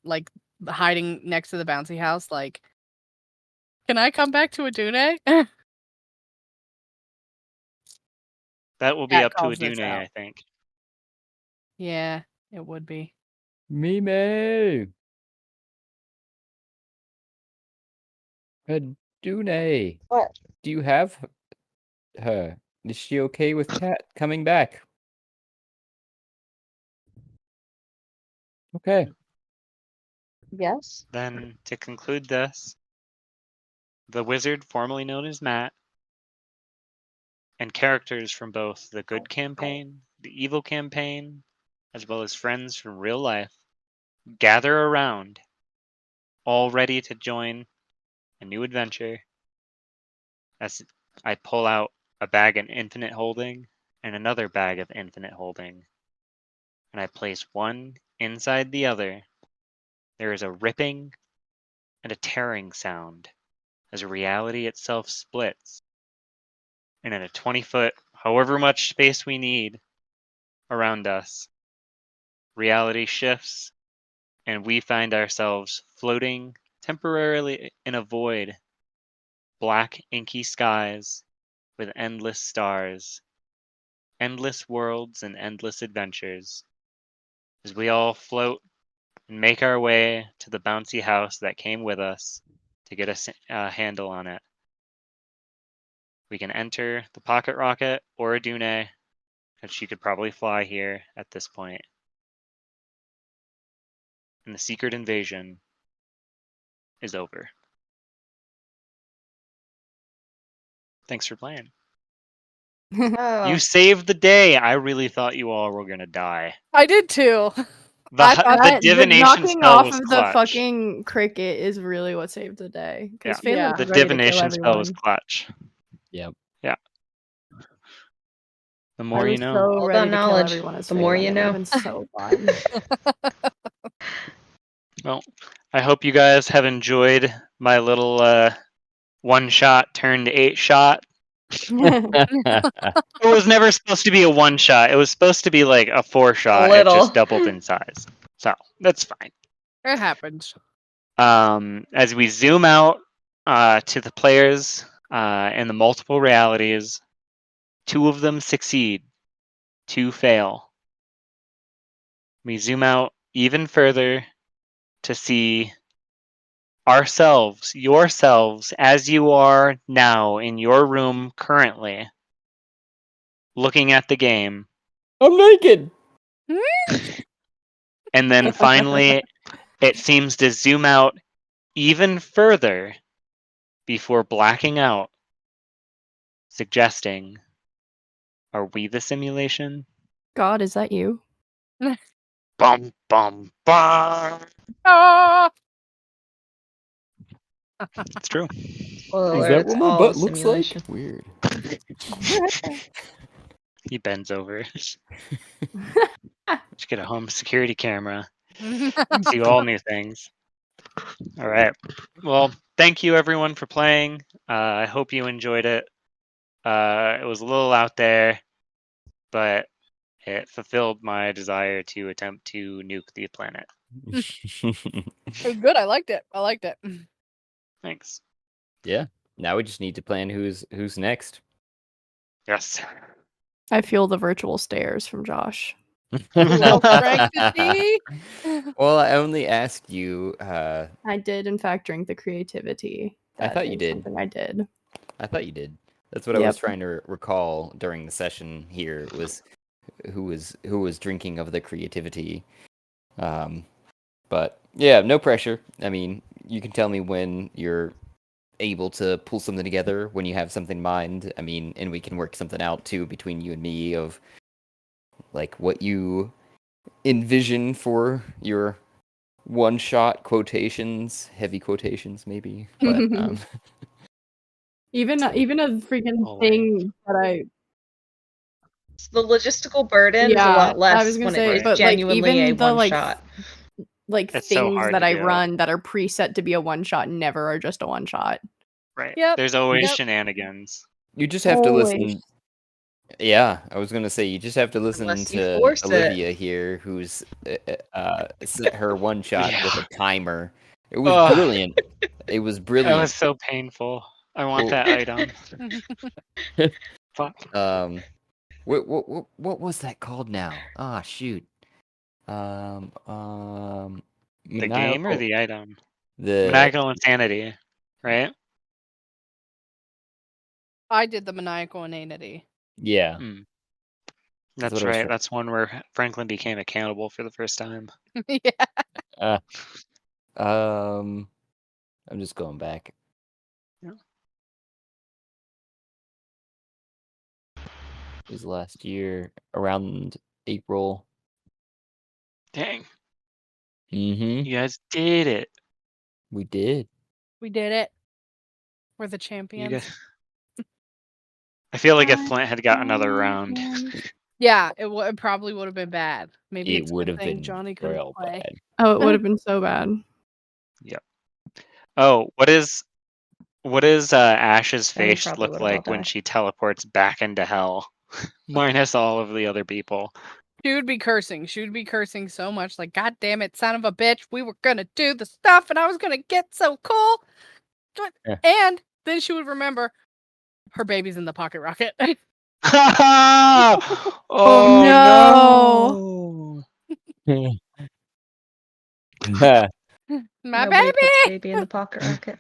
like hiding next to the bouncy house. Like, can I come back to Adune? That will be Cat up to calls this Adune, out. I think. Yeah, it would be. Mime. Adune. What? Do you have her? Is she okay with Cat coming back? Okay. Yes. Then, to conclude this, the wizard formerly known as Matt and characters from both the good campaign, the evil campaign, as well as friends from real life gather around, all ready to join a new adventure. As I pull out a bag of infinite holding and another bag of infinite holding, and I place one inside the other, there is a ripping and a tearing sound as reality itself splits. And in a 20-foot, however much space we need around us, reality shifts, and we find ourselves floating temporarily in a void, black, inky skies with endless stars, endless worlds, and endless adventures. As we all float and make our way to the bouncy house that came with us to get a handle on it. We can enter the pocket rocket or a Dune, because she could probably fly here at this point. And the secret invasion is over. Thanks for playing. Oh, You saved the day. I really thought you all were gonna die. I did too. The, I thought the divination knocking spell off was of clutch. the fucking cricket is really what saved the day. Because Yeah. Yeah. The divination spell was clutch. Yep. Yeah. The I more you was know. so All ready about to kill knowledge. everyone as The more Phelan. you It would've know. been so fun. Well, I hope you guys have enjoyed my little one-shot turned 8-shot. It was never supposed to be a one-shot. It was supposed to be like a 4-shot. It little. just doubled in size. So that's fine. It happens. As we zoom out to the players in the multiple realities, 2 of them succeed, 2 fail. We zoom out even further to see ourselves, yourselves, as you are now in your room currently, looking at the game. I'm naked. And then finally, it seems to zoom out even further before blacking out, suggesting, are we the simulation? God, is that you? Bum, bum, bum. Ah! It's true. Spoiler, Is that it's what my all butt a looks simulation. like? Weird. He bends over. Just get a home security camera. See all new things. All right. Well, thank you everyone for playing. I hope you enjoyed it. It was a little out there, but it fulfilled my desire to attempt to nuke the planet. It was good. I liked it. Thanks. Yeah. Now we just need to plan who's next. Yes. I feel the virtual stares from Josh. Well, Frankity. Well, I only asked you. I did, in fact, drink the creativity. I thought you is did. Something I did. I thought you did. That's what I was Yep. trying to recall during the session here was who was drinking of the creativity. But yeah, no pressure. I mean, you can tell me when you're able to pull something together, when you have something in mind. I mean, and we can work something out too between you and me of like what you envision for your one-shot quotations, heavy quotations maybe. But Even a freaking Always. thing that I The logistical burden is a Yeah, lot less I was gonna when say, it is but, like, genuinely even a the, one like, shot. like It's so things hard that to I do. run that are preset to be a one shot never are just a one shot. Right. Yep, There's always yep. shenanigans. you just have to Always. listen. Yeah, I was gonna say you just have to listen Unless you to force it. Olivia here, who's set her one shot with a timer. It was Ugh. brilliant. It was That brilliant. was so painful. I want Well- that item. Fuck. What was that called now? Ah, shoot. The game or maniacal- the item? the Maniacal insanity, right? I did the maniacal inanity. yeah. That's what I was right. trying- That's one where Franklin became accountable for the first time. Yeah. I'm just going back. Yeah. was last year around April. Dang, Mm-hmm. you guys did it. We did. We did it. We're the You champions. guys. I feel like if Flint had got another round. Yeah, it probably would have been bad. Maybe It it's a would good have thing been Johnny couldn't real play. bad. Oh, it would have been so bad. Yep. Oh, what does Ash's Then he face probably look would've all like when died. she teleports back into hell? Minus all of the other people. She would be cursing. She would be cursing so much, like, God damn it, son of a bitch, we were gonna do the stuff and I was gonna get so cool. Yeah. And then she would remember her baby's in the pocket rocket. Oh, no. My Nobody baby! puts baby in the pocket rocket.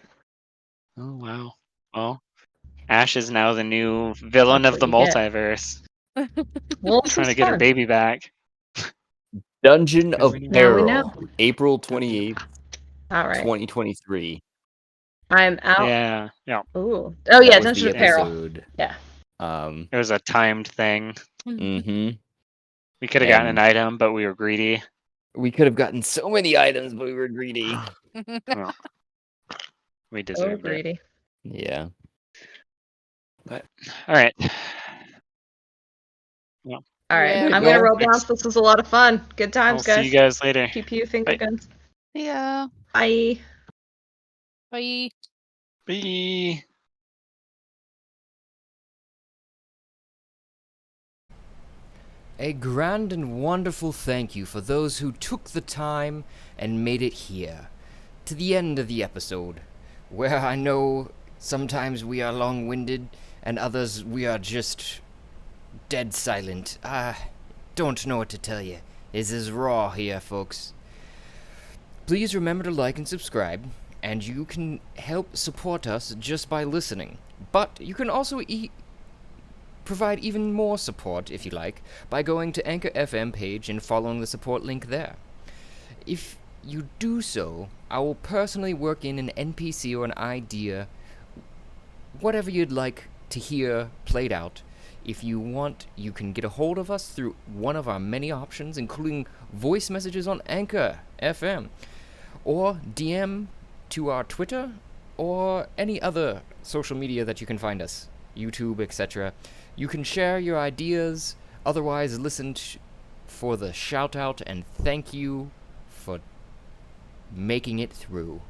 Oh wow. Well, Ash is now the new villain That's of what the you get. multiverse. Well, Trying this to is get her fun. baby back. Dungeon of we know. Now we know. Peril, April 28th, All right. 2023. I'm out. Yeah. Yeah. Ooh. Oh yeah, That was Dungeon the of Peril. episode. Yeah. It was a timed thing. Mm-hmm. We could have gotten an And item, but we were greedy. we could have gotten so many items, but we were greedy. Well, we So deserved it. greedy. Yeah. But all right. All right. Yeah. I'm gonna Well, roll bounce. This was a lot of fun. Good I'll times, see guys. you guys later. Keep you finger Bye. guns. Yeah. Bye. Bye. Bye. A grand and wonderful thank you for those who took the time and made it here, to the end of the episode, where I know sometimes we are long-winded and others we are just dead silent. I don't know what to tell you. This is raw here, folks. Please remember to like and subscribe, and you can help support us just by listening. But you can also provide even more support, if you like, by going to Anchor FM page and following the support link there. If you do so, I will personally work in an NPC or an idea, whatever you'd like to hear played out. If you want, you can get a hold of us through one of our many options, including voice messages on Anchor FM, or DM to our Twitter, or any other social media that you can find us, YouTube, etc. You can share your ideas, otherwise listen for the shout out and thank you for making it through.